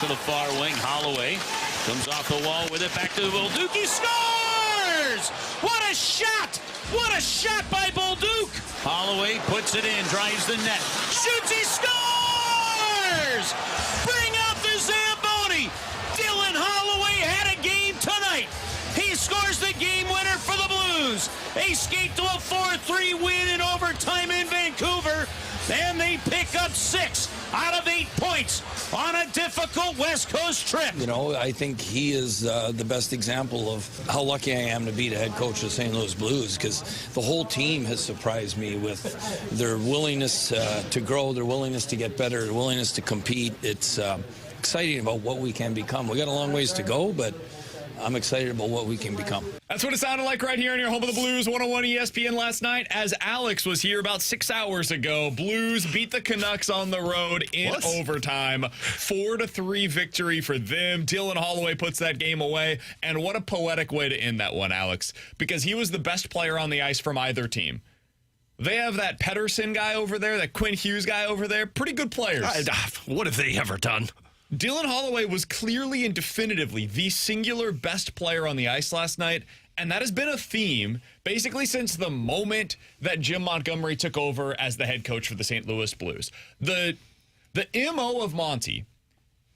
To the far wing, Holloway comes off the wall with it, back to Bolduc. He scores! What a shot! What a shot by Bolduc! Holloway puts it in, drives the net, shoots, he scores! Bring out the Zamboni! Dylan Holloway had a game tonight. He scores the game winner for the Blues. They skate to a 4-3 win in overtime in Vancouver, and they pick up 6 out of 8 points on a difficult West Coast trip. You know, I think he is the best example of how lucky I am to be the head coach of the St. Louis Blues, because the whole team has surprised me with their willingness to grow, their willingness to get better, their willingness to compete. It's exciting about what we can become. We got a long ways to go, but I'm excited about what we can become. That's what it sounded like right here in your home of the Blues, 101 ESPN last night, as Alex was here about 6 hours ago. Blues beat the Canucks on the road in overtime. 4-3 victory for them. Dylan Holloway puts that game away. And what a poetic way to end that one, Alex, because he was the best player on the ice from either team. They have that Pettersson guy over there, that Quinn Hughes guy over there. Pretty good players. What have they ever done? Dylan Holloway was clearly and definitively the singular best player on the ice last night, and that has been a theme basically since the moment that Jim Montgomery took over as the head coach for the St. Louis Blues. The MO of Monty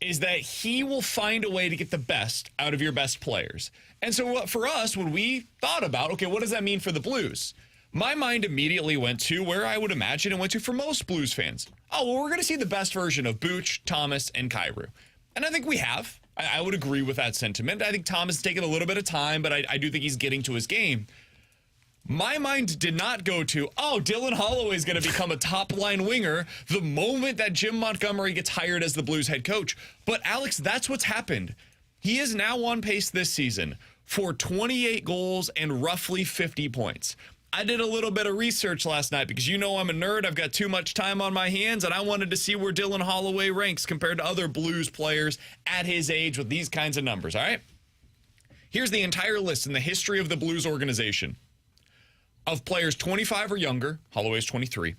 is that he will find a way to get the best out of your best players. And so for us, when we thought about, okay, what does that mean for the Blues? My mind immediately went to where I would imagine it went to for most Blues fans. Oh, well, we're going to see the best version of Booch, Thomas, and Kyrou. And I think we have. I would agree with that sentiment. I think Thomas has taken a little bit of time, but I do think he's getting to his game. My mind did not go to, oh, Dylan Holloway is going to become a top-line winger the moment that Jim Montgomery gets hired as the Blues head coach. But, Alex, that's what's happened. He is now on pace this season for 28 goals and roughly 50 points. I did a little bit of research last night because you know I'm a nerd. I've got too much time on my hands, and I wanted to see where Dylan Holloway ranks compared to other Blues players at his age with these kinds of numbers, all right? Here's the entire list in the history of the Blues organization. Of players 25 or younger, Holloway's 23.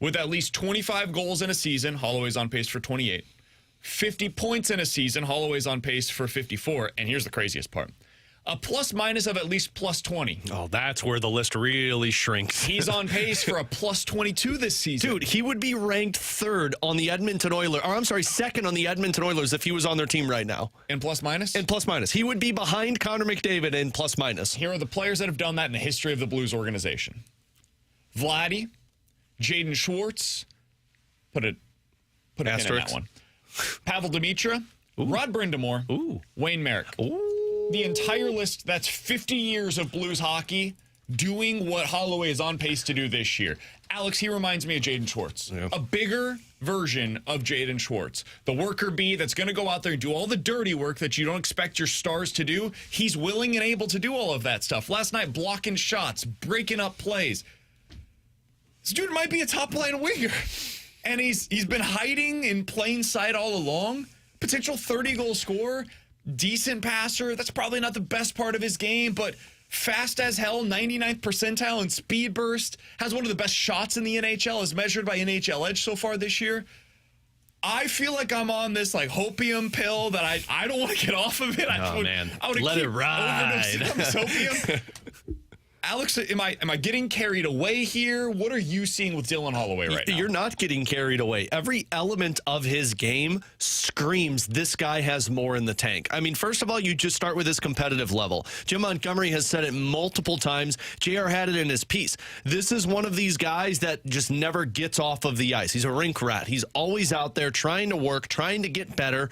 With at least 25 goals in a season, Holloway's on pace for 28. 50 points in a season, Holloway's on pace for 54. And here's the craziest part. A plus-minus of at least plus 20. Oh, that's where the list really shrinks. He's on pace for a plus 22 this season. Dude, he would be ranked third on the Edmonton Oilers, or I'm sorry, second on the Edmonton Oilers if he was on their team right now. In plus-minus? In plus-minus. He would be behind Connor McDavid in plus-minus. Here are the players that have done that in the history of the Blues organization. Vladdy, Jaden Schwartz, put a pin in that one. Pavel Demitra, Rod Brindamore, Wayne Merrick. The entire list, that's 50 years of Blues hockey doing what Holloway is on pace to do this year. Alex, he reminds me of Jaden Schwartz. Yeah. A bigger version of Jaden Schwartz. The worker bee that's going to go out there and do all the dirty work that you don't expect your stars to do. He's willing and able to do all of that stuff. Last night, blocking shots, breaking up plays. This dude might be a top-line winger. And he's been hiding in plain sight all along. Potential 30-goal scorer. Decent passer. That's probably not the best part of his game, but fast as hell, 99th percentile in speed burst, has one of the best shots in the NHL as measured by NHL Edge so far this year. I feel like I'm on this like hopium pill that I don't want to get off of it. I would let it ride. Hopium. Alex, am I getting carried away here? What are you seeing with Dylan Holloway right now? You're not getting carried away. Every element of his game screams this guy has more in the tank. I mean, first of all, you just start with his competitive level. Jim Montgomery has said it multiple times. JR had it in his piece. This is one of these guys that just never gets off of the ice. He's a rink rat. He's always out there trying to work, trying to get better.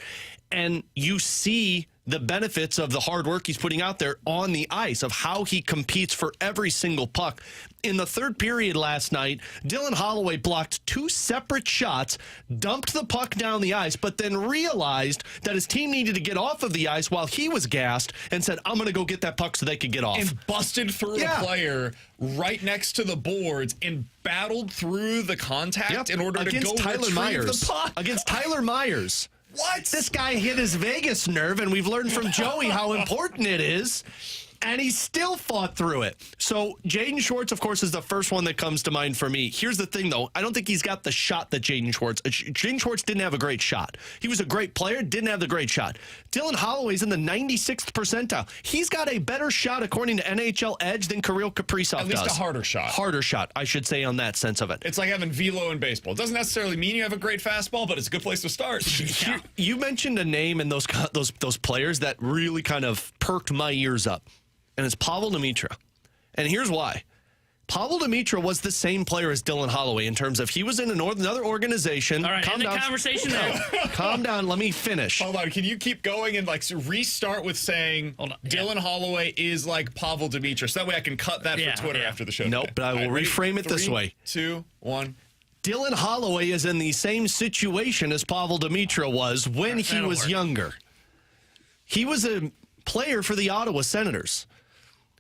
And you see the benefits of the hard work he's putting out there on the ice, of how he competes for every single puck. In the third period last night, Dylan Holloway blocked 2 separate shots, dumped the puck down the ice, but then realized that his team needed to get off of the ice while he was gassed and said, I'm going to go get that puck so they could get off. And busted through a player right next to the boards and battled through the contact in order to go retrieve the puck. Against Tyler Myers. What? This guy hit his vagus nerve, and we've learned from Joey how important it is. And he still fought through it. So Jaden Schwartz, of course, is the first one that comes to mind for me. Here's the thing, though. I don't think he's got the shot that Jaden Schwartz didn't have a great shot. He was a great player, didn't have the great shot. Dylan Holloway's in the 96th percentile. He's got a better shot, according to NHL Edge, than Kirill Kaprizov does. At least a harder shot. Harder shot, I should say, on that sense of it. It's like having velo in baseball. It doesn't necessarily mean you have a great fastball, but it's a good place to start. You mentioned a name and those players that really kind of perked my ears up. And it's Pavel Demitra. And here's why. Pavel Demitra was the same player as Dylan Holloway in terms of he was in another organization. All right, end the conversation there. Calm down. Let me finish. Hold on. Can you keep going and restart with saying Dylan Holloway is like Pavel Demitra? So that way I can cut that for Twitter after the show. Nope, today. but I will reframe it this way. 3, 2, 1. Dylan Holloway is in the same situation as Pavel Demitra was when he was younger. He was a player for the Ottawa Senators.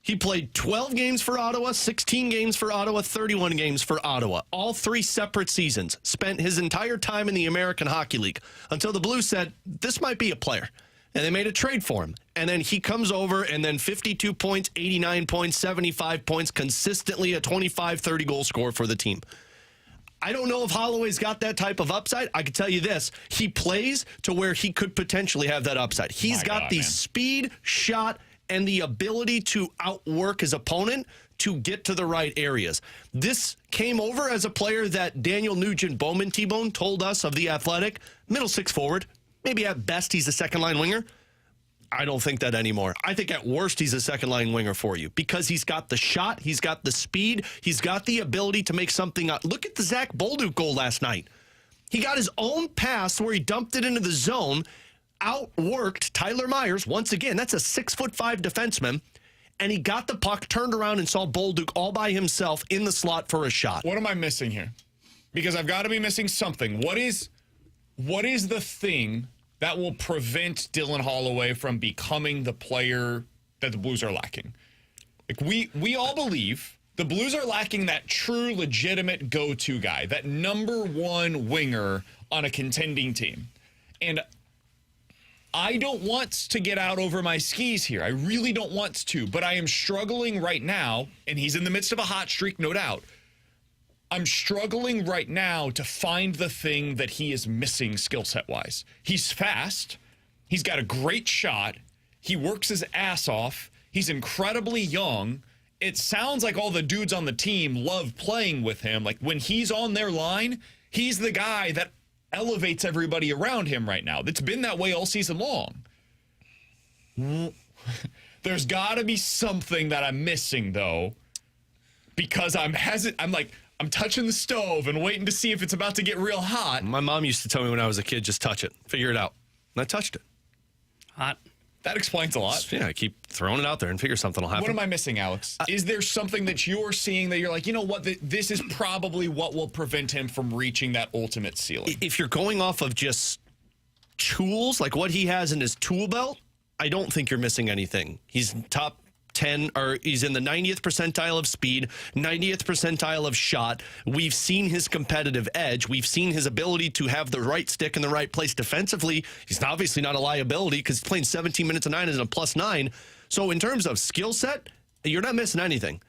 He played 12 games for Ottawa, 16 games for Ottawa, 31 games for Ottawa. All 3 separate seasons. Spent his entire time in the American Hockey League until the Blues said, this might be a player. And they made a trade for him. And then he comes over and then 52 points, 89 points, 75 points, consistently a 25, 30 goal scorer for the team. I don't know if Holloway's got that type of upside. I can tell you this. He plays to where he could potentially have that upside. He's got the speed, shot, and the ability to outwork his opponent to get to the right areas. This came over as a player that Daniel Nugent-Bowman T-Bone told us of The Athletic, middle 6 forward. Maybe at best he's a second-line winger. I don't think that anymore. I think at worst he's a second-line winger for you because he's got the shot, he's got the speed, he's got the ability to make something out. Look at the Zack Bolduc goal last night. He got his own pass where he dumped it into the zone, outworked Tyler Myers. Once again, that's a 6'5" defenseman. And he got the puck, turned around, and saw Bolduc all by himself in the slot for a shot. What am I missing here? Because I've got to be missing something. What is the thing that will prevent Dylan Holloway from becoming the player that the Blues are lacking? We all believe the Blues are lacking that true, legitimate go-to guy, that number 1 winger on a contending team. And I don't want to get out over my skis here. I really don't want to, but I am struggling right now, and he's in the midst of a hot streak, no doubt. I'm struggling right now to find the thing that he is missing skill set-wise. He's fast. He's got a great shot. He works his ass off. He's incredibly young. It sounds like all the dudes on the team love playing with him. Like when he's on their line, he's the guy that elevates everybody around him right now. It's been that way all season long. There's got to be something that I'm missing, though, because I'm touching the stove and waiting to see if it's about to get real hot. My mom used to tell me when I was a kid, just touch it, figure it out. And I touched it. Hot. That explains a lot. Yeah, I keep throwing it out there and figure something will happen. What am I missing, Alex? Is there something that you're seeing that you're like, you know what, this is probably what will prevent him from reaching that ultimate ceiling? If you're going off of just tools, like what he has in his tool belt, I don't think you're missing anything. He's top 10, or he's in the 90th percentile of speed, 90th percentile of shot. We've seen his competitive edge. We've seen his ability to have the right stick in the right place defensively. He's obviously not a liability because he's playing 17 minutes a night as a +9. So in terms of skill set, you're not missing anything.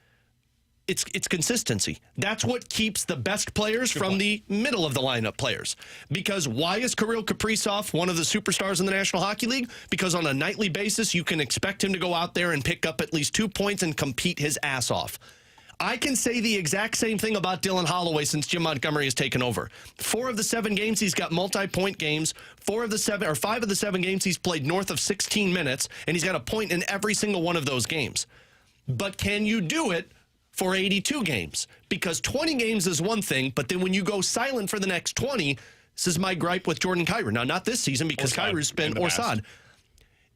It's consistency. That's what keeps the best players from the middle of the lineup players. Because why is Kirill Kaprizov one of the superstars in the National Hockey League? Because on a nightly basis, you can expect him to go out there and pick up at least 2 points and compete his ass off. I can say the exact same thing about Dylan Holloway since Jim Montgomery has taken over. 4 of the 7 games, he's got multi-point games. 5 of the 7 games, he's played north of 16 minutes, and he's got a point in every single one of those games. But can you do it for 82 games? Because 20 games is one thing, but then when you go silent for the next 20, this is my gripe with Jordan Kyrou. Now, not this season because Kyrou's been Orsad.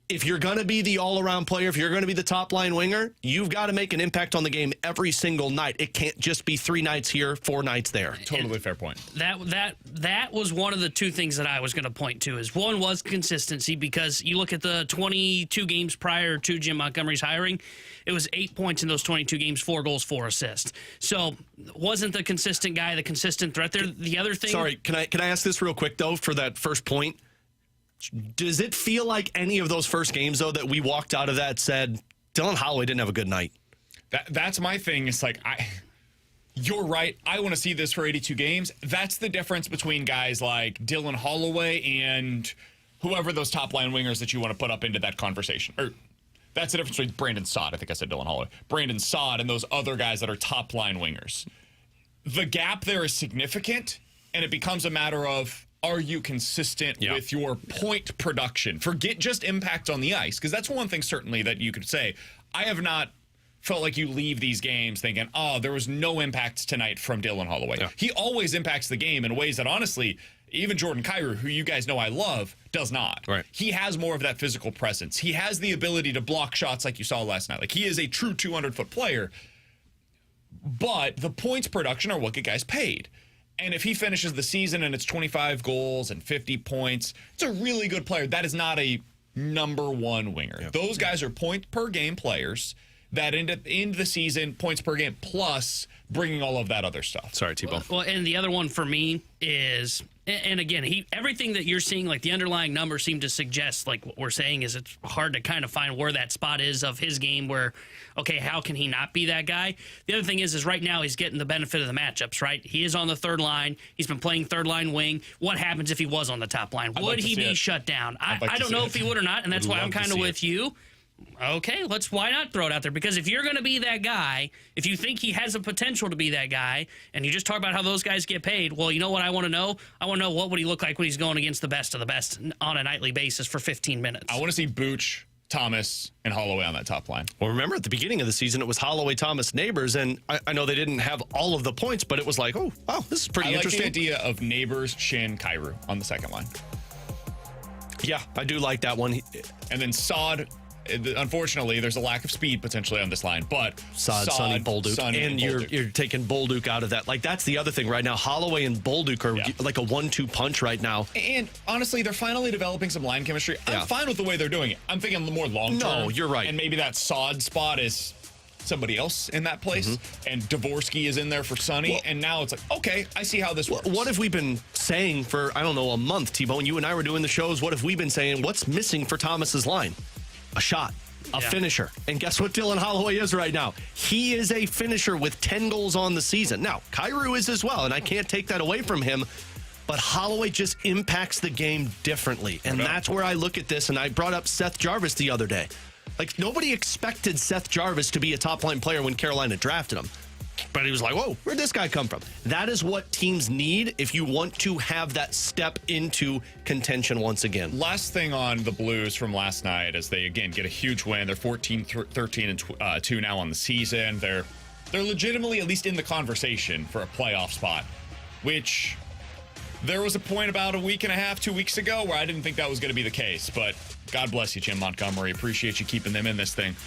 If you're going to be the all-around player, if you're going to be the top-line winger, you've got to make an impact on the game every single night. It can't just be 3 nights here, 4 nights there. Totally fair point. That was one of the 2 things that I was going to point to. Is one was consistency, because you look at the 22 games prior to Jim Montgomery's hiring, it was 8 points in those 22 games, 4 goals, 4 assists. So wasn't the consistent guy, the consistent threat there. The other thing. Sorry, can I ask this real quick though for that first point? Does it feel like any of those first games, though, that we walked out of that said, Dylan Holloway didn't have a good night. That's my thing. It's like, you're right. I want to see this for 82 games. That's the difference between guys like Dylan Holloway and whoever those top line wingers that you want to put up into that conversation. Or that's the difference between Brandon Saad. I think I said Dylan Holloway. Brandon Saad and those other guys that are top line wingers. The gap there is significant, and it becomes a matter of, are you consistent with your point production? Forget just impact on the ice, because that's one thing certainly that you could say. I have not felt like you leave these games thinking, oh, there was no impact tonight from Dylan Holloway. Yeah. He always impacts the game in ways that, honestly, even Jordan Kyrou, who you guys know I love, does not. Right. He has more of that physical presence. He has the ability to block shots like you saw last night. Like, he is a true 200-foot player. But the points production are what get guys paid. And if he finishes the season and it's 25 goals and 50 points, it's a really good player. That is not a number one winger. Yeah. Those guys are point per game players that end the season, points per game, plus bringing all of that other stuff. Sorry, T-Bone. Well, and the other one for me is, and again, everything that you're seeing, like the underlying numbers seem to suggest, like what we're saying is it's hard to kind of find where that spot is of his game where, okay, how can he not be that guy? The other thing is right now he's getting the benefit of the matchups, right? He is on the third line. He's been playing third line wing. What happens if he was on the top line? Would he be shut down? I don't know if he would or not, and that's why I'm kind of with you. Okay, why not throw it out there? Because if you're going to be that guy, if you think he has the potential to be that guy, and you just talk about how those guys get paid, well, you know what I want to know? I want to know what would he look like when he's going against the best of the best on a nightly basis for 15 minutes. I want to see Booch, Thomas, and Holloway on that top line. Well, remember at the beginning of the season, it was Holloway, Thomas, Neighbours, and I know they didn't have all of the points, but it was like, oh, wow, this is pretty interesting. I like the idea of Neighbours, Chin, Kyrou on the second line. Yeah, I do like that one. And then Saad. Unfortunately, there's a lack of speed potentially on this line, but Saad, Sonny, Bolduc, and you're taking Bolduc out of that. Like, that's the other thing right now. Holloway and Bolduc are like a 1-2 punch right now. And honestly, they're finally developing some line chemistry. I'm fine with the way they're doing it. I'm thinking more long term. No, you're right. And maybe that Saad spot is somebody else in that place, and Dvorsky is in there for Sonny, and now it's like, okay, I see how this works. What have we been saying for, I don't know, a month, T-Bone? You and I were doing the shows. What have we been saying? What's missing for Thomas's line? A shot, a finisher. And guess what Dylan Holloway is right now? He is a finisher with 10 goals on the season. Now, Kyrou is as well, and I can't take that away from him, but Holloway just impacts the game differently. And that's where I look at this, and I brought up Seth Jarvis the other day. Like, nobody expected Seth Jarvis to be a top-line player when Carolina drafted him. But he was like, whoa, where'd this guy come from? That is what teams need if you want to have that step into contention once again. Last thing on the Blues from last night as they, again, get a huge win. They're 14-13-2 now on the season. They're legitimately at least in the conversation for a playoff spot, which there was a point about a week and a half, 2 weeks ago where I didn't think that was going to be the case. But God bless you, Jim Montgomery. Appreciate you keeping them in this thing.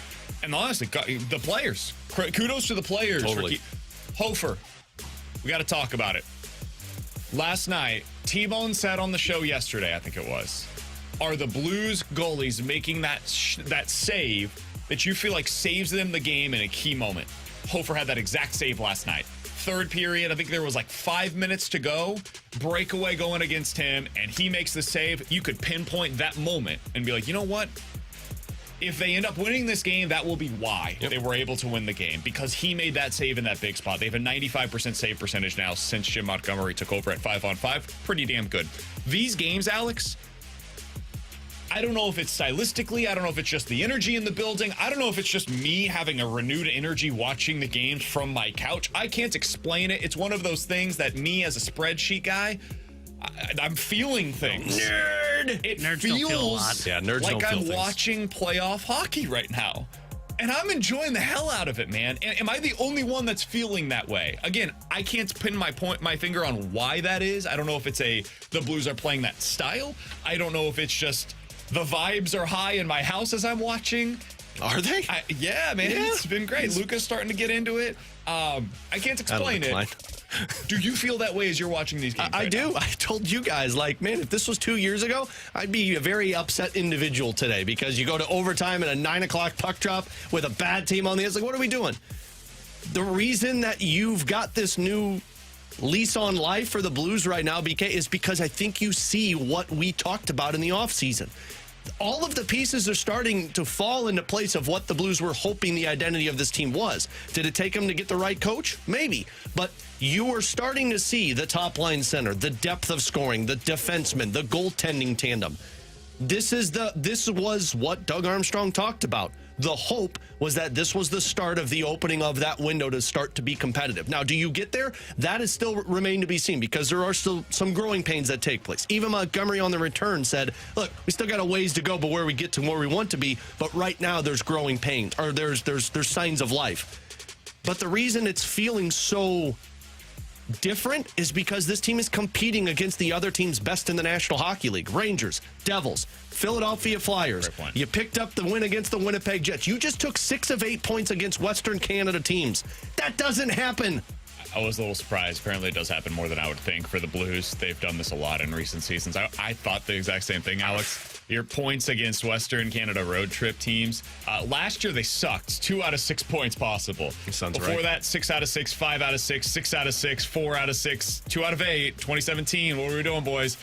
And honestly, the players. Kudos to the players. Totally. Hofer, we got to talk about it. Last night, T-Bone said on the show yesterday, I think it was, are the Blues goalies making that save that you feel like saves them the game in a key moment? Hofer had that exact save last night. Third period, I think there was like 5 minutes to go. Breakaway going against him, and he makes the save. You could pinpoint that moment and be like, you know what? If they end up winning this game, that will be why they were able to win the game, because he made that save in that big spot. They have a 95% save percentage now since Jim Montgomery took over at 5-on-5. Pretty damn good. These games, Alex, I don't know if it's stylistically. I don't know if it's just the energy in the building. I don't know if it's just me having a renewed energy watching the games from my couch. I can't explain it. It's one of those things that me as a spreadsheet guy, I'm feeling things. Nerd! Nerds don't feel a lot. Yeah, nerds like don't feel I'm things. watching playoff hockey right now. And I'm enjoying the hell out of it, man. And am I the only one that's feeling that way? Again, I can't pin my finger on why that is. I don't know if it's the Blues are playing that style. I don't know if it's just the vibes are high in my house as I'm watching. Are they? Yeah, man. Yeah. It's been great. Luca's starting to get into it. I can't explain it. Do you feel that way as you're watching these games? I do. I told you guys, like, man, if this was 2 years ago, I'd be a very upset individual today, because you go to overtime and a 9 o'clock puck drop with a bad team on the ice. Like, what are we doing? The reason that you've got this new lease on life for the Blues right now, BK, is because I think you see what we talked about in the offseason. all of the pieces are starting to fall into place of what the Blues were hoping the identity of this team was. Did it take them to get the right coach? Maybe. But you are starting to see the top line center, the depth of scoring, the defenseman, the goaltending tandem. This was what Doug Armstrong talked about. The hope was that this was the start of the opening of that window to start to be competitive. Now, do you get there? That is still remain to be seen because there are still some growing pains that take place. Even Montgomery on the return said, look, we still got a ways to go, but where we get to where we want to be. But right now there's growing pains, or there's signs of life. But the reason it's feeling so different is because this team is competing against the other teams best in the National Hockey League. Rangers, Devils, Philadelphia Flyers. You picked up the win against the Winnipeg Jets. You just took 6 of 8 points against Western Canada teams. That doesn't happen. I was a little surprised. Apparently it does happen more than I would think for the Blues. They've done this a lot in recent seasons. I thought the exact same thing, Alex. Your points against Western Canada road trip teams. Last year they sucked. 2 out of 6 points possible. Sounds Before right. that, 6 out of 6, 5 out of 6, 6 out of 6, 4 out of 6, 2 out of 8. 2017, what were we doing, boys?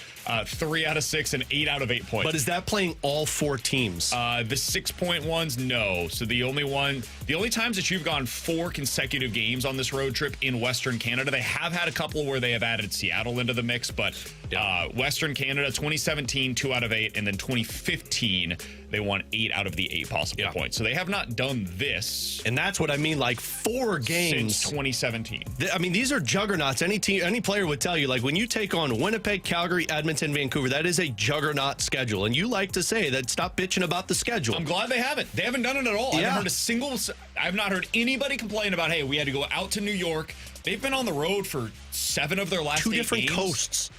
3 out of 6 and 8 out of 8 points. But is that playing all 4 teams? The 6-point ones, no. So the only times that you've gone 4 consecutive games on this road trip in Western Canada, they have had a couple where they have added Seattle into the mix, but Western Canada, 2017, 2 out of 8, and then 2015, they won 8 out of the 8 possible points. So they have not done this. And that's what I mean, like 4 games. Since 2017. I mean, these are juggernauts. Any team, any player would tell you, like, when you take on Winnipeg, Calgary, Edmonton, Vancouver, that is a juggernaut schedule. And you like to say that, stop bitching about the schedule. I'm glad they haven't. They haven't done it at all. Yeah. I've not heard anybody complain about, hey, we had to go out to New York. They've been on the road for 7 of their last 2 8 different games. Coasts.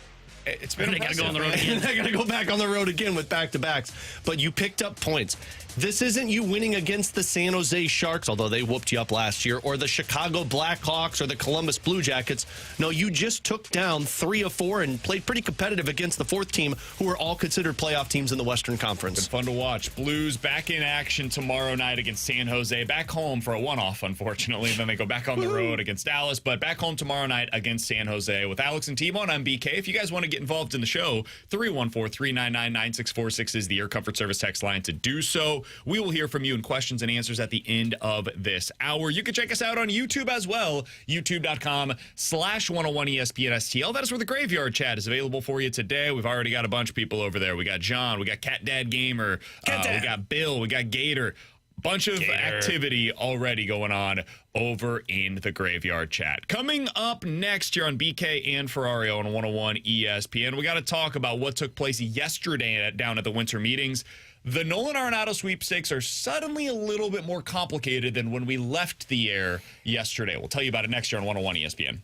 It's been They got to impressive. go on the road again. They're going to go back on the road again with back-to-backs. But you picked up points. This isn't you winning against the San Jose Sharks, although they whooped you up last year, or the Chicago Blackhawks or the Columbus Blue Jackets. No, you just took down 3 of 4 and played pretty competitive against the 4th team, who are all considered playoff teams in the Western Conference. Fun to watch. Blues back in action tomorrow night against San Jose. Back home for a one-off, unfortunately. And then they go back on the road against Dallas. But back home tomorrow night against San Jose. With Alex and T-Bone, I'm BK. If you guys want to get involved in the show, 314-399-9646 is the Air Comfort Service text line to do so. We will hear from you in questions and answers at the end of this hour. You can check us out on YouTube as well. YouTube.com/101ESPNSTL. That is where the Graveyard Chat is available for you today. We've already got a bunch of people over there. We got John. We got Cat Dad Gamer. We got Bill. We got Gator. Bunch of activity already going on over in the Graveyard Chat. Coming up next here on BK and Ferrario on 101 ESPN, we got to talk about what took place yesterday down at the winter meetings. The Nolan Arenado sweepstakes are suddenly a little bit more complicated than when we left the air yesterday. We'll tell you about it next year on 101 ESPN.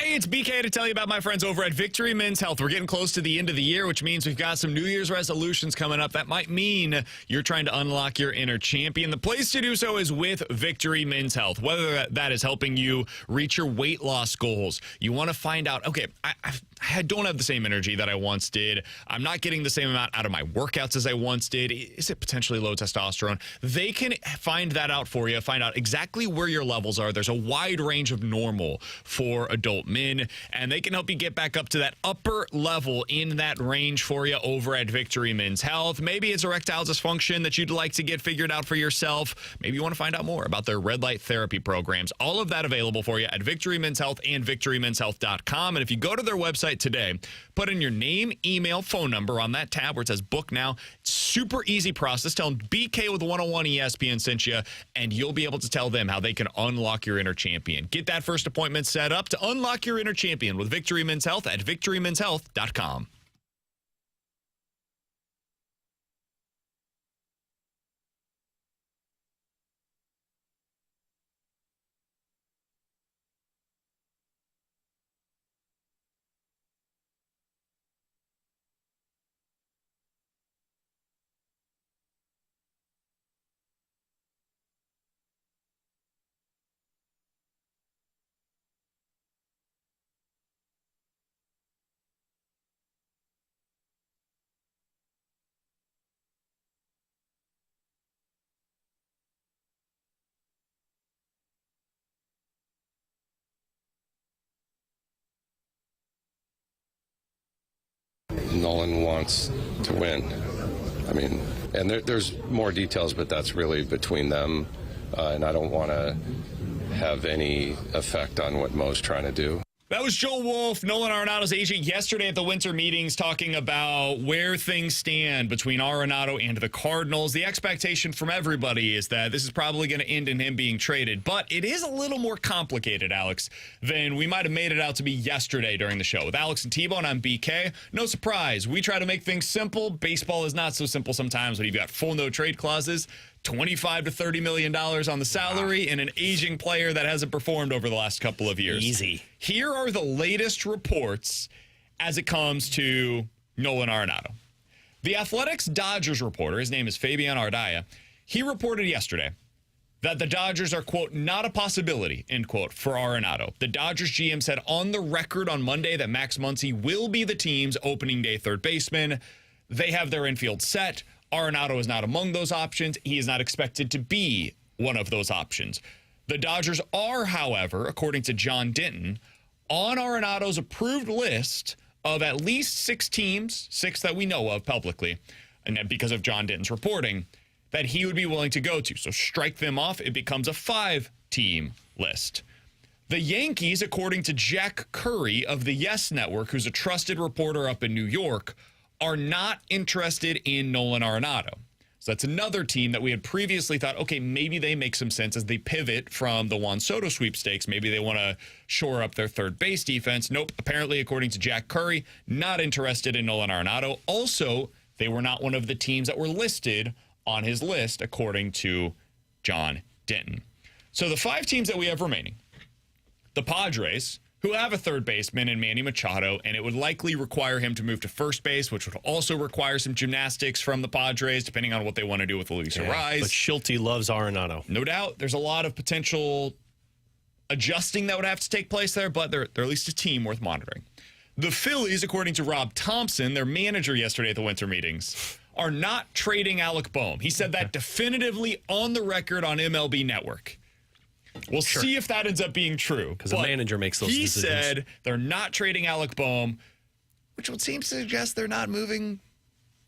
Hey, it's BK to tell you about my friends over at Victory Men's Health. We're getting close to the end of the year, which means we've got some New Year's resolutions coming up. That might mean you're trying to unlock your inner champion. The place to do so is with Victory Men's Health. Whether that is helping you reach your weight loss goals, you want to find out, okay, I don't have the same energy that I once did. I'm not getting the same amount out of my workouts as I once did. Is it potentially low testosterone? They can find that out for you, find out exactly where your levels are. There's a wide range of normal for adult men, and they can help you get back up to that upper level in that range for you over at Victory Men's Health. Maybe it's erectile dysfunction that you'd like to get figured out for yourself. Maybe you want to find out more about their red light therapy programs. All of that available for you at Victory Men's Health and victorymenshealth.com. And if you go to their website today, put in your name, email, phone number on that tab where it says book now. Super easy process. Tell them BK with 101 ESPN sent you, and you'll be able to tell them how they can unlock your inner champion. Get that first appointment set up to unlock your inner champion with Victory Men's Health at victorymenshealth.com. Nolan wants to win. I mean, and there's more details, but that's really between them, and I don't want to have any effect on what Mo's trying to do. That was Joel Wolf, Nolan Arenado's agent, yesterday at the winter meetings talking about where things stand between Arenado and the Cardinals. The expectation from everybody is that this is probably going to end in him being traded, but it is a little more complicated, Alex, than we might have made it out to be yesterday during the show. With Alex and T-Bone, I'm BK. No surprise, we try to make things simple. Baseball is not so simple sometimes when you've got full no trade clauses, $25 to $30 million on the salary, and an aging player that hasn't performed over the last couple of years. Easy. Here are the latest reports as it comes to Nolan Arenado. The Athletics Dodgers reporter, his name is Fabian Ardaya, he reported yesterday that the Dodgers are, quote, not a possibility, end quote, for Arenado. The Dodgers GM said on the record on Monday that Max Muncy will be the team's opening day third baseman. They have their infield set. Arenado is not among those options. He is not expected to be one of those options. The Dodgers are, however, according to John Denton, on Arenado's approved list of at least 6 teams, 6 that we know of publicly, and because of John Denton's reporting, that he would be willing to go to. So strike them off, it becomes a 5-team list. The Yankees, according to Jack Curry of the Yes Network, who's a trusted reporter up in New York, are not interested in Nolan Arenado. So that's another team that we had previously thought, okay, maybe they make some sense as they pivot from the Juan Soto sweepstakes. Maybe they want to shore up their third base defense. Nope. Apparently, according to Jack Curry, not interested in Nolan Arenado. Also, they were not one of the teams that were listed on his list, according to John Denton. So the 5 teams that we have remaining, the Padres, who have a third baseman in Manny Machado, and it would likely require him to move to first base, which would also require some gymnastics from the Padres, depending on what they want to do with Luis Arraez. But Schulte loves Arenado. No doubt. There's a lot of potential adjusting that would have to take place there, but they're at least a team worth monitoring. The Phillies, according to Rob Thompson, their manager yesterday at the winter meetings, are not trading Alec Boehm. He said that definitively on the record on MLB Network. We'll see if that ends up being true. Because the manager makes those decisions. He said they're not trading Alec Boehm, which would seem to suggest they're not moving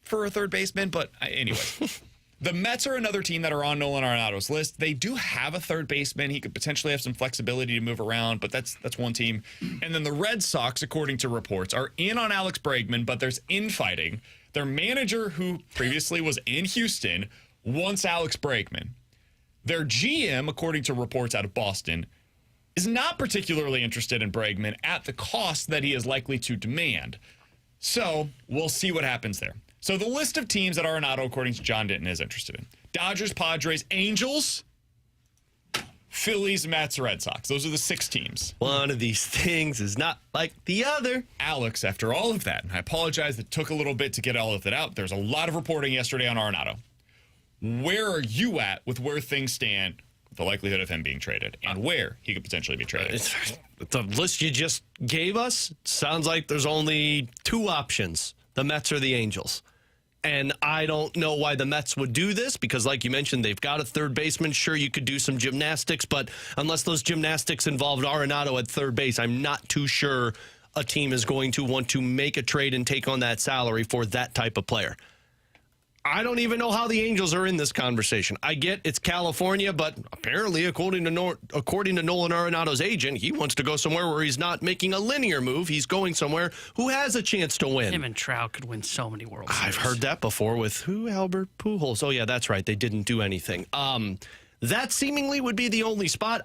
for a third baseman. But anyway, the Mets are another team that are on Nolan Arenado's list. They do have a third baseman. He could potentially have some flexibility to move around, but that's one team. And then the Red Sox, according to reports, are in on Alex Bregman, but there's infighting. Their manager, who previously was in Houston, wants Alex Bregman. Their GM, according to reports out of Boston, is not particularly interested in Bregman at the cost that he is likely to demand. So we'll see what happens there. So the list of teams that Arenado, according to John Denton, is interested in: Dodgers, Padres, Angels, Phillies, Mets, Red Sox. Those are the 6 teams. One of these things is not like the other. Alex, after all of that, and I apologize, it took a little bit to get all of it out. There's a lot of reporting yesterday on Arenado. Where are you at with where things stand, the likelihood of him being traded, and where he could potentially be traded? The list you just gave us sounds like there's only 2 options, the Mets or the Angels. And I don't know why the Mets would do this because, like you mentioned, they've got a third baseman. Sure, you could do some gymnastics, but unless those gymnastics involved Arenado at third base, I'm not too sure a team is going to want to make a trade and take on that salary for that type of player. I don't even know how the Angels are in this conversation. I get it's California, but apparently, according to Nolan Arenado's agent, he wants to go somewhere where he's not making a linear move. He's going somewhere who has a chance to win. Him and Trout could win so many World Series. I've heard that before with who? Albert Pujols. Oh, yeah, that's right. They didn't do anything. That seemingly would be the only spot.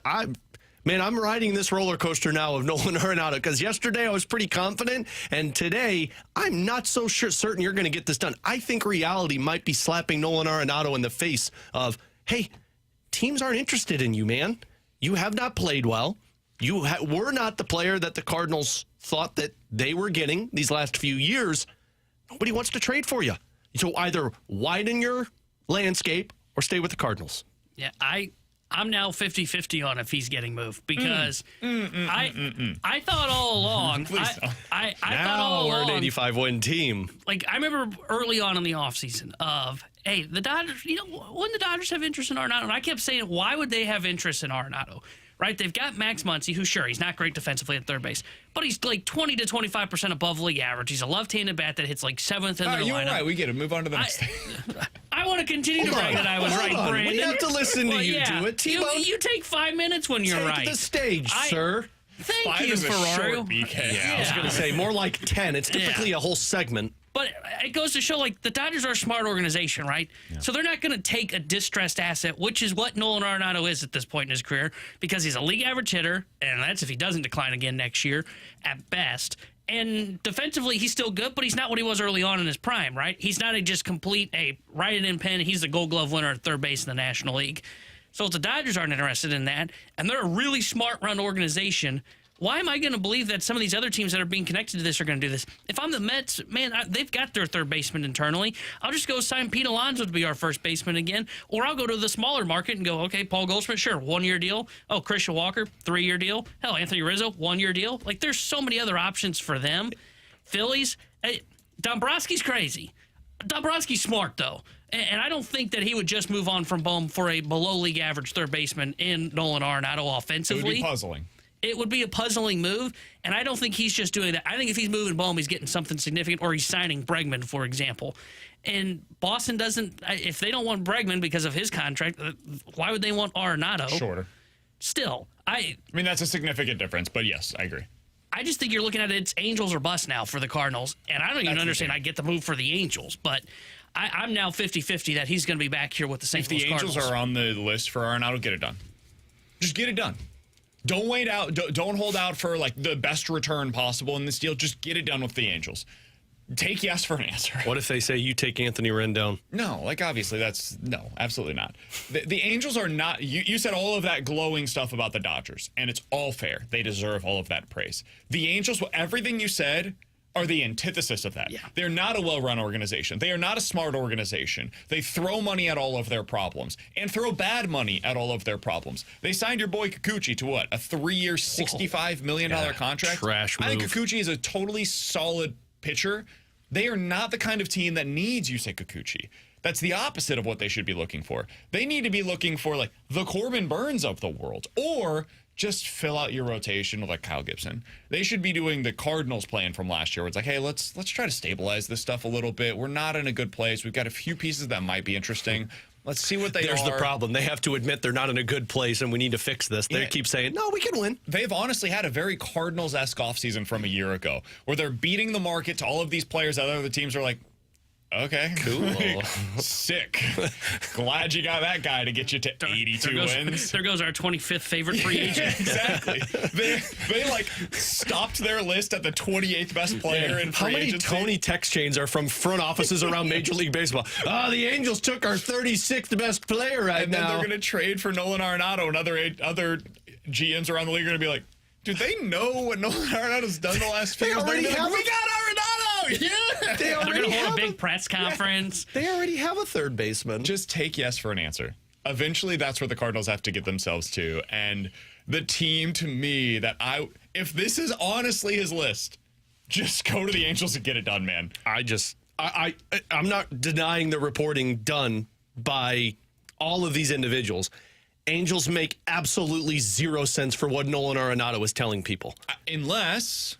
Man, I'm riding this roller coaster now of Nolan Arenado because yesterday I was pretty confident, and today I'm not so certain you're going to get this done. I think reality might be slapping Nolan Arenado in the face of, hey, teams aren't interested in you, man. You have not played well. You were not the player that the Cardinals thought that they were getting these last few years. Nobody wants to trade for you. So either widen your landscape or stay with the Cardinals. Yeah, I'm now 50-50 on if he's getting moved because I thought all along. I thought all we're along, an 85-win team. Like, I remember early on in the offseason of, hey, the Dodgers, wouldn't the Dodgers have interest in Arenado? And I kept saying, why would they have interest in Arenado? Right? They've got Max Muncy, who, sure, he's not great defensively at third base, but he's like 20 to 25% above league average. He's a left-handed bat that hits like 7th in their lineup. You were right. We get it. Move on to the next thing. I want to continue to brag that I was right, Brandon. We have to listen to you do it. T-Bone, you take 5 minutes when you're right. Take the stage, sir. Thank 5 you, is a Ferrario. short BK. Yeah, I was going to say more like 10. It's typically a whole segment. But it goes to show, like, the Dodgers are a smart organization, right? Yeah. So they're not going to take a distressed asset, which is what Nolan Arenado is at this point in his career, because he's a league average hitter, and that's if he doesn't decline again next year at best. And defensively, he's still good, but he's not what he was early on in his prime, right? He's not a just complete, write-it-in pen. He's the Gold Glove winner at third base in the National League. So if the Dodgers aren't interested in that, and they're a really smart-run organization, why am I going to believe that some of these other teams that are being connected to this are going to do this? If I'm the Mets, man, they've got their third baseman internally. I'll just go sign Pete Alonso to be our first baseman again, or I'll go to the smaller market and go, okay, Paul Goldschmidt, sure, 1-year deal. Oh, Christian Walker, 3-year deal. Hell, Anthony Rizzo, 1-year deal. Like, there's so many other options for them. Phillies, Dombrowski's crazy. Dombrowski's smart, though. And I don't think that he would just move on from Bohm for a below-league average third baseman in Nolan Arenado offensively. It would be puzzling. It would be a puzzling move, and I don't think he's just doing that. I think if he's moving Bohm, he's getting something significant, or he's signing Bregman, for example. And Boston doesn't, if they don't want Bregman because of his contract, why would they want Arenado? Shorter. Still, I mean, that's a significant difference, but yes, I agree. I just think you're looking at it's Angels or bust now for the Cardinals, and I don't even understand I get the move for the Angels, but I'm now 50-50 that he's going to be back here with the St. Louis Cardinals. If the Angels are on the list for Arenado, get it done. Just get it done. Don't wait out. Don't hold out for like the best return possible in this deal. Just get it done with the Angels. Take yes for an answer. What if they say you take Anthony Rendon? No, like obviously no, absolutely not. The Angels are not. You said all of that glowing stuff about the Dodgers, and it's all fair. They deserve all of that praise. The Angels, everything you said, are the antithesis of that. Yeah. They're not a well-run organization. They are not a smart organization. They throw money at all of their problems and throw bad money at all of their problems. They signed your boy Kikuchi to what? A 3-year, $65 million contract? Trash move. I think Kikuchi is a totally solid pitcher. They are not the kind of team that needs Yusei Kikuchi. That's the opposite of what they should be looking for. They need to be looking for like the Corbin Burns of the world, or just fill out your rotation with like Kyle Gibson. They should be doing the Cardinals plan from last year where it's like, hey, let's try to stabilize this stuff a little bit. We're not in a good place. We've got a few pieces that might be interesting. Let's see what they are. There's the problem. They have to admit they're not in a good place and we need to fix this. They keep saying, no, we can win. They've honestly had a very Cardinals-esque offseason from a year ago where they're beating the market to all of these players that other teams are like, Okay. Cool. Sick. Glad you got that guy to get you to 82 wins. There goes our 25th favorite free agent. Exactly. They like stopped their list at the 28th best player in How free many agency. Tony text chains are from front offices around Major League Baseball? The Angels took our 36th best player right And then now. they're going to trade for Nolan Arenado, and other GMs around the league are going to be like, do they know what Nolan Arenado's done the last few years? They're gonna be like, we got Arenado! Yeah! They're going to hold a big press conference. They already have a third baseman. Just take yes for an answer. Eventually, that's where the Cardinals have to get themselves to. And the team, to me, if this is honestly his list, just go to the Angels and get it done, man. I'm not denying the reporting done by all of these individuals. Angels make absolutely zero sense for what Nolan Arenado is telling people. Unless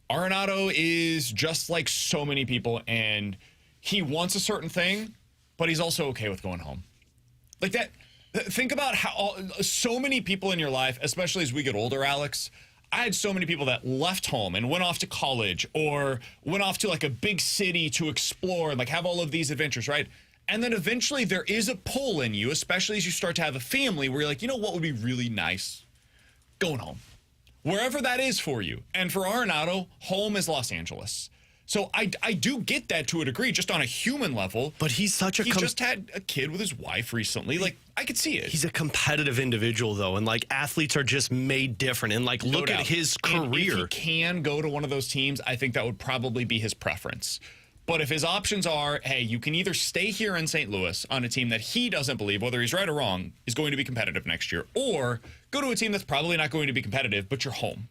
Arenado is just like so many people and he wants a certain thing, but he's also okay with going home. Like that. Think about how so many people in your life, especially as we get older, Alex, I had so many people that left home and went off to college or went off to like a big city to explore and like have all of these adventures, right? And then eventually there is a pull in you, especially as you start to have a family where you're like, you know what would be really nice? Going home. Wherever that is for you. And for Arenado, home is Los Angeles. So I do get that to a degree, just on a human level. But he's such a... He just had a kid with his wife recently. Like, I could see it. He's a competitive individual, though, and, like, athletes are just made different. And, like, look at his career. And if he can go to one of those teams, I think that would probably be his preference. But if his options are, hey, you can either stay here in St. Louis on a team that he doesn't believe, whether he's right or wrong, is going to be competitive next year, or go to a team that's probably not going to be competitive, but you're home.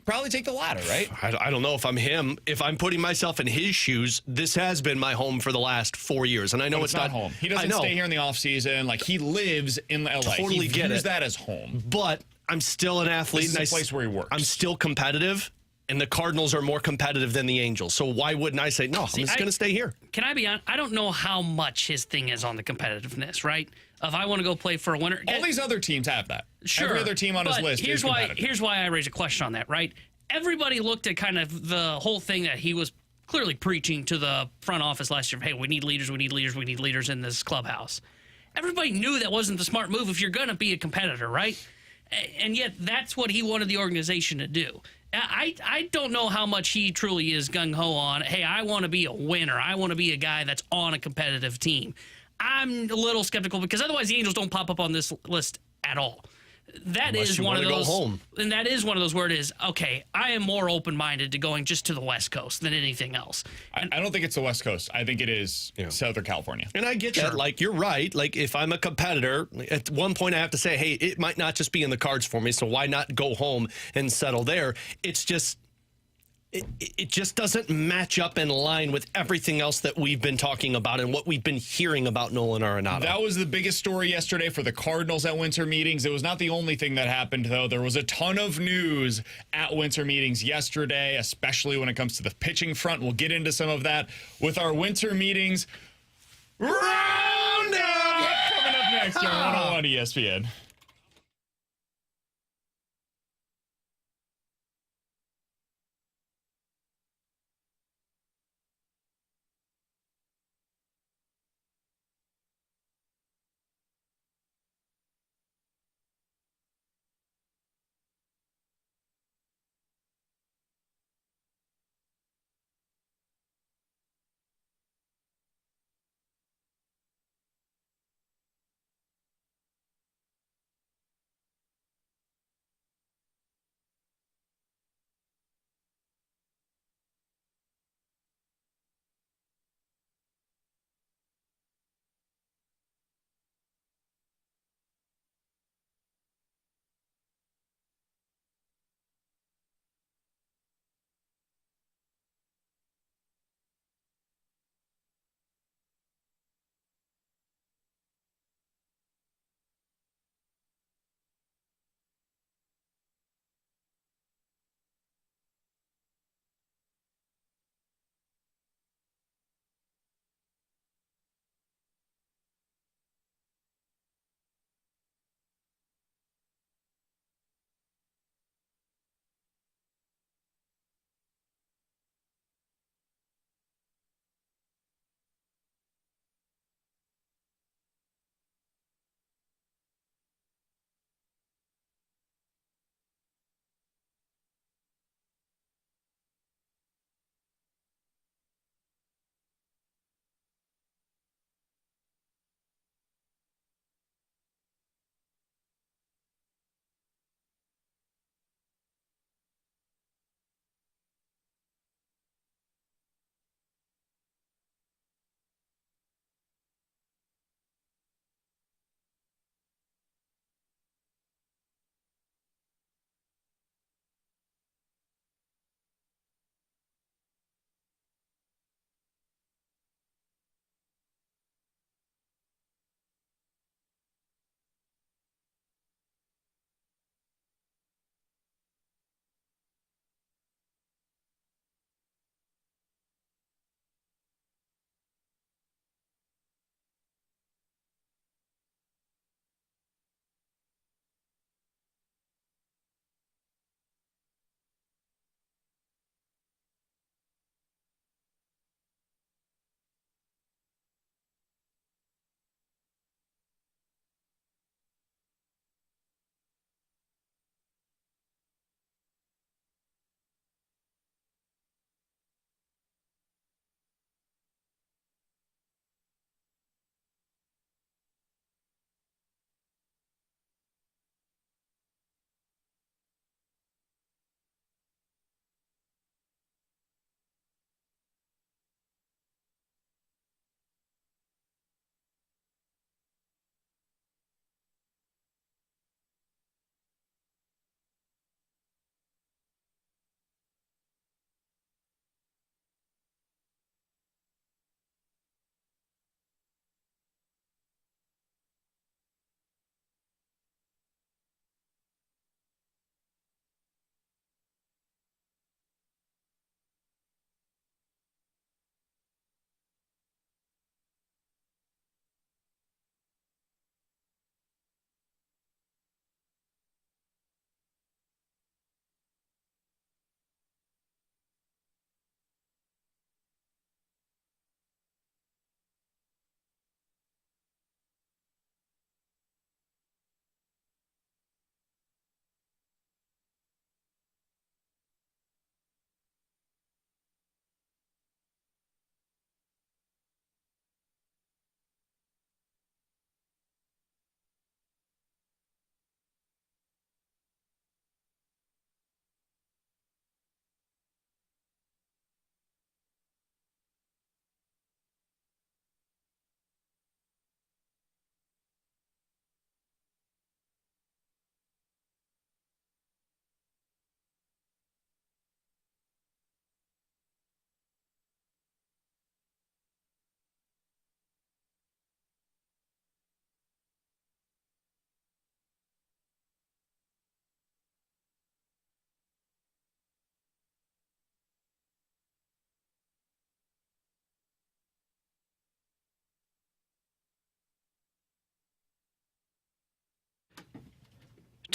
Probably take the latter, right? I don't know if I'm him. If I'm putting myself in his shoes, this has been my home for the last 4 years. And I know But it's not home. He doesn't stay here in the offseason. Like, he lives in LA. Totally he get views it. that as home. But I'm still an athlete. This is a place where he works. I'm still competitive. And the Cardinals are more competitive than the Angels. So why wouldn't I say, no, I'm just going to stay here? Can I be honest? I don't know how much his thing is on the competitiveness, right? If I want to go play for a winner. All these other teams have that. Sure. Every other team on his list is competitive. Here's why I raise a question on that, right? Everybody looked at kind of the whole thing that he was clearly preaching to the front office last year. Hey, we need leaders, we need leaders, we need leaders in this clubhouse. Everybody knew that wasn't the smart move if you're going to be a competitor, right? And yet that's what he wanted the organization to do. I don't know how much he truly is gung-ho on, hey, I want to be a winner. I want to be a guy that's on a competitive team. I'm a little skeptical because otherwise the Angels don't pop up on this list at all. That Unless is you one of wanna go those, home. and that is one of those where it is, okay, I am more open-minded to going just to the West Coast than anything else. I don't think it's the West Coast. I think it is Southern California. And I get that. Like, you're right. Like, if I'm a competitor, at one point I have to say, hey, it might not just be in the cards for me, so why not go home and settle there? It's just... It just doesn't match up in line with everything else that we've been talking about and what we've been hearing about Nolan Arenado. That was the biggest story yesterday for the Cardinals at winter meetings. It was not the only thing that happened, though. There was a ton of news at winter meetings yesterday, especially when it comes to the pitching front. We'll get into some of that with our winter meetings. Roundup! Coming up next on 101 ESPN.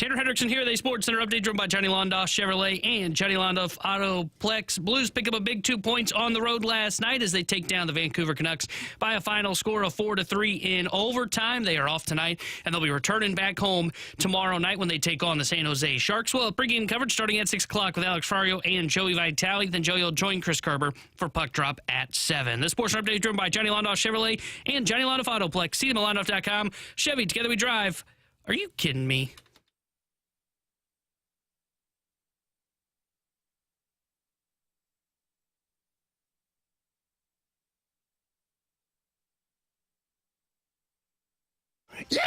Tanner Hendrickson here. The Sports Center update driven by Johnny Londoff Chevrolet and Johnny Londoff Autoplex. Blues pick up a big 2 points on the road last night as they take down the Vancouver Canucks by a final score of 4-3 in overtime. They are off tonight, and they'll be returning back home tomorrow night when they take on the San Jose Sharks. Well, pregame coverage starting at 6 o'clock with Alex Ferrario and Joey Vitale. Then Joey will join Chris Kerber for Puck Drop at 7. The Sports Center update driven by Johnny Londoff Chevrolet and Johnny Londoff Autoplex. See them at Londoff.com. Chevy, together we drive. Are you kidding me? Yeah!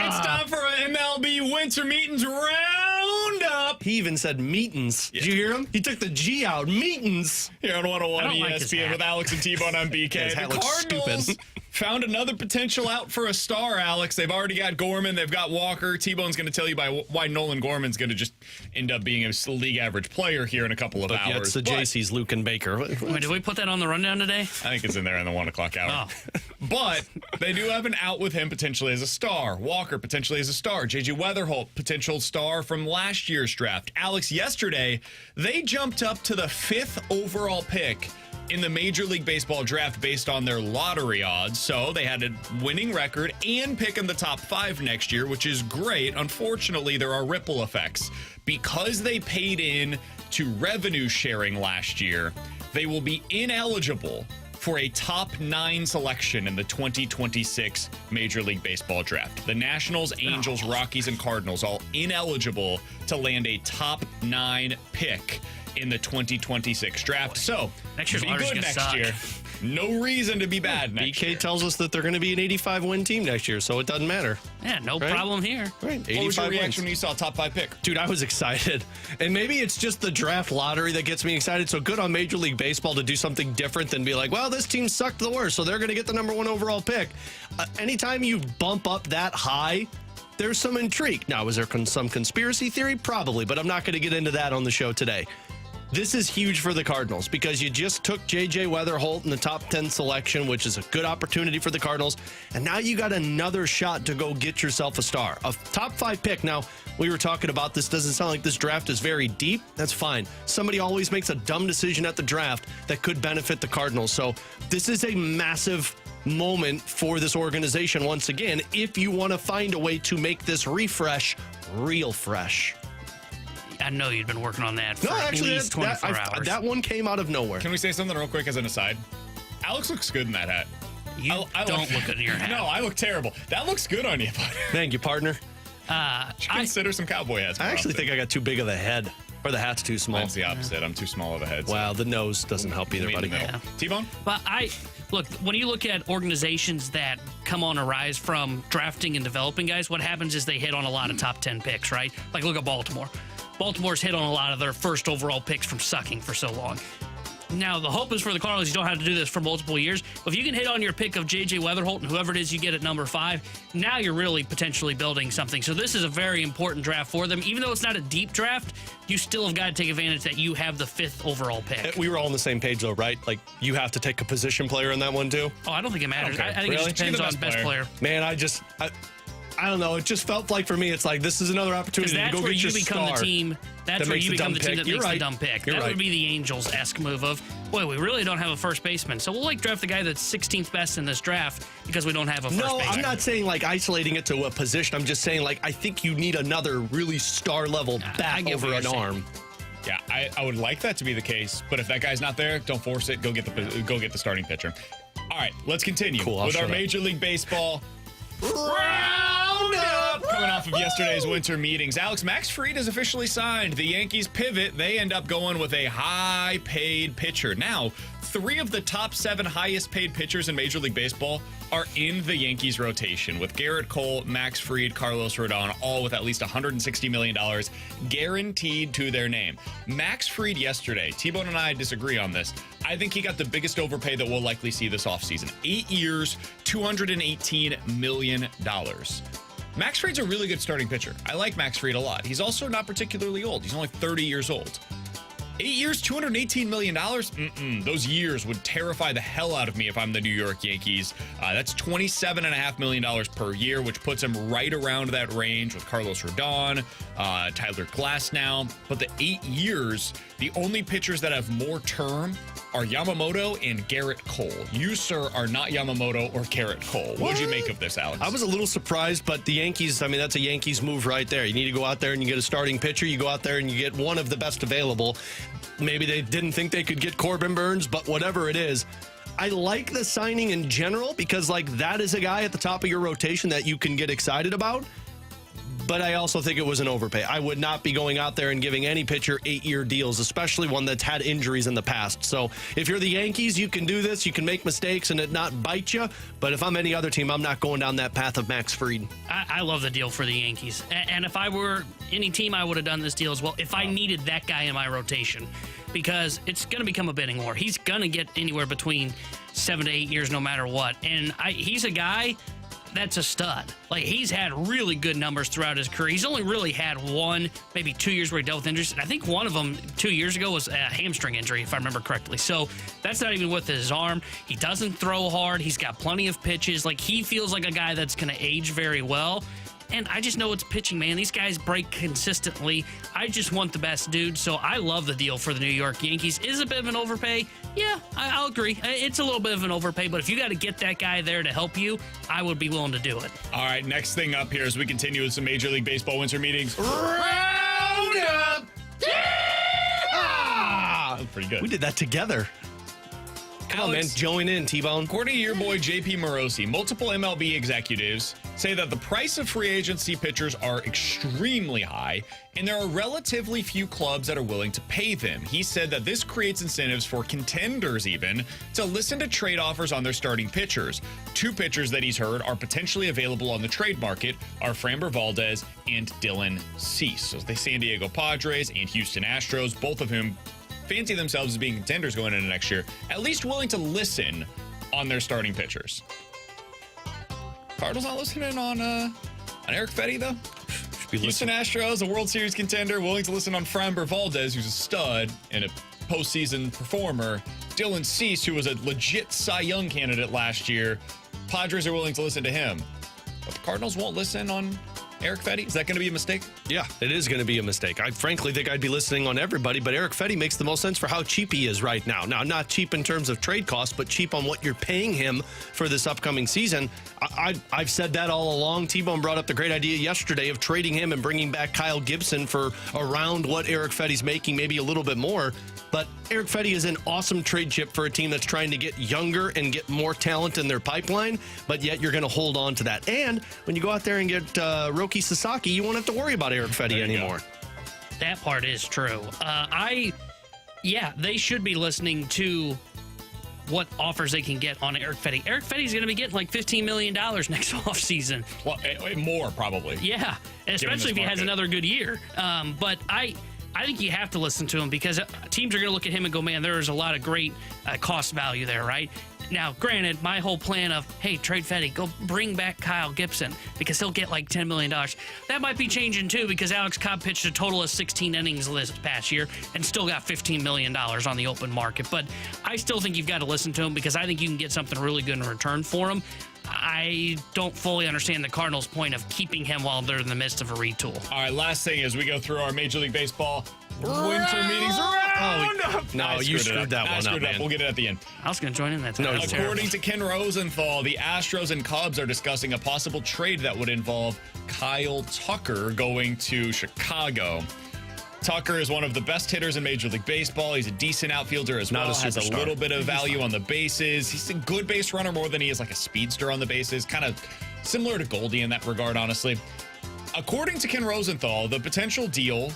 It's time for an MLB Winter Meetings Roundup. He even said meetings. Yeah. Did you hear him? He took the G out. Meetings. Here on 101 I don't like his ESPN hat. with Alex and T-Bone on BK. His hat The looks Cardinals stupid. found another potential out for a star, Alex. They've already got Gorman. They've got Walker. T-Bone's going to tell you why Nolan Gorman's going to just end up being a league average player here in a couple of But hours. yeah, it's the JC's Luke and Baker. Wait, did we put that on the rundown today? I think it's in there in the 1 o'clock hour. Oh. But they do have an out with him potentially as a star. Walker potentially as a star. J.J. Weatherholt, potential star from last year's draft. Alex, yesterday, they jumped up to the 5th overall pick in the Major League Baseball draft based on their lottery odds. So they had a winning record and pick in the top 5 next year, which is great. Unfortunately, there are ripple effects. Because they paid in to revenue sharing last year, they will be ineligible for a top 9 selection in the 2026 Major League Baseball draft. The Nationals, Angels, Rockies, and Cardinals all ineligible to land a top 9 pick in the 2026 draft. So, Next year's be lottery's good gonna next suck. year. No reason to be bad next year. BK tells us that they're going to be an 85-win team next year, so it doesn't matter. Yeah, no Right? problem here. Right, 85 What was your wins. reaction when you saw a top 5 pick? Dude, I was excited. And maybe it's just the draft lottery that gets me excited. So good on Major League Baseball to do something different than be like, well, this team sucked the worst, so they're going to get the number 1 overall pick. Anytime you bump up that high, there's some intrigue. Now, is there some conspiracy theory? Probably, but I'm not going to get into that on the show today. This is huge for the Cardinals because you just took J.J. Weatherholt in the top 10 selection, which is a good opportunity for the Cardinals. And now you got another shot to go get yourself a star. A top 5 pick. Now, we were talking about this. Doesn't sound like this draft is very deep. That's fine. Somebody always makes a dumb decision at the draft that could benefit the Cardinals. So this is a massive moment for this organization once again if you want to find a way to make this refresh real fresh. I know you'd been working on that for at actually, least 24 hours. that one came out of nowhere. Can we say something real quick as an aside? Alex looks good in that hat. You don't look good in your hat. No, I look terrible. That looks good on you, bud. Thank you, partner. Consider some cowboy hats. I actually think I got too big of a head, or the hat's too small. Mine's the opposite. I'm too small of a head. So Wow, the nose doesn't help either, meet in buddy. the middle. Yeah. T-Bone? But look, when you look at organizations that come on a rise from drafting and developing guys, what happens is they hit on a lot of top 10 picks, right? Like, look at Baltimore. Baltimore's hit on a lot of their first overall picks from sucking for so long. Now, the hope is for the Cardinals, you don't have to do this for multiple years. But if you can hit on your pick of J.J. Weatherholt and whoever it is you get at number 5, now you're really potentially building something. So this is a very important draft for them. Even though it's not a deep draft, you still have got to take advantage that you have the 5th overall pick. We were all on the same page, though, right? Like, you have to take a position player in that one, too? Oh, I don't think it matters. Okay. I think Really? it just depends You're on the best best player. Man, I don't know. It just felt like for me, it's like this is another opportunity to That's go where get you your become star. the team. That's that where makes you the become dumb the team pick. that You're makes right. the dumb pick. You're That right. would be the Angels-esque move of, boy, we really don't have a first baseman, so we'll draft the guy that's 16th best in this draft because we don't have a first No, baseman. I'm not saying isolating it to a position. I'm just saying I think you need another really star level I bat get over what an you're saying. arm. Yeah, I would like that to be the case, but if that guy's not there, don't force it. Go get the starting pitcher. All right, let's continue Cool, I'll with our shut up. Major League Baseball roundup. Coming off of yesterday's winter meetings, Max Fried is officially signed. The Yankees pivot. They end up going with a high-paid pitcher. Now, 3 of the top 7 highest-paid pitchers in Major League Baseball are in the Yankees rotation, with Garrett Cole, Max Fried, Carlos Rodon, all with at least $160 million guaranteed to their name. Max Fried yesterday, T-Bone and I disagree on this. I think he got the biggest overpay that we'll likely see this offseason. 8 years, $218 million. Max Fried's a really good starting pitcher. I like Max Fried a lot. He's also not particularly old. He's only 30 years old. 8 years, $218 million? Those years would terrify the hell out of me if I'm the New York Yankees. That's $27.5 million per year, which puts him right around that range with Carlos Rodon, Tyler Glasnow. But the 8 years, the only pitchers that have more term are Yamamoto and Garrett Cole. You, sir, are not Yamamoto or Garrett Cole. What did you make of this, Alex? I was a little surprised, but the Yankees, I mean, that's a Yankees move right there. You need to go out there and you get a starting pitcher. You go out there and you get one of the best available. Maybe they didn't think they could get Corbin Burns, but whatever it is. I like the signing in general because, like, that is a guy at the top of your rotation that you can get excited about. But I also think it was an overpay. I would not be going out there and giving any pitcher 8-year deals, especially one that's had injuries in the past. So if you're the Yankees, you can do this. You can make mistakes and it not bite you. But if I'm any other team, I'm not going down that path of Max Fried. I love the deal for the Yankees. And if I were any team, I would have done this deal as well if I needed that guy in my rotation. Because it's going to become a bidding war. He's going to get anywhere between 7 to 8 years no matter what. And he's a guy that's a stud. Like, he's had really good numbers throughout his career. He's only really had 1, maybe 2 years where he dealt with injuries. And I think one of them 2 years ago was a hamstring injury, if I remember correctly. So that's not even with his arm. He doesn't throw hard. He's got plenty of pitches. Like, he feels like a guy that's going to age very well. And I just know it's pitching, man. These guys break consistently. I just want the best dude, so I love the deal for the New York Yankees. Is it a bit of an overpay? Yeah, I'll agree. It's a little bit of an overpay, but if you got to get that guy there to help you, I would be willing to do it. All right, next thing up here as we continue with some Major League Baseball winter meetings. Roundup! That's pretty good. We did that together. Come on, man. Join in, T-Bone. According to your boy JP Morosi, multiple MLB executives say that the price of free agency pitchers are extremely high, and there are relatively few clubs that are willing to pay them. He said that this creates incentives for contenders even to listen to trade offers on their starting pitchers. 2 pitchers that he's heard are potentially available on the trade market are Framber Valdez and Dylan Cease. So the San Diego Padres and Houston Astros, both of whom fancy themselves as being contenders going into next year, at least willing to listen on their starting pitchers. Cardinals not listening on Eric Fetty, though? Houston Astros, a World Series contender, willing to listen on Framber Valdez, who's a stud and a postseason performer. Dylan Cease, who was a legit Cy Young candidate last year. Padres are willing to listen to him. But the Cardinals won't listen on Eric Fetty? Is that going to be a mistake? Yeah, it is going to be a mistake. I frankly think I'd be listening on everybody, but Eric Fetty makes the most sense for how cheap he is right now. Now, not cheap in terms of trade costs, but cheap on what you're paying him for this upcoming season. I've said that all along. T-Bone brought up the great idea yesterday of trading him and bringing back Kyle Gibson for around what Eric Fetty's making, maybe a little bit more. But Eric Fetty is an awesome trade chip for a team that's trying to get younger and get more talent in their pipeline, but yet you're going to hold on to that. And when you go out there and get Roki Sasaki, you won't have to worry about Eric Fetty anymore. That part is true. They should be listening to what offers they can get on Eric Fetty. Eric Fetty's going to be getting like $15 million next offseason. Well, more probably. Yeah, especially if he has another good year. But I think you have to listen to him because teams are going to look at him and go, man, there's a lot of great cost value there, right? Now, granted, my whole plan of, hey, trade Fetty, go bring back Kyle Gibson because he'll get like $10 million. That might be changing too because Alex Cobb pitched a total of 16 innings this past year and still got $15 million on the open market. But I still think you've got to listen to him because I think you can get something really good in return for him. I don't fully understand the Cardinals' point of keeping him while they're in the midst of a retool. All right, last thing as we go through our Major League Baseball winter meetings roundup. No, you screwed that one up, man. We'll get it at the end. I was going to join in that time. No, according to Ken Rosenthal, the Astros and Cubs are discussing a possible trade that would involve Kyle Tucker going to Chicago. Tucker is one of the best hitters in Major League Baseball. He's a decent outfielder as well. Has a little bit of value on the bases. He's a good base runner more than he is like a speedster on the bases. Kind of similar to Goldie in that regard, honestly. According to Ken Rosenthal, the potential deal,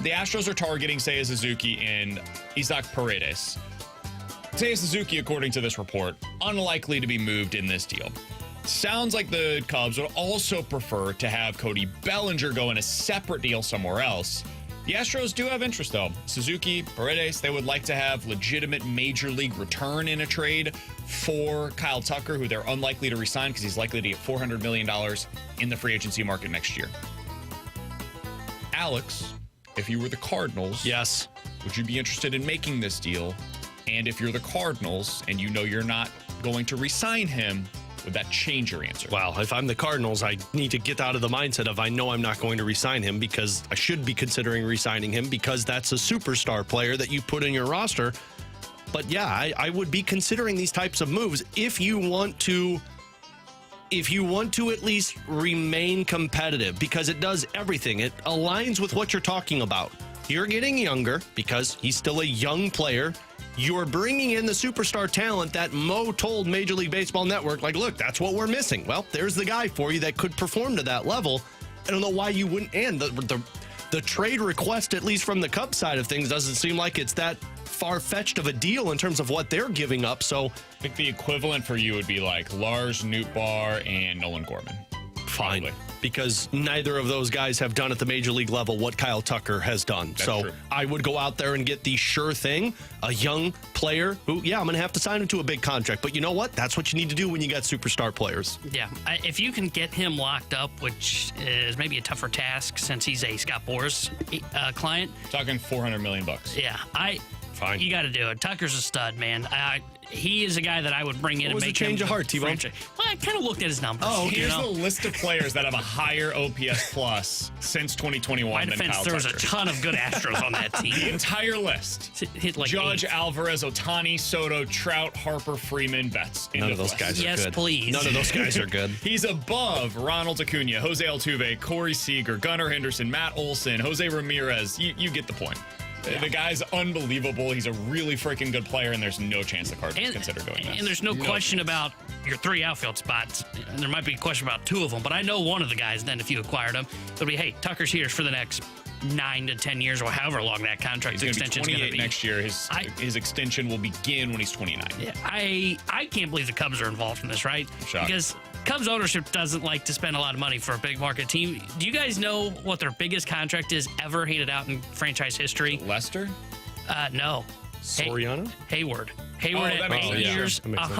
the Astros are targeting Seiya Suzuki and Isaac Paredes. Seiya Suzuki, according to this report, unlikely to be moved in this deal. Sounds like the Cubs would also prefer to have Cody Bellinger go in a separate deal somewhere else. The Astros do have interest, though. Suzuki, Paredes, they would like to have legitimate major league return in a trade for Kyle Tucker, who they're unlikely to resign because he's likely to get $400 million in the free agency market next year. Alex, if you were the Cardinals, yes, would you be interested in making this deal? And if you're the Cardinals and you know you're not going to re-sign him, would that change your answer? Well, if I'm the Cardinals, I need to get out of the mindset of I know I'm not going to re-sign him, because I should be considering re-signing him because that's a superstar player that you put in your roster. But yeah, I would be considering these types of moves if you want to at least remain competitive, because it does everything. It aligns with what you're talking about. You're getting younger because he's still a young player. You're bringing in the superstar talent that Mo told Major League Baseball Network, like, look, that's what we're missing. Well, there's the guy for you that could perform to that level. I don't know why you wouldn't. And the trade request, at least from the Cubs side of things, doesn't seem like it's that far-fetched of a deal in terms of what they're giving up. So I think the equivalent for you would be like Lars Nootbaar and Nolan Gorman. Fine. Probably. Because neither of those guys have done at the major league level what Kyle Tucker has done. That's so true. I would go out there and get the sure thing, a young player who, yeah, I'm going to have to sign him to a big contract. But you know what? That's what you need to do when you got superstar players. Yeah, if you can get him locked up, which is maybe a tougher task since he's a Scott Boras client. Talking $400 million. Yeah, Fine. You got to do it. Tucker's a stud, man. He is a guy that I would bring in and was make the change him of heart, T-Bone? franchise. Well, I kind of looked at his numbers. Oh, okay. Here's the list of players that have a higher OPS plus since 2021 My than defense, Kyle there was a Tucker. ton of good Astros on that The team. entire list. Hit like Judge, 8. Alvarez, Ohtani, Soto, Trout, Harper, Freeman, Betts. None of those guys are Yes, good. please. None of those guys are good. He's above Ronald Acuna, Jose Altuve, Corey Seager, Gunnar Henderson, Matt Olson, Jose Ramirez. You get the point. Yeah. The guy's unbelievable. He's a really freaking good player, and there's no chance the Cardinals consider doing this. And there's no question about your 3 outfield spots. And there might be a question about 2 of them, but I know one of the guys then if you acquired him, it'll be, hey, Tucker's here for the next 9 to 10 years or however long that contract He's extension going is to going be to 28 be. next year. His extension will begin when he's 29. Yeah, I can't believe the Cubs are involved in this, right? Shocked. Because Cubs ownership doesn't like to spend a lot of money for a big market team. Do you guys know what their biggest contract is ever handed out in franchise history? Lester? No. Soriano? Hayward that at makes 8 sense. years, That makes sense.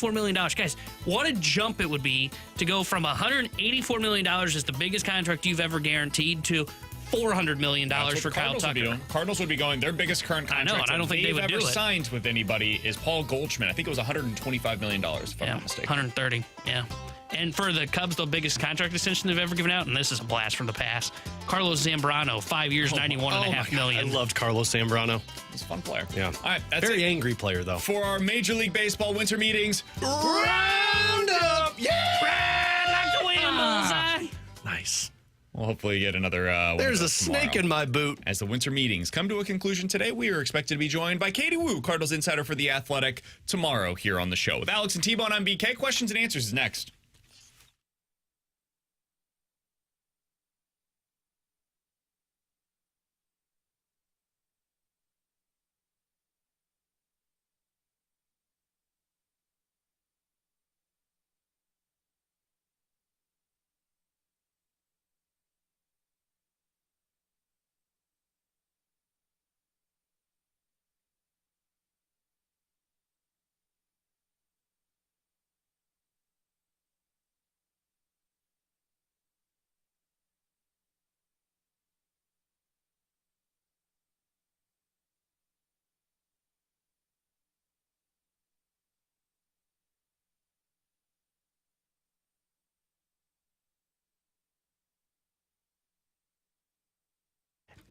$184 million. Guys, what a jump it would be to go from $184 million as the biggest contract you've ever guaranteed to $400 million That's what for Kyle Cardinals would be Tucker. doing. Cardinals would be going, their biggest current I know, contract and I don't think they would ever do it. signed with anybody is Paul Goldschmidt. I think it was $125 million, if I'm Yeah, not mistaken. 130. Yeah. And for the Cubs, the biggest contract extension they've ever given out, and this is a blast from the past. Carlos Zambrano, 5 years, $91.5 million. I loved Carlos Zambrano. He's a fun player. Yeah. All right, that's Very it angry player, though. for our Major League Baseball winter meetings. Roundup! Yeah! Ride like the wind, bullseye. Nice. We'll hopefully get another one of There's a those snake tomorrow. in my boot. As the winter meetings come to a conclusion today, we are expected to be joined by Katie Wu, Cardinals insider for The Athletic, tomorrow here on the show. With Alex and T-Bone, I'm BK. Questions and answers is next.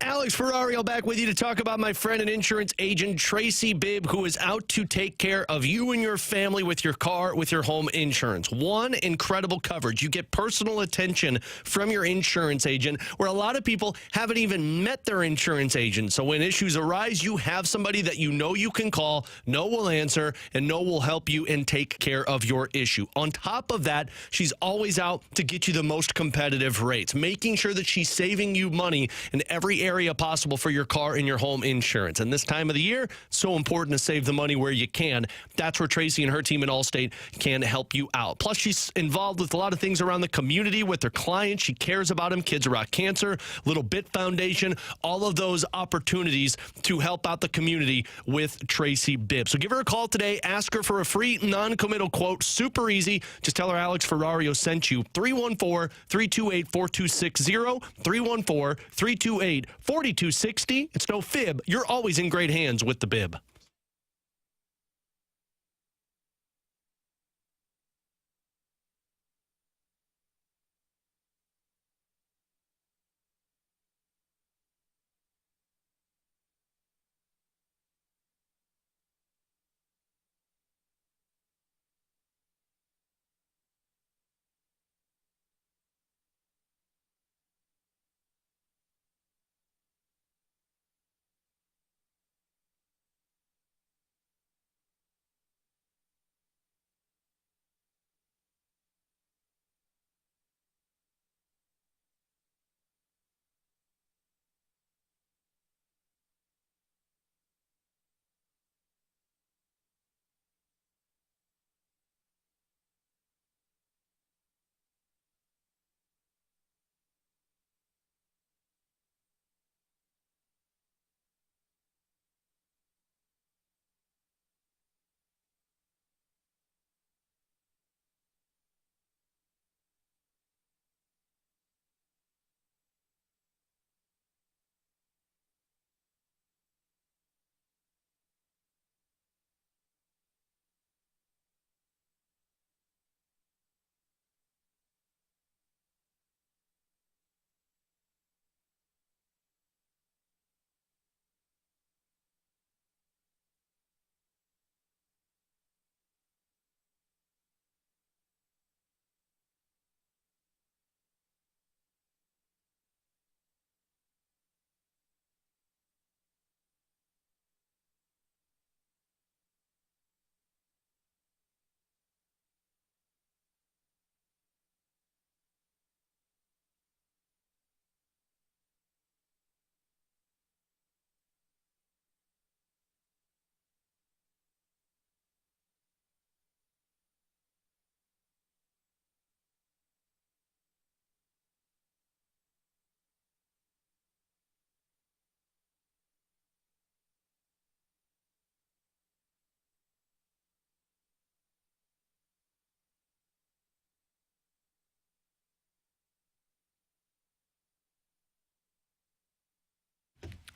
Alex Ferrario back with you to talk about my friend and insurance agent, Tracy Bibb, who is out to take care of you and your family with your car, with your home insurance. One, incredible coverage. You get personal attention from your insurance agent, where a lot of people haven't even met their insurance agent. So when issues arise, you have somebody that you know you can call, know will answer, and know will help you and take care of your issue. On top of that, she's always out to get you the most competitive rates, making sure that she's saving you money in every area possible for your car and your home insurance. And this time of the year, so important to save the money where you can. That's where Tracy and her team at Allstate can help you out. Plus, she's involved with a lot of things around the community with her clients. She cares about them. Kids Rock Cancer, Little Bit Foundation, all of those opportunities to help out the community with Tracy Bibb. So give her a call today. Ask her for a free non-committal quote. Super easy. Just tell her Alex Ferrario sent you. 314-328-4260. 314-328-4260. 4260. It's no fib. You're always in great hands with the bib.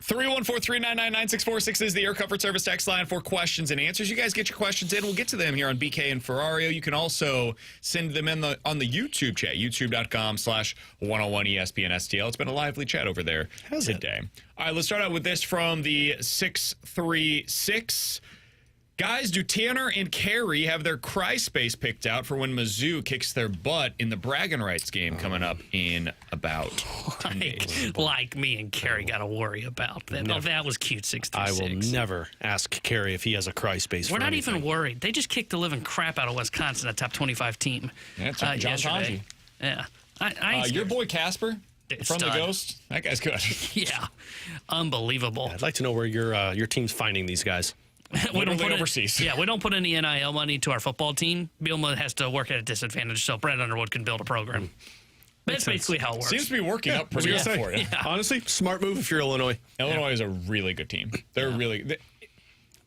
Three one four 399-9646 is the Air Comfort Service text line for questions and answers. You guys get your questions in. We'll get to them here on BK and Ferrario. You can also send them in on the YouTube chat, youtube.com/101ESPN STL. It's been a lively chat over there today. All right, let's start out with this from the 636. Guys, do Tanner and Carey have their cry space picked out for when Mizzou kicks their butt in the bragging rights game coming up in about 10 days? Like me and Carey got to worry about that. No, that was cute, 636. I will never ask Carey if he has a cry space. We're for not anything. even worried. They just kicked the living crap out of Wisconsin, a top 25 team. Yeah, John yesterday. Yeah. I ain't Your scared. boy Casper from Stud. The Ghost, that guy's good. Yeah. Unbelievable. I'd like to know where your team's finding these guys. We don't put overseas. Yeah, we don't put any NIL money to our football team. Bielma has to work at a disadvantage, so Brett Underwood can build a program. That's basically how it works. Seems to be working out pretty well for you. Yeah. Honestly, smart move if you're Illinois. Illinois is a really good team. They're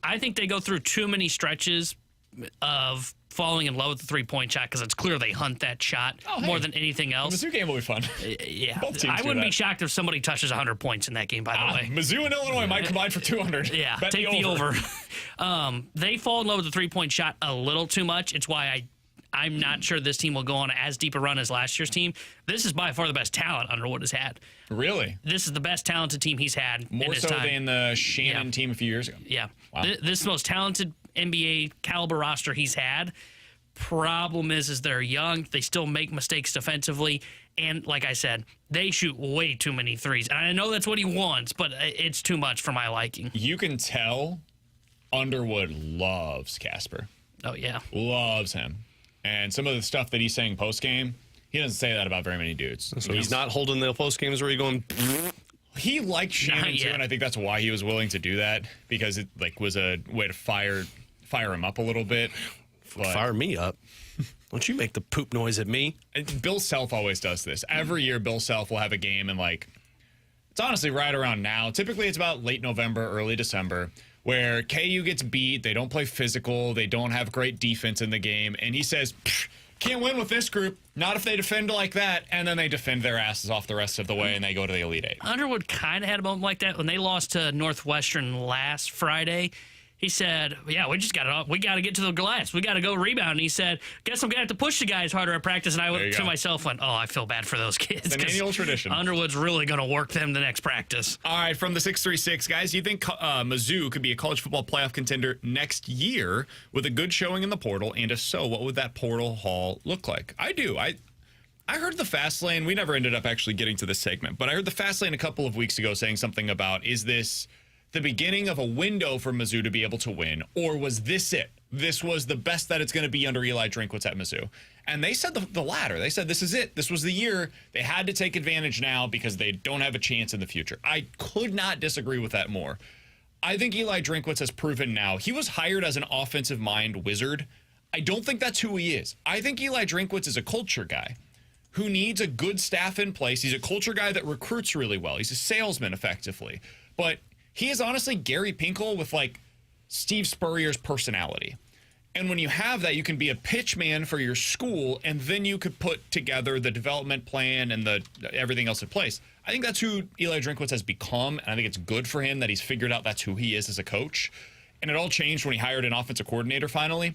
I think they go through too many stretches of falling in love with the three-point shot because it's clear they hunt that shot more than anything else. The Mizzou game will be fun. Yeah, Both teams I do wouldn't that. be shocked if somebody touches 100 points in that game, by the way. Mizzou and Illinois might combine for 200. Yeah, Bet take the over. They fall in love with the three-point shot a little too much. It's why I'm not sure this team will go on as deep a run as last year's team. This is by far the best talent Underwood has had. Really? This is the best talented team he's had in More his so time. than the Shannon team a few years ago. Yeah. Wow. This is the most talented NBA caliber roster he's had. Problem is they're young. They still make mistakes defensively. And like I said, they shoot way too many threes. And I know that's what he wants, but it's too much for my liking. You can tell Underwood loves Casper. Oh, yeah. Loves him. And some of the stuff that he's saying post-game, he doesn't say that about very many dudes. So he's not holding the post games where you're going. He liked Shannon too, and I think that's why he was willing to do that, because it was a way to fire him up a little bit. But Fire me up. Don't you make the poop noise at me. Bill Self always does this. Every year, Bill Self will have a game, and it's honestly right around now. Typically, it's about late November, early December, where KU gets beat. They don't play physical. They don't have great defense in the game. And he says, Can't win with this group. Not if they defend like that, and then they defend their asses off the rest of the way, and they go to the Elite Eight. Underwood kind of had a moment like that when they lost to Northwestern last Friday. He said, yeah, we got to get to the glass. We got to go rebound. And he said, guess I'm going to have to push the guys harder at practice. And I went to myself, oh, I feel bad for those kids. It's an annual tradition. Underwood's really going to work them the next practice. All right, from the 636, guys, you think Mizzou could be a college football playoff contender next year with a good showing in the portal? And if so, what would that portal haul look like? I do. I heard the Fast Lane. We never ended up actually getting to this segment, but I heard the Fast Lane a couple of weeks ago saying something about, is this the beginning of a window for Mizzou to be able to win, or was this it? This was the best that it's going to be under Eli Drinkwitz at Mizzou. And they said the latter. They said this is it. This was the year. They had to take advantage now because they don't have a chance in the future. I could not disagree with that more. I think Eli Drinkwitz has proven now. He was hired as an offensive mind wizard. I don't think that's who he is. I think Eli Drinkwitz is a culture guy who needs a good staff in place. He's a culture guy that recruits really well. He's a salesman effectively. But he is honestly Gary Pinkel with like Steve Spurrier's personality. And when you have that, you can be a pitch man for your school, and then you could put together the development plan and everything else in place. I think that's who Eli Drinkwitz has become, and I think it's good for him that he's figured out that's who he is as a coach. And it all changed when he hired an offensive coordinator finally.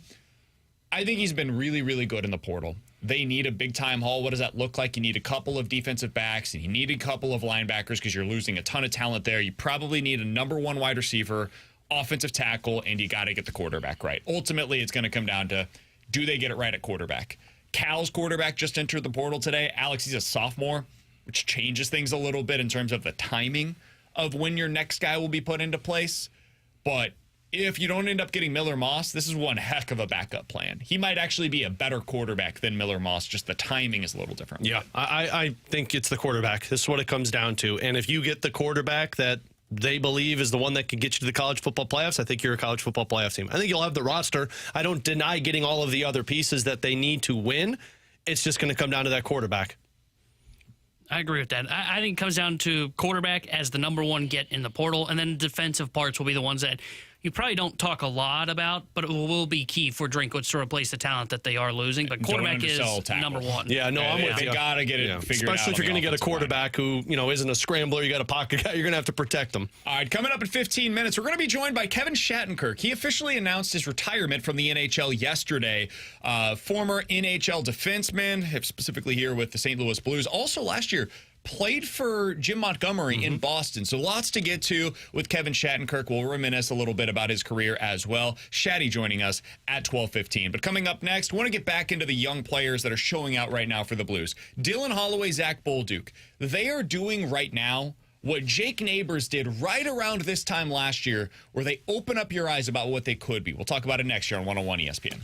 I think he's been really, really good in the portal. They need a big-time haul. What does that look like? You need a couple of defensive backs, and you need a couple of linebackers because you're losing a ton of talent there. You probably need a number one wide receiver, offensive tackle, and you got to get the quarterback right. Ultimately, it's going to come down to, do they get it right at quarterback? Cal's quarterback just entered the portal today. Alex, he's a sophomore, which changes things a little bit in terms of the timing of when your next guy will be put into place. But if you don't end up getting Miller Moss, this is one heck of a backup plan. He might actually be a better quarterback than Miller Moss, just the timing is a little different. Yeah, I think it's the quarterback. This is what it comes down to. And if you get the quarterback that they believe is the one that can get you to the college football playoffs, I think you're a college football playoff team. I think you'll have the roster. I don't deny getting all of the other pieces that they need to win. It's just going to come down to that quarterback. I agree with that. I think it comes down to quarterback as the number one get in the portal, and then defensive parts will be the ones that you probably don't talk a lot about, but it will be key for Drinkwitz to replace the talent that they are losing. But quarterback is number one. Yeah, no, I'm with you. They got to get it figured out. Especially if you're going to get a quarterback who, isn't a scrambler, you got a pocket guy, you're going to have to protect them. All right, coming up in 15 minutes, we're going to be joined by Kevin Shattenkirk. He officially announced his retirement from the NHL yesterday. Former NHL defenseman, specifically here with the St. Louis Blues. Also last year, played for Jim Montgomery in Boston. So lots to get to with Kevin Shattenkirk. We'll reminisce a little bit about his career as well. Shatty joining us at 12:15. But coming up next, want to get back into the young players that are showing out right now for the Blues. Dylan Holloway, Zack Bolduc. They are doing right now what Jake Neighbours did right around this time last year, where they open up your eyes about what they could be. We'll talk about it next year on 101 ESPN.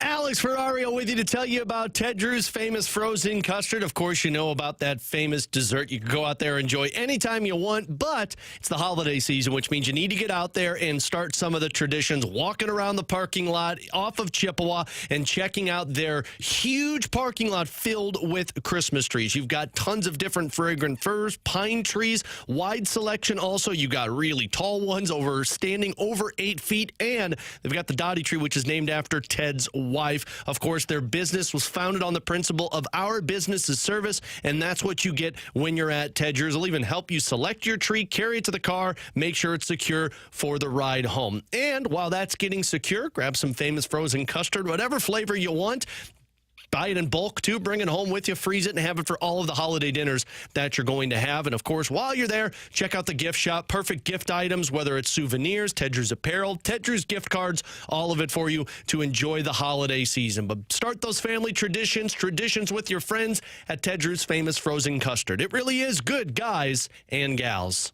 Alex Ferrario with you to tell you about Ted Drew's famous frozen custard. Of course, you know about that famous dessert you can go out there and enjoy anytime you want, but it's the holiday season, which means you need to get out there and start some of the traditions, walking around the parking lot off of Chippewa and checking out their huge parking lot filled with Christmas trees. You've got tons of different fragrant firs, pine trees, wide selection. Also, you got really tall ones standing over 8 feet, and they've got the Dottie tree, which is named after Ted's wife. Of course, their business was founded on the principle of our business is service, and that's what you get when you're at Ted Drew's. They'll even help you select your tree, carry it to the car, make sure it's secure for the ride home. And while that's getting secure, grab some famous frozen custard, whatever flavor you want. Buy it in bulk, too. Bring it home with you. Freeze it and have it for all of the holiday dinners that you're going to have. And, of course, while you're there, check out the gift shop. Perfect gift items, whether it's souvenirs, Ted Drew's apparel, Ted Drew's gift cards, all of it for you to enjoy the holiday season. But start those family traditions with your friends at Ted Drew's famous frozen custard. It really is good, guys and gals.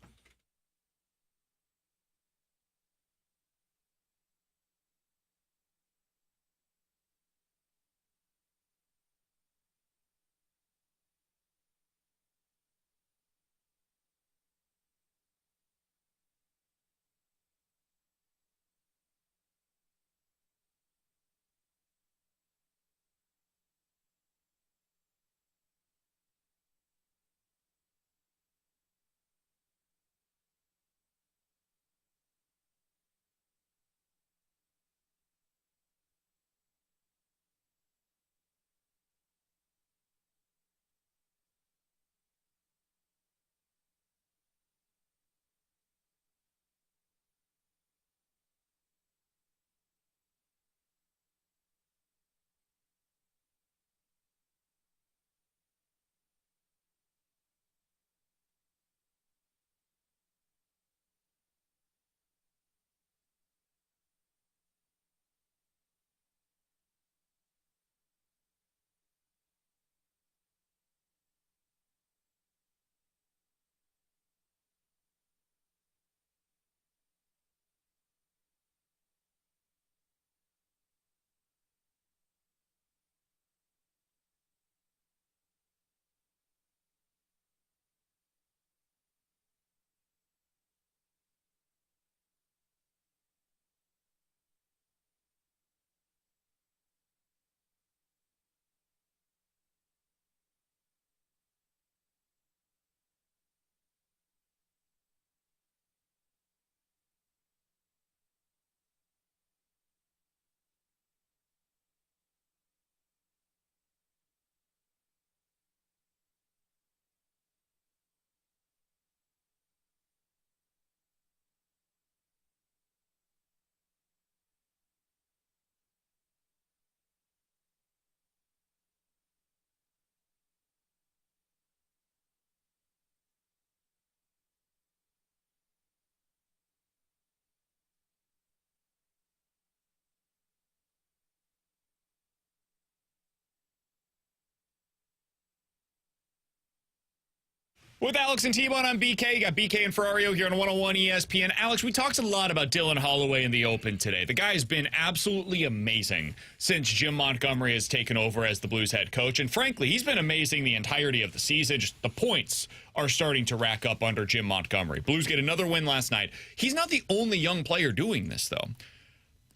With Alex and T-Bone on BK, you got BK and Ferrario here on 101 ESPN. Alex, we talked a lot about Dylan Holloway in the Open today. The guy has been absolutely amazing since Jim Montgomery has taken over as the Blues head coach. And frankly, he's been amazing the entirety of the season. Just the points are starting to rack up under Jim Montgomery. Blues get another win last night. He's not the only young player doing this, though.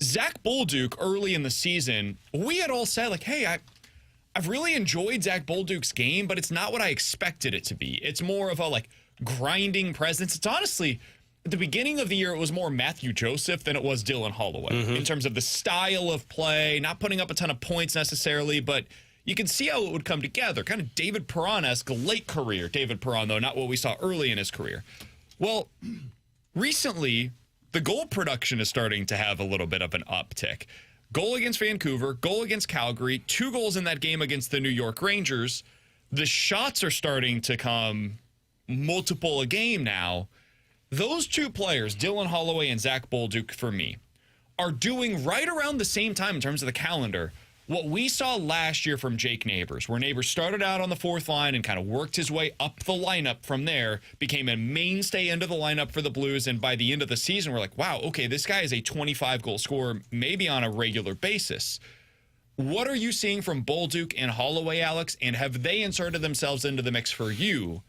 Zack Bolduc early in the season, we had all said, like, hey, I've really enjoyed Zack Bolduc's game, but it's not what I expected it to be. It's more of a, like, grinding presence. It's honestly, at the beginning of the year, it was more Matthew Joseph than it was Dylan Holloway in terms of the style of play, not putting up a ton of points necessarily, but you can see how it would come together. Kind of David Perron-esque late career. David Perron, though, not what we saw early in his career. Well, recently, the goal production is starting to have a little bit of an uptick. Goal against Vancouver, goal against Calgary, 2 goals in that game against the New York Rangers. The shots are starting to come multiple a game now. Those 2 players, Dylan Holloway and Zack Bolduc, for me, are doing right around the same time in terms of the calendar what we saw last year from Jake Neighbours, where Neighbours started out on the 4th line and kind of worked his way up the lineup from there, became a mainstay into the lineup for the Blues, and by the end of the season, we're like, wow, okay, this guy is a 25-goal scorer, maybe on a regular basis. What are you seeing from Bolduc and Holloway, Alex, and have they inserted themselves into the mix for you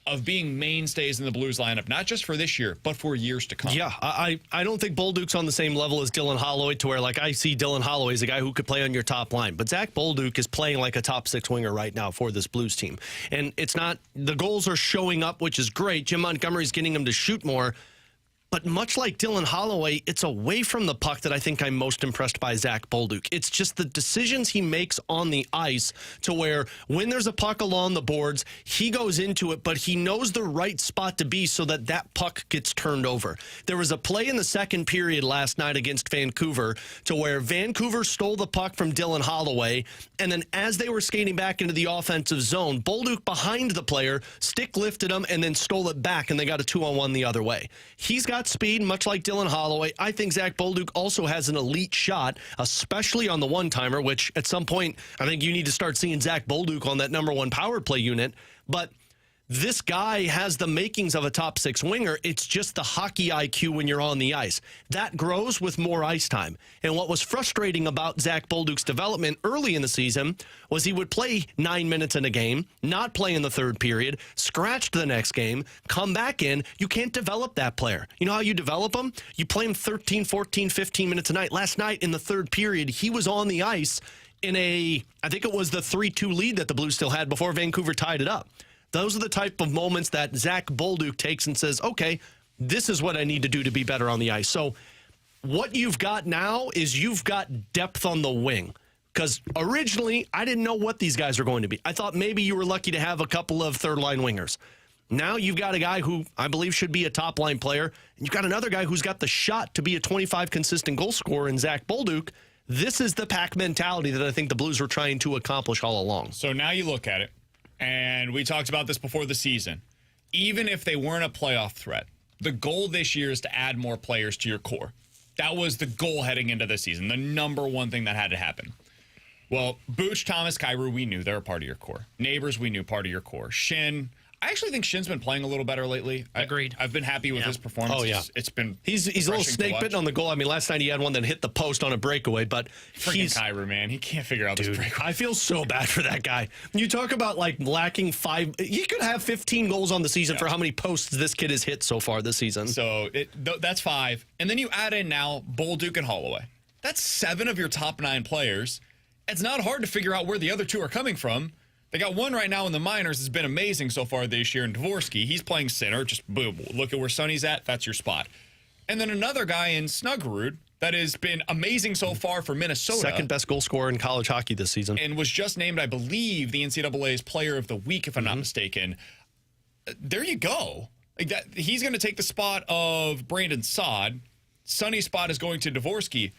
of being mainstays in the Blues lineup, not just for this year, but for years to come? Yeah, I don't think Bolduc's on the same level as Dylan Holloway, to where, like, I see Dylan Holloway as a guy who could play on your top line. But Zack Bolduc is playing like a top 6 winger right now for this Blues team. And it's not, the goals are showing up, which is great. Jim Montgomery's getting him to shoot more. But much like Dylan Holloway, it's away from the puck that I think I'm most impressed by Zack Bolduc. It's just the decisions he makes on the ice, to where when there's a puck along the boards, he goes into it, but he knows the right spot to be so that that puck gets turned over. There was a play in the second period last night against Vancouver to where Vancouver stole the puck from Dylan Holloway, and then as they were skating back into the offensive zone, Bolduc behind the player, stick lifted him, and then stole it back, and they got a 2-on-1 the other way. He's got speed, much like Dylan Holloway. I think Zack Bolduc also has an elite shot, especially on the one-timer, which at some point, I think you need to start seeing Zack Bolduc on that number 1 power play unit. But this guy has the makings of a top 6 winger. It's just the hockey IQ when you're on the ice. That grows with more ice time. And what was frustrating about Zack Bolduc's development early in the season was he would play 9 minutes in a game, not play in the third period, scratch the next game, come back in. You can't develop that player. You know how you develop them? You play him 13, 14, 15 minutes a night. Last night in the third period, he was on the ice in I think it was the 3-2 lead that the Blues still had before Vancouver tied it up. Those are the type of moments that Zack Bolduc takes and says, okay, this is what I need to do to be better on the ice. So what you've got now is you've got depth on the wing. Because originally, I didn't know what these guys are going to be. I thought maybe you were lucky to have a couple of third-line wingers. Now you've got a guy who I believe should be a top-line player, and you've got another guy who's got the shot to be a 25 consistent goal scorer in Zack Bolduc. This is the pack mentality that I think the Blues were trying to accomplish all along. So now you look at it, and we talked about this before the season. Even if they weren't a playoff threat, the goal this year is to add more players to your core. That was the goal heading into the season, the number one thing that had to happen. Well, Booch, Thomas, Kyrou, we knew they're a part of your core. Neighbours, we knew part of your core. Shin, I actually think Shin's been playing a little better lately. Agreed. I've been happy with his performance. Oh, yeah. It's been He's a little snake bitten on the goal. I mean, last night he had one that hit the post on a breakaway, but freaking Kyrou, man. He can't figure out this breakaway. I feel so bad for that guy. You talk about, like, lacking 5. He could have 15 goals on the season for how many posts this kid has hit so far this season. So that's 5. And then you add in now Bolduc and Holloway. That's 7 of your top 9 players. It's not hard to figure out where the other 2 are coming from. They got one right now in the minors that's been amazing so far this year in Dvorsky. He's playing center. Just boom. Look at where Sonny's at. That's your spot. And then another guy in Snuggerud that has been amazing so far for Minnesota. Second best goal scorer in college hockey this season. And was just named, I believe, the NCAA's Player of the Week, if I'm not mistaken. There you go. Like that, he's going to take the spot of Brandon Saad. Sonny's spot is going to Dvorsky.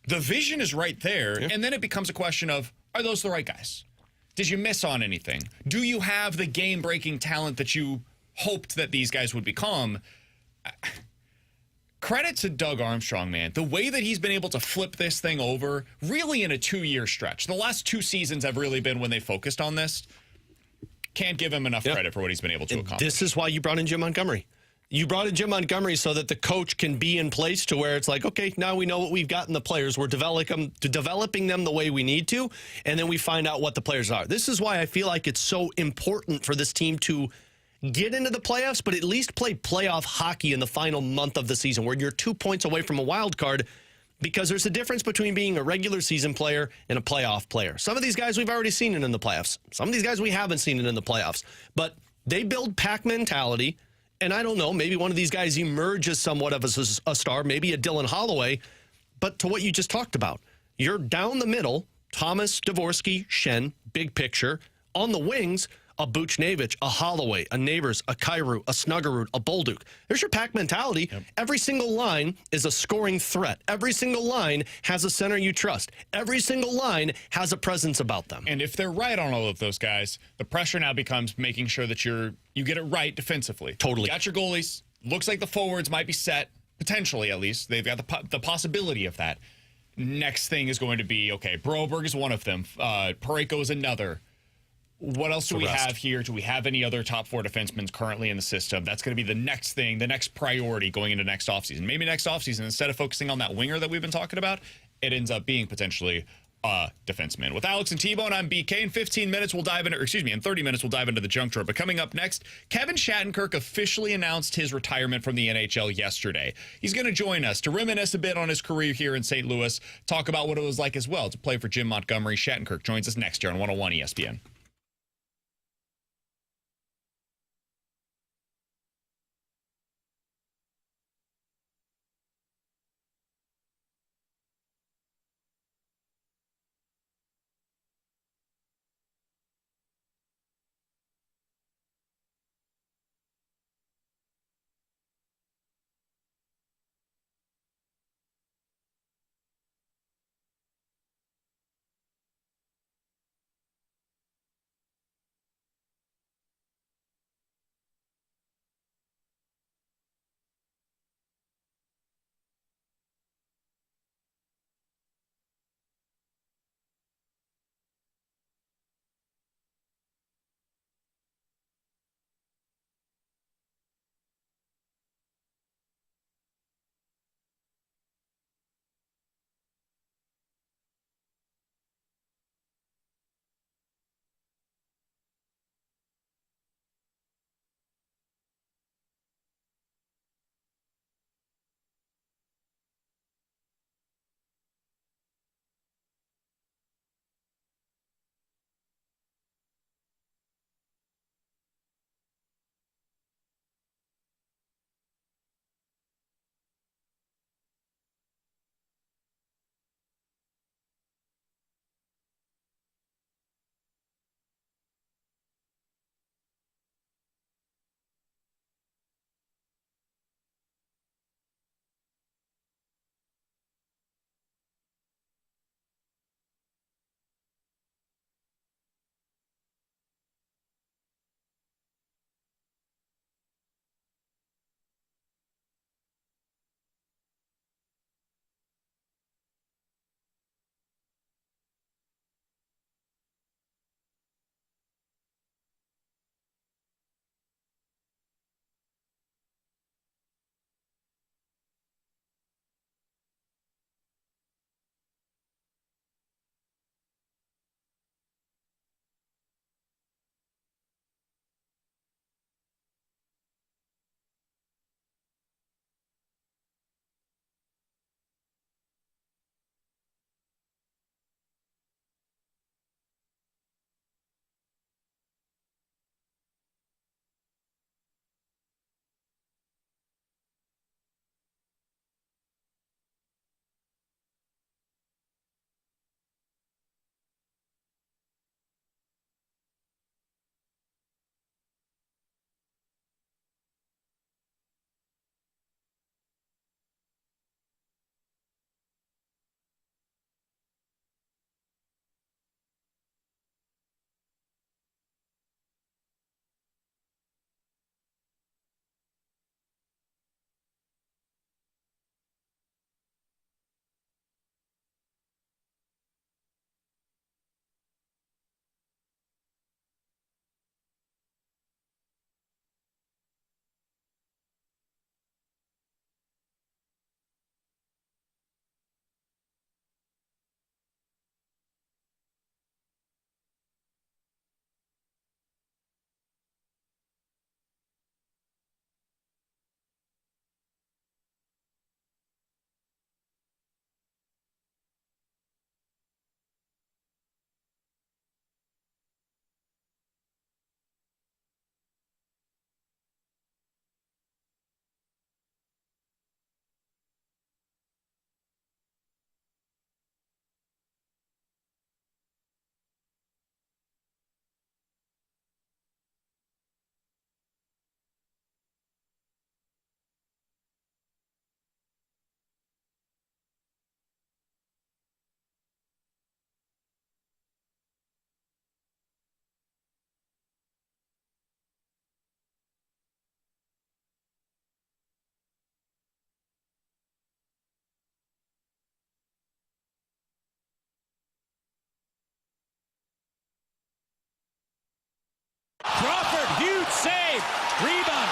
The vision is right there. Yeah. And then it becomes a question of, are those the right guys? Did you miss on anything? Do you have the game-breaking talent that you hoped that these guys would become? Credit to Doug Armstrong, man. The way that he's been able to flip this thing over, really in a 2-year stretch. The last 2 seasons have really been when they focused on this. can't give him enough credit for what he's been able to accomplish. This is why you brought in Jim Montgomery. You brought in Jim Montgomery so that the coach can be in place to where it's like, okay, now we know what we've got in the players. We're developing them the way we need to, and then we find out what the players are. This is why I feel like it's so important for this team to get into the playoffs, but at least play playoff hockey in the final month of the season where you're 2 points away from a wild card, because there's a difference between being a regular season player and a playoff player. Some of these guys we've already seen it in the playoffs. Some of these guys we haven't seen it in the playoffs. But they build pack mentality. And I don't know, maybe one of these guys emerges somewhat of a star, maybe a Dylan Holloway. But to what you just talked about, you're down the middle, Thomas, Dvorsky, Schenn, big picture. On the wings, a Buchnevich, a Holloway, a Neighbours, a Kyrou, a Snuggerud, a Bolduc. There's your pack mentality. Yep. Every single line is a scoring threat. Every single line has a center you trust. Every single line has a presence about them. And if they're right on all of those guys, the pressure now becomes making sure that you get it right defensively. Totally. You got your goalies. Looks like the forwards might be set, potentially at least. They've got the possibility of that. Next thing is going to be, okay, Broberg is one of them. Parayko is another. What else do we have here? Do we have any other top 4 defensemen currently in the system? That's going to be the next thing, the next priority going into next offseason. Maybe next offseason, instead of focusing on that winger that we've been talking about, it ends up being potentially a defenseman. With Alex and T-Bone, I'm BK. In 15 minutes, we'll dive into, in 30 minutes, we'll dive into the junk drawer. But coming up next, Kevin Shattenkirk officially announced his retirement from the NHL yesterday. He's going to join us to reminisce a bit on his career here in St. Louis, talk about what it was like as well to play for Jim Montgomery. Shattenkirk joins us next year on 101 ESPN.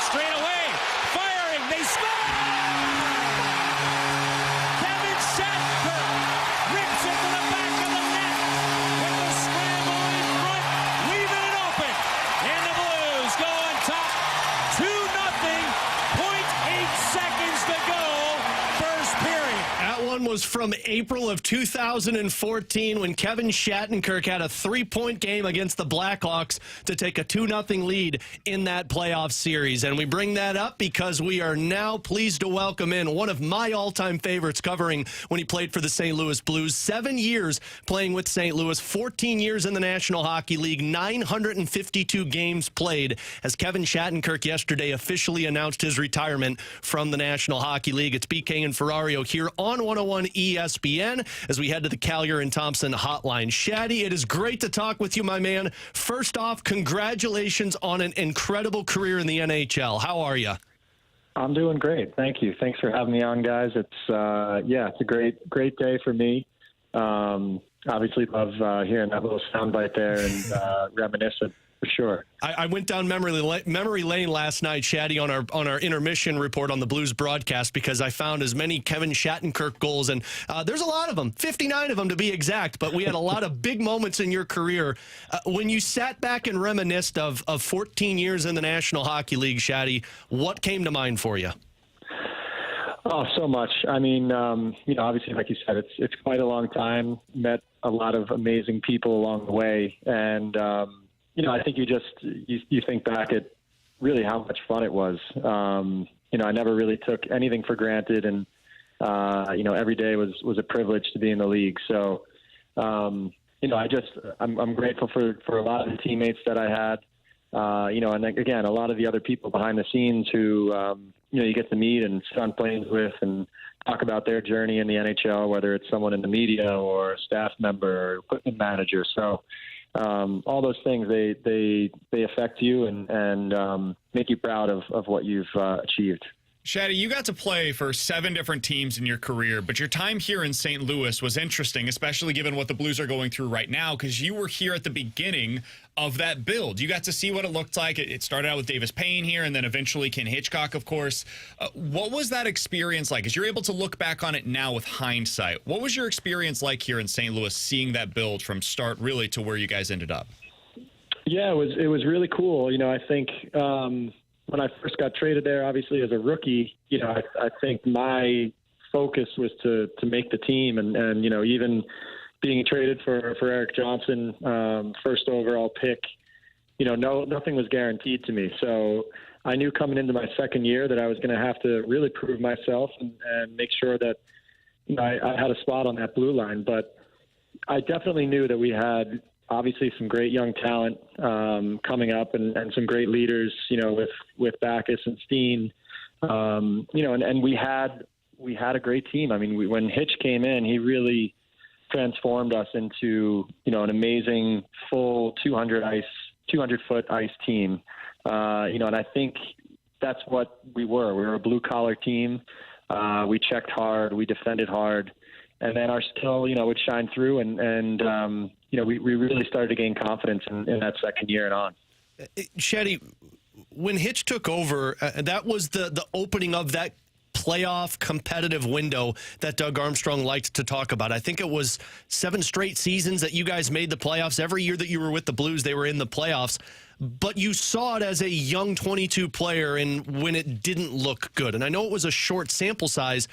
straight away. Firing. They score! Kevin Shattenkirk rips it to the back of the net with the scramble in front, leaving it open. And the Blues go on top 2-0. 0.8 seconds to go. First period. That one was from April of 2014 when Kevin Shattenkirk had a 3-point game against the Blackhawks to take a 2-0 lead in that playoff series. And we bring that up because we are now pleased to welcome in one of my all-time favorites covering when he played for the St. Louis Blues. 7 years playing with St. Louis, 14 years in the National Hockey League, 952 games played as Kevin Shattenkirk yesterday officially announced his retirement from the National Hockey League. It's BK and Ferrario here on 101 ESPN as we head to the Calgary and Thompson hotline. Shaddy, it is great to talk with you, my man. First off, congratulations on an incredible career in the NHL. How are you? I'm doing great. Thank you. Thanks for having me on, guys. It's it's a great day for me. Obviously love hearing that little soundbite there and reminiscent for sure. I went down memory lane last night, Shaddy, on our intermission report on the Blues broadcast because I found as many Kevin Shattenkirk goals, and there's a lot of them, 59 of them to be exact, but we had a lot of big moments in your career. When you sat back and reminisced of 14 years in the National Hockey League, Shaddy, what came to mind for you? Oh, so much. I mean, obviously, like you said, it's quite a long time. Met a lot of amazing people along the way, and I think you think back at really how much fun it was. I never really took anything for granted, and every day was a privilege to be in the league. So, I'm grateful for a lot of the teammates that I had. And again, a lot of the other people behind the scenes who you get to meet and sit on planes with and talk about their journey in the NHL, whether it's someone in the media or a staff member or equipment manager. So. All those things, they affect you and make you proud of what you've achieved. Shaddy, you got to play for 7 different teams in your career, but your time here in St. Louis was interesting, especially given what the Blues are going through right now, because you were here at the beginning of that build. You got to see what it looked like. It started out with Davis Payne here, and then eventually Ken Hitchcock, of course. What was that experience like? As you're able to look back on it now with hindsight, what was your experience like here in St. Louis, seeing that build from start really to where you guys ended up? Yeah, it was really cool. I think when I first got traded there, obviously as a rookie, I think my focus was to make the team, and even being traded for Eric Johnson, first overall pick, nothing was guaranteed to me. So I knew coming into my second year that I was going to have to really prove myself and make sure that I had a spot on that blue line. But I definitely knew that we had obviously some great young talent coming up and some great leaders, with Backus and Steen, and we had a great team. I mean, when Hitch came in, he really transformed us into, an amazing full 200-foot ice team. And I think that's what we were. We were a blue-collar team. We checked hard. We defended hard. And then our skill, would shine through. And we really started to gain confidence in that second year and on. Shaddy, when Hitch took over, that was the opening of that playoff competitive window that Doug Armstrong liked to talk about. I think it was 7 straight seasons that you guys made the playoffs. Every year that you were with the Blues, they were in the playoffs. But you saw it as a young 22 player and when it didn't look good. And I know it was a short sample size,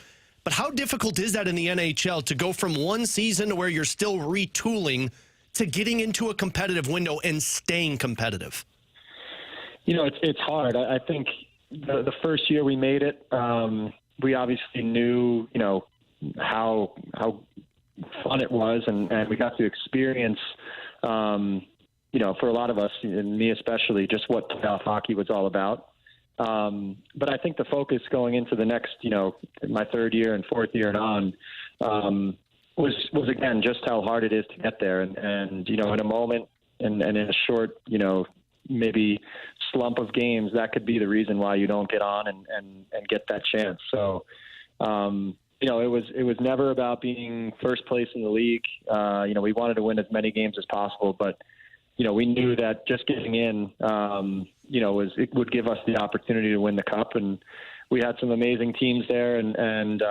but how difficult is that in the NHL to go from one season where you're still retooling to getting into a competitive window and staying competitive? It's hard. I think the first year we made it, we obviously knew, how fun it was, and we got to experience, for a lot of us, and me especially, just what playoff hockey was all about. But I think the focus going into the next, my third year and fourth year and on, was again just how hard it is to get there, and in a moment and in a short, maybe slump of games, that could be the reason why you don't get on and get that chance. So, it was never about being first place in the league. We wanted to win as many games as possible, but we knew that just getting in, it would give us the opportunity to win the cup. And we had some amazing teams there. And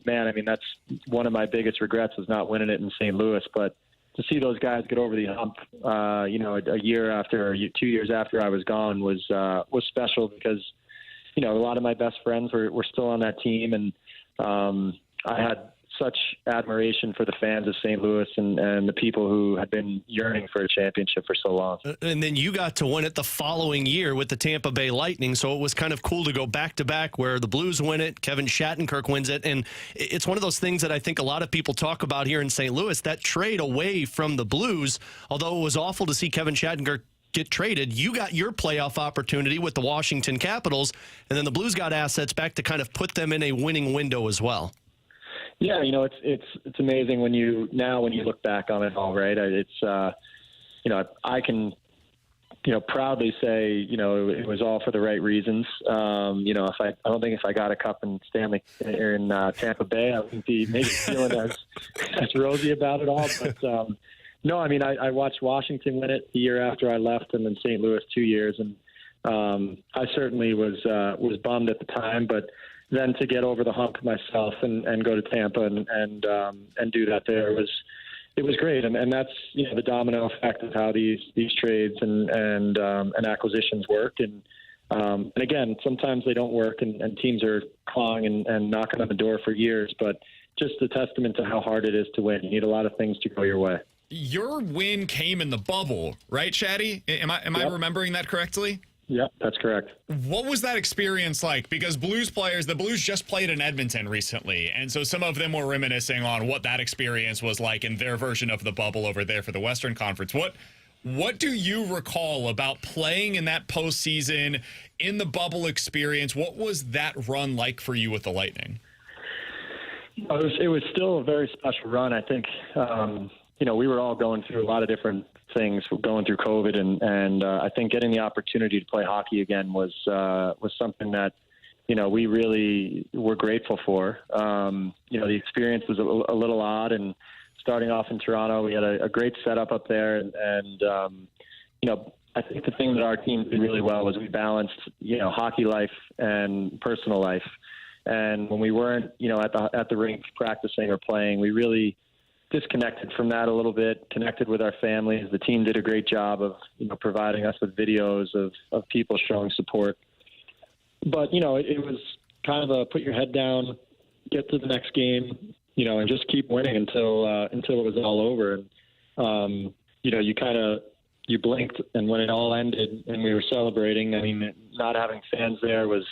man, I mean, that's one of my biggest regrets was not winning it in St. Louis. But to see those guys get over the hump, a year after, 2 years after I was gone was special because, a lot of my best friends were still on that team. And I had such admiration for the fans of St. Louis and the people who had been yearning for a championship for so long. And then you got to win it the following year with the Tampa Bay Lightning, so it was kind of cool to go back-to-back where the Blues win it, Kevin Shattenkirk wins it, and it's one of those things that I think a lot of people talk about here in St. Louis, that trade away from the Blues, although it was awful to see Kevin Shattenkirk get traded, you got your playoff opportunity with the Washington Capitals, and then the Blues got assets back to kind of put them in a winning window as well. Yeah, it's amazing when you look back on it all, right? It's I can proudly say it was all for the right reasons. I don't think if I got a cup in Stanley or in Tampa Bay, I wouldn't be maybe feeling as rosy about it all. But no, I mean I watched Washington win it the year after I left, and then St. Louis 2 years, and I certainly was bummed at the time, but then to get over the hump myself and go to Tampa and do that there it was great. And that's, the domino effect of how these trades and acquisitions work. And again, sometimes they don't work and teams are clawing and knocking on the door for years, but just a testament to how hard it is to win. You need a lot of things to go your way. Your win came in the bubble, right, Shatty? Am I remembering that correctly? Yep, that's correct. What was that experience like? Because the Blues just played in Edmonton recently, and so some of them were reminiscing on what that experience was like in their version of the bubble over there for the Western Conference. What do you recall about playing in that postseason, in the bubble experience? What was that run like for you with the Lightning? It was still a very special run. I think, we were all going through a lot of different things going through COVID, and I think getting the opportunity to play hockey again was something that we really were grateful for. The experience was a little odd, and starting off in Toronto, we had a great setup up there, and I think the thing that our team did really well was we balanced hockey life and personal life, and when we weren't at the rink practicing or playing, we really disconnected from that a little bit, connected with our families. The team did a great job of, providing us with videos of people showing support. But, it was kind of a put your head down, get to the next game, and just keep winning until it was all over. And, you blinked, and when it all ended and we were celebrating, I mean, not having fans there was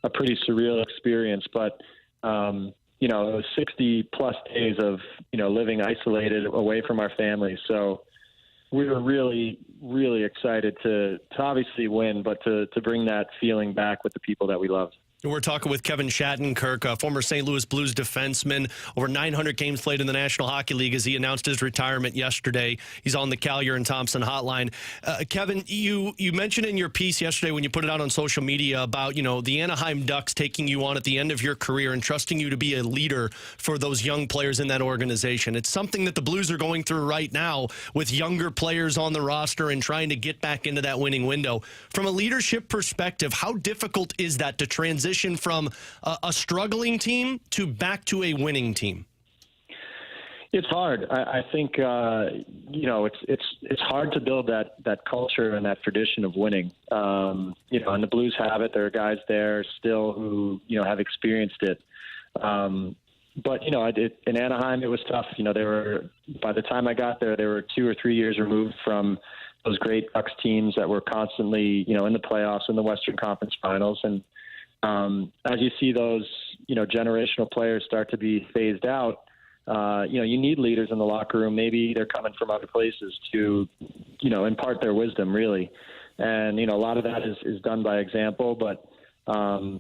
a pretty surreal experience. But, it was 60-plus days of, living isolated away from our families. So we were really, really excited to obviously win, but to bring that feeling back with the people that we loved. We're talking with Kevin Shattenkirk, a former St. Louis Blues defenseman, over 900 games played in the National Hockey League as he announced his retirement yesterday. He's on the Callier and Thompson hotline. Kevin, you mentioned in your piece yesterday when you put it out on social media about, the Anaheim Ducks taking you on at the end of your career and trusting you to be a leader for those young players in that organization. It's something that the Blues are going through right now with younger players on the roster and trying to get back into that winning window. From a leadership perspective, how difficult is that to transition from a struggling team to back to a winning team? It's hard. I think it's hard to build that culture and that tradition of winning. And the Blues have it. There are guys there still who have experienced it. But in Anaheim it was tough. By the time I got there, they were 2 or 3 years removed from those great Ducks teams that were constantly in the playoffs and the Western Conference Finals. And as you see those, generational players start to be phased out, you need leaders in the locker room. Maybe they're coming from other places to, impart their wisdom, really. And, a lot of that is done by example, but, a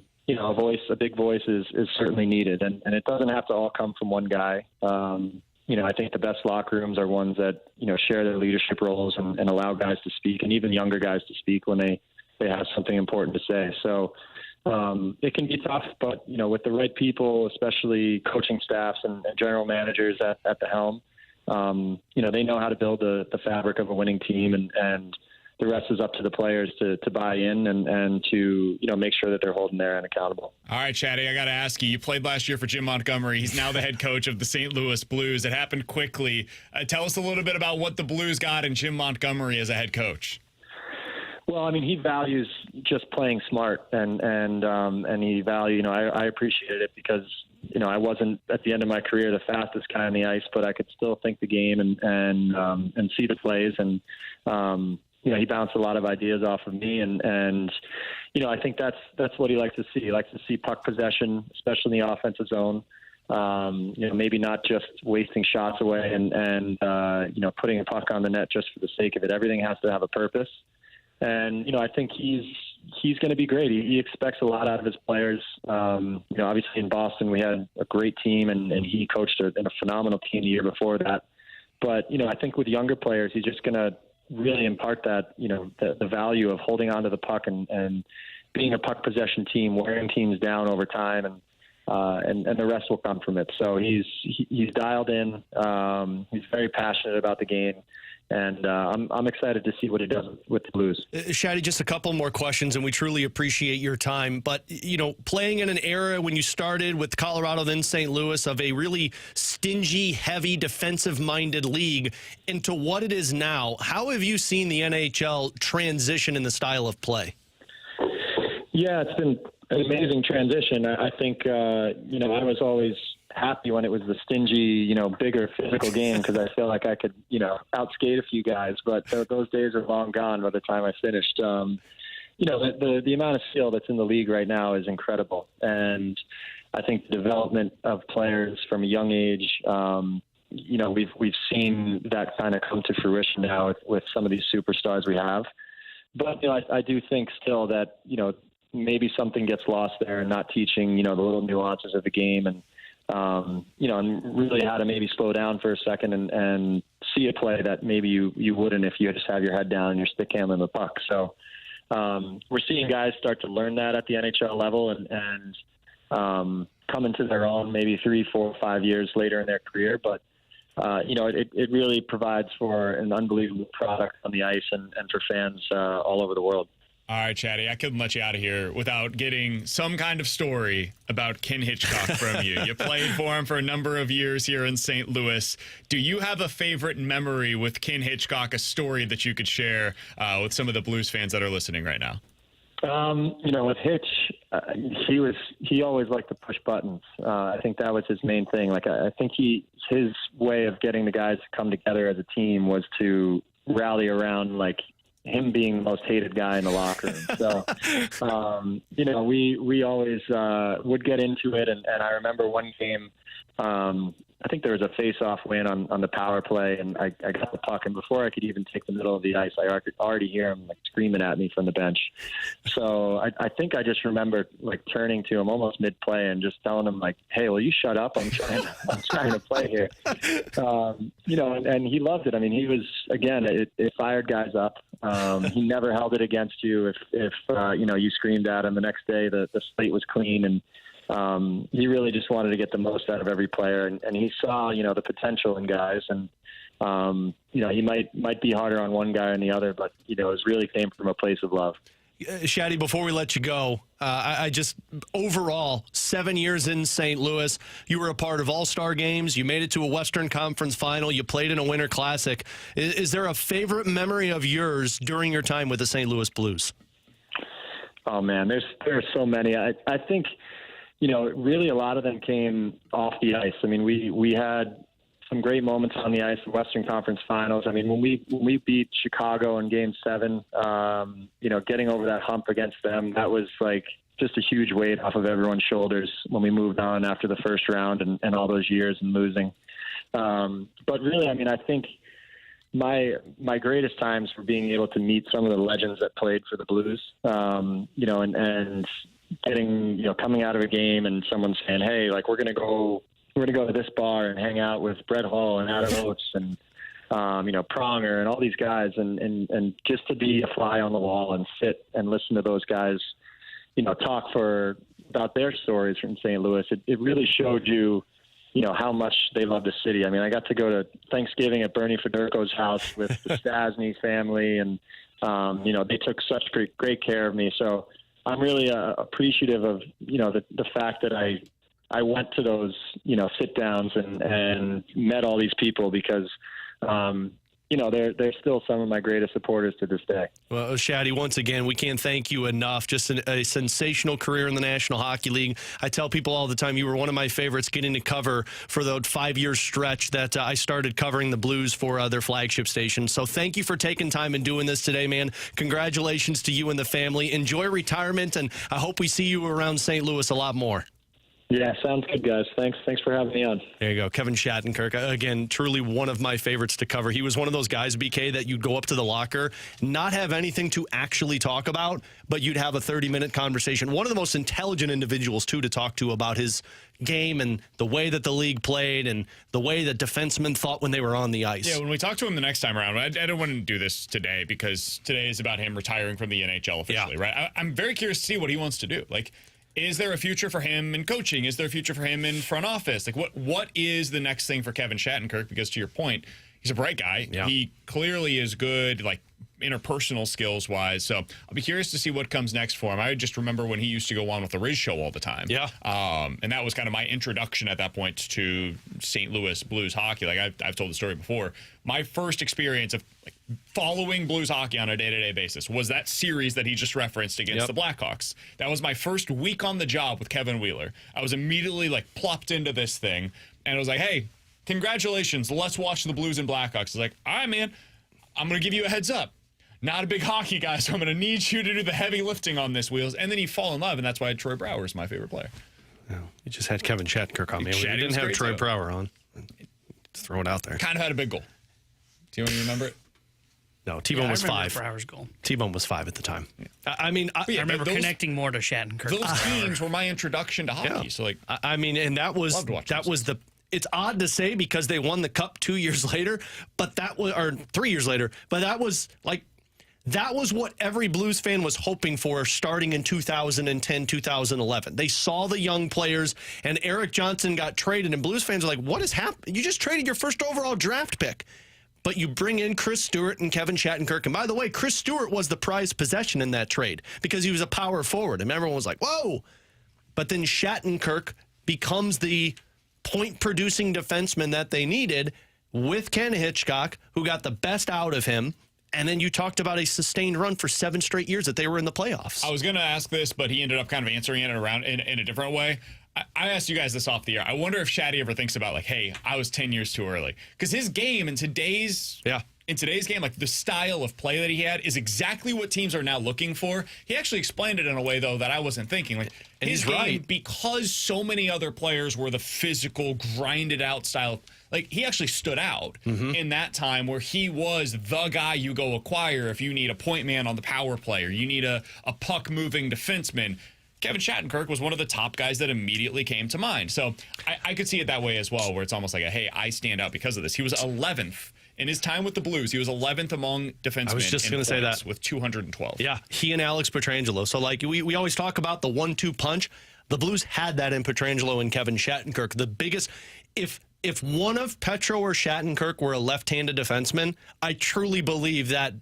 big voice is certainly needed. And it doesn't have to all come from one guy. I think the best locker rooms are ones that, share their leadership roles and allow guys to speak, and even younger guys to speak when they have something important to say. So, it can be tough, but, with the right people, especially coaching staffs and general managers at the helm, they know how to build the fabric of a winning team. And the rest is up to the players to buy in and to, make sure that they're holding their end accountable. All right, Chatty, I got to ask you. You played last year for Jim Montgomery. He's now the head coach of the St. Louis Blues. It happened quickly. Tell us a little bit about what the Blues got in Jim Montgomery as a head coach. Well, he values just playing smart, and he I appreciated it because, I wasn't at the end of my career the fastest guy on the ice, but I could still think the game and see the plays, and he bounced a lot of ideas off of me, and I think that's what he likes to see. He likes to see puck possession, especially in the offensive zone. Maybe not just wasting shots away and putting a puck on the net just for the sake of it. Everything has to have a purpose. And, I think he's going to be great. He expects a lot out of his players. Obviously in Boston we had a great team, and he coached a phenomenal team the year before that. But, I think with younger players, he's just going to really impart that, the value of holding on to the puck and being a puck possession team, wearing teams down over time, and the rest will come from it. So he's dialed in. He's very passionate about the game. And I'm excited to see what he does with the Blues. Shaddy, just a couple more questions, and we truly appreciate your time. But, playing in an era when you started with Colorado, then St. Louis, of a really stingy, heavy, defensive-minded league into what it is now, how have you seen the NHL transition in the style of play? Yeah, it's been an amazing transition. I think, I was always happy when it was the stingy, bigger physical game because I feel like I could, outskate a few guys. But those days are long gone by the time I finished. The amount of skill that's in the league right now is incredible. And I think the development of players from a young age, we've seen that kind of come to fruition now with some of these superstars we have. But, I do think still that, maybe something gets lost there and not teaching, the little nuances of the game and really how to maybe slow down for a second and see a play that maybe you wouldn't if you just have your head down and you're stick handling the puck. So we're seeing guys start to learn that at the NHL level and come into their own maybe 3, 4, 5 years later in their career. But, it really provides for an unbelievable product on the ice and for fans all over the world. All right, Chatty, I couldn't let you out of here without getting some kind of story about Ken Hitchcock from you. You played for him for a number of years here in St. Louis. Do you have a favorite memory with Ken Hitchcock, a story that you could share with some of the Blues fans that are listening right now? With Hitch, he always liked to push buttons. I think that was his main thing. I think his way of getting the guys to come together as a team was to rally around him being the most hated guy in the locker room. So, we always would get into it. And I remember one game, I think there was a face-off win on the power play, and I got the puck, and before I could even take the middle of the ice, I could already hear him screaming at me from the bench. So I think I just remember turning to him almost mid-play and just telling him "Hey, will you shut up? I'm trying to play here." And he loved it. I mean, he was, again, it fired guys up. He never held it against you if you screamed at him. The next day the slate was clean, and he really just wanted to get the most out of every player, and he saw, the potential in guys, and he might be harder on one guy than the other, but it really came from a place of love. Shaddy, before we let you go, I just overall 7 years in St. Louis, you were a part of all-star games. You made it to a Western Conference final. You played in a Winter Classic. Is there a favorite memory of yours during your time with the St. Louis Blues? Oh man, there are so many. I think, really a lot of them came off the ice. I mean, we had some great moments on the ice, the Western Conference Finals. I mean, when we beat Chicago in Game 7, getting over that hump against them, that was just a huge weight off of everyone's shoulders when we moved on after the first round and all those years and losing. But really, I mean, I think my greatest times were being able to meet some of the legends that played for the Blues, and getting, coming out of a game and someone saying, "Hey, we're going to go to this bar and hang out with Brett Hull and Adam Oates and, Pronger and all these guys." And just to be a fly on the wall and sit and listen to those guys, talk about their stories from St. Louis. It really showed you, how much they love the city. I mean, I got to go to Thanksgiving at Bernie Federko's house with the Stasny family, and they took such great care of me. So I'm really appreciative of the fact that I went to those sit downs and met all these people, because they're still some of my greatest supporters to this day. Well, Shaddy, once again, we can't thank you enough. Just a sensational career in the National Hockey League. I tell people all the time, you were one of my favorites getting to cover for the 5-year stretch that I started covering the Blues for their flagship station. So thank you for taking time and doing this today, man. Congratulations to you and the family. Enjoy retirement, and I hope we see you around St. Louis a lot more. Yeah, sounds good, guys. Thanks for having me on. There you go. Kevin Shattenkirk, again, truly one of my favorites to cover. He was one of those guys, BK, that you'd go up to the locker, not have anything to actually talk about, but you'd have a 30-minute conversation. One of the most intelligent individuals, too, to talk to about his game and the way that the league played and the way that defensemen thought when they were on the ice. Yeah, when we talk to him the next time around, I don't want to do this today because today is about him retiring from the NHL officially, right? I'm very curious to see what he wants to do. Like, is there a future for him in coaching? Is there a future for him in front office? Like, what is the next thing for Kevin Shattenkirk? Because to your point, he's a bright guy. Yeah. He clearly is good, like, interpersonal skills wise. So I'll be curious to see what comes next for him. I just remember when he used to go on with the Riz show all the time. Yeah. And that was kind of my introduction at that point to St. Louis Blues hockey. Like I've told the story before. My first experience of following Blues hockey on a day-to-day basis was that series that he just referenced against the Blackhawks. That was my first week on the job with Kevin Wheeler. I was immediately plopped into this thing, and I was like, hey, congratulations, let's watch the Blues and Blackhawks. I was like, all right, man, I'm going to give you a heads up. Not a big hockey guy, so I'm going to need you to do the heavy lifting on this, Wheels. And then you fall in love, and that's why Troy Brouwer is my favorite player. No, you just had Kevin Shattenkirk on, man. We didn't have Troy Brouwer on. Just throw it out there. Kind of had a big goal. Do you want to remember it? No, T-Bone was 5. Brouwer's goal. T-Bone was 5 at the time. Yeah. I mean, I remember connecting more to Shattenkirk. Those teams were my introduction to hockey. Yeah. So I mean, and that was the. It's odd to say because they won the cup 2 years later, but that was, or 3 years later, but that was what every Blues fan was hoping for starting in 2010, 2011. They saw the young players, and Eric Johnson got traded, and Blues fans are like, what has happened? You just traded your first overall draft pick. But you bring in Chris Stewart and Kevin Shattenkirk. And by the way, Chris Stewart was the prized possession in that trade because he was a power forward. And everyone was like, whoa. But then Shattenkirk becomes the point-producing defenseman that they needed with Ken Hitchcock, who got the best out of him. And then you talked about a sustained run for 7 straight years that they were in the playoffs. I was going to ask this, but he ended up kind of answering it around in a different way. I asked you guys this off the air. I wonder if Shaddy ever thinks about hey, I was 10 years too early. Because his game in today's game, the style of play that he had is exactly what teams are now looking for. He actually explained it in a way, though, that I wasn't thinking. And his game, right, because so many other players were the physical, grinded out style. He actually stood out in that time where he was the guy you go acquire if you need a point man on the power play or you need a puck-moving defenseman. Kevin Shattenkirk was one of the top guys that immediately came to mind. So I could see it that way as well, where it's almost like hey, I stand out because of this. He was 11th in his time with the Blues. He was 11th among defensemen. I was just going to say that with 212. Yeah, he and Alex Pietrangelo. So we always talk about the 1-2 punch. The Blues had that in Pietrangelo and Kevin Shattenkirk. The biggest, if one of Petro or Shattenkirk were a left-handed defenseman, I truly believe that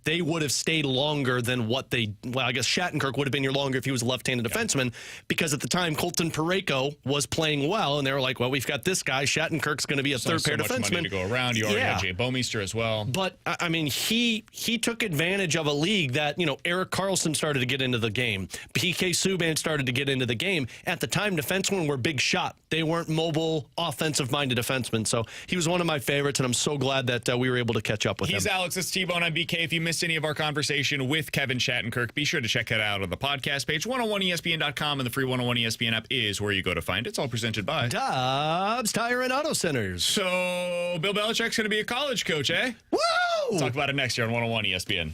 they would have stayed longer than what they... Well, I guess Shattenkirk would have been here longer if he was a left-handed defenseman, because at the time, Colton Parayko was playing well, and they were like, well, we've got this guy. Shattenkirk's going to be a third-pair defenseman. So much money to go around. You already had Jay Bomeister as well. But, I mean, he took advantage of a league that, Erik Karlsson started to get into the game. PK Subban started to get into the game. At the time, defensemen were big shot. They weren't mobile, offensive-minded defensemen. So he was one of my favorites, and I'm so glad that we were able to catch up with him. He's Alex. It's T-Bone. I'm BK. If you missed any of our conversation with Kevin Shattenkirk, be sure to check it out on the podcast page. 101ESPN.com and the free 101 ESPN app is where you go to find it. It's all presented by Dobbs Tire and Auto Centers. So Bill Belichick's going to be a college coach, eh? Woo! We'll talk about it next year on 101 ESPN.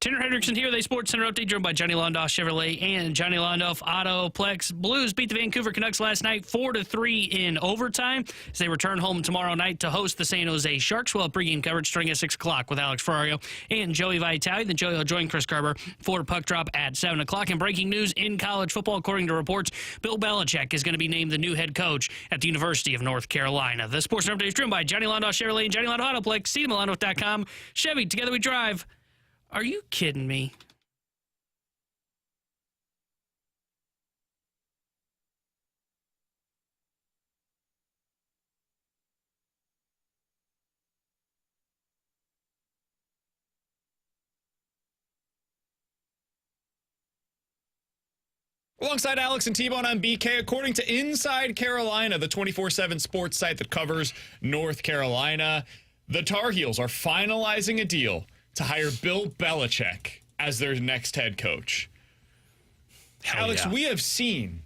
Tanner Hendrickson here with a Sports Center update driven by Johnny Londoff Chevrolet and Johnny Londoff Autoplex. Blues beat the Vancouver Canucks last night 4-3 in overtime as they return home tomorrow night to host the San Jose Sharks. We'll have pregame coverage starting at 6 o'clock with Alex Ferrario and Joey Vitale. Then Joey will join Chris Garber for puck drop at 7 o'clock. And breaking news in college football, according to reports, Bill Belichick is going to be named the new head coach at the University of North Carolina. The Sports Center update is driven by Johnny Londoff Chevrolet and Johnny Londoff Autoplex. See them at Londoff.com. Chevy, together we drive. Are you kidding me? Alongside Alex and T-Bone, I'm BK. According to Inside Carolina, the 24/7 sports site that covers North Carolina, the Tar Heels are finalizing a deal to hire Bill Belichick as their next head coach. Alex, we have seen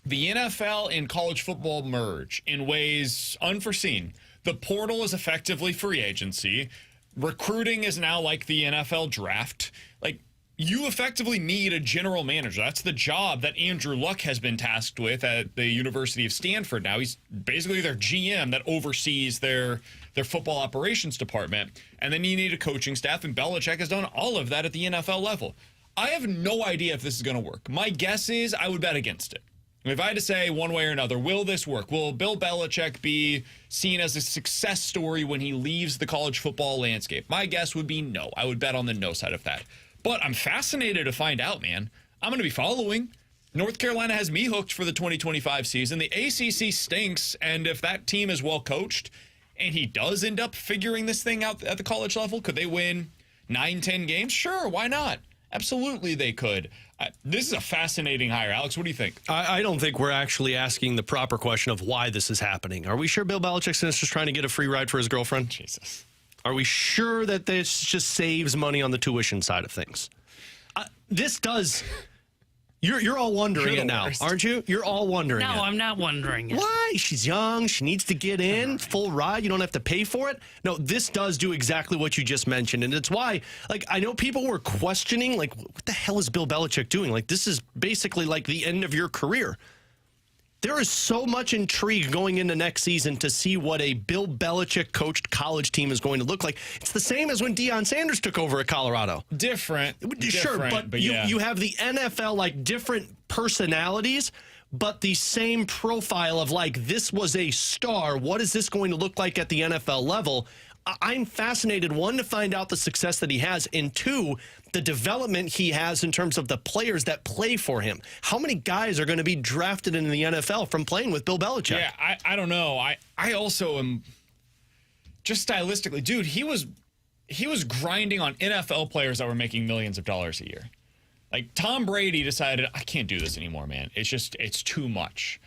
the NFL and college football merge in ways unforeseen. The portal is effectively free agency. Recruiting is now like the NFL draft. Like, you effectively need a general manager. That's the job that Andrew Luck has been tasked with at the University of Stanford now. He's basically their GM that oversees their football operations department. And then you need a coaching staff, and Belichick has done all of that at the NFL level. I have no idea if this is going to work. My guess is I would bet against it. If I had to say one way or another, will this work? Will Bill Belichick be seen as a success story when he leaves the college football landscape? My guess would be no. I would bet on the no side of that. But I'm fascinated to find out, man. I'm going to be following. North Carolina has me hooked for the 2025 season. The ACC stinks, and if that team is well coached and he does end up figuring this thing out at the college level, could they win 9-10 games? Sure, why not? Absolutely they could. This is a fascinating hire. Alex, what do you think? I don't think we're actually asking the proper question of why this is happening. Are we sure Bill Belichick's just trying to get a free ride for his girlfriend? Jesus. Are we sure that this just saves money on the tuition side of things? This does. You're all wondering it now, worst. aren't you? You're all wondering it. No, I'm not wondering it. Why? She's young. She needs to get in. Full ride. You don't have to pay for it. No, this does do exactly what you just mentioned. And it's why, like, I know people were questioning, like, what the hell is Bill Belichick doing? Like, this is basically like the end of your career. There is so much intrigue going into next season to see what a Bill Belichick coached college team is going to look like. It's the same as when Deion Sanders took over at Colorado. Different, Sure, but yeah. you have the NFL, like, different personalities, but the same profile of, like, this was a star. What is this going to look like at the NFL level? I'm fascinated, one, to find out the success that he has, and two, the development he has in terms of the players that play for him. How many guys are going to be drafted into the NFL from playing with Bill Belichick? Yeah, I don't know. I also am just stylistically, dude, he was grinding on NFL players that were making millions of dollars a year. Like, Tom Brady decided, I can't do this anymore, man. It's too much.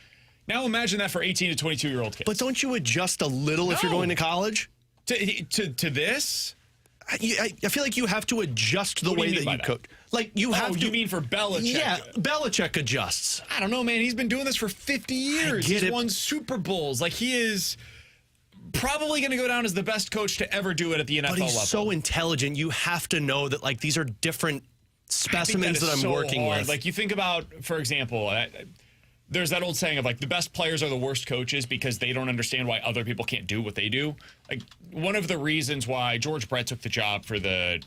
Now imagine that for 18 to 22-year-old kids. But don't you adjust a little if you're going to college? To this? I feel like you have to adjust the way that you coach. Like, you have to. You mean for Belichick? Yeah, Belichick adjusts. I don't know, man. He's been doing this for 50 years. He's won Super Bowls. Like, he is probably going to go down as the best coach to ever do it at the NFL level. But he's so intelligent. You have to know that, like, these are different specimens that I'm working with. Like, you think about, for example, there's that old saying of, like, the best players are the worst coaches because they don't understand why other people can't do what they do. Like, one of the reasons why George Brett took the job for the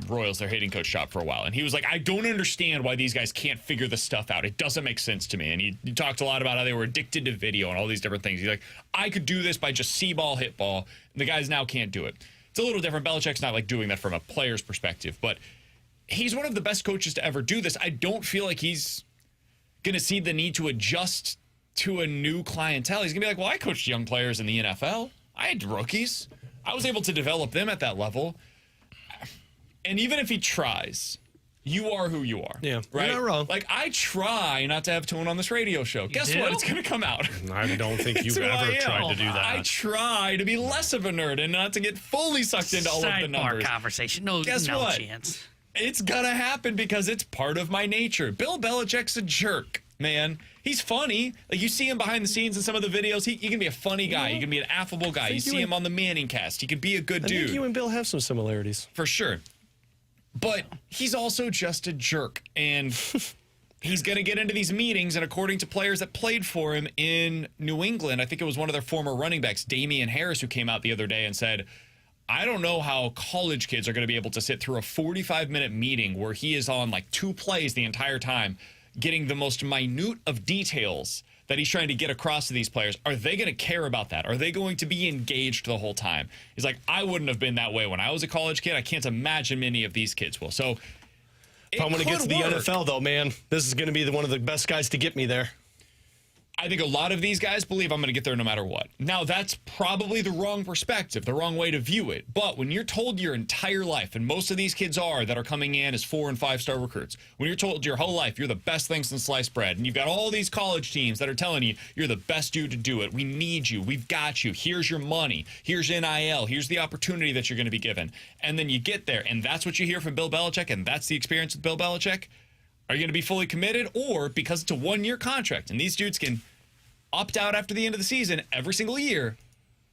Royals, their hitting coach job, for a while, and he was like, I don't understand why these guys can't figure this stuff out. It doesn't make sense to me. And he talked a lot about how they were addicted to video and all these different things. He's like, I could do this by just see ball, hit ball. And the guys now can't do it. It's a little different. Belichick's not, like, doing that from a player's perspective, but he's one of the best coaches to ever do this. I don't feel like he's going to see the need to adjust to a new clientele. He's going to be like, well, I coached young players in the NFL. I had rookies. I was able to develop them at that level. And even if he tries, you are who you are. Yeah, right? you're not wrong. Like, I try not to have tone on this radio show. Guess what? It's going to come out. I don't think you've It's who I ever am. tried to do that. I try to be less of a nerd and not to get fully sucked into all of the numbers. Sidebar conversation. No what? chance. It's gonna happen because it's part of my nature. Bill Belichick's a jerk, man. He's funny. Like, you see him behind the scenes in some of the videos. He can be a funny guy. He can be an affable guy. You see him on the Manning cast. He can be a good dude. I think you and Bill have some similarities. For sure. But he's also just a jerk. And he's going to get into these meetings, and according to players that played for him in New England, I think it was one of their former running backs, Damian Harris, who came out the other day and said, I don't know how college kids are going to be able to sit through a 45-minute meeting where he is on like 2 plays the entire time, getting the most minute of details that he's trying to get across to these players. Are they going to care about that? Are they going to be engaged the whole time? He's like, I wouldn't have been that way when I was a college kid. I can't imagine many of these kids will. So if I'm going to get to the NFL, though, man, this is going to be one of the best guys to get me there. I think a lot of these guys believe I'm going to get there no matter what. Now, that's probably the wrong perspective, the wrong way to view it. But when you're told your entire life, and most of these kids that are coming in as 4- and 5-star recruits, when you're told your whole life you're the best thing since sliced bread, and you've got all these college teams that are telling you you're the best dude to do it, we need you, we've got you, here's your money, here's NIL, here's the opportunity that you're going to be given. And then you get there, and that's what you hear from Bill Belichick, and that's the experience with Bill Belichick. Are you going to be fully committed? Or because it's a 1-year contract, and these dudes can opt out after the end of the season every single year,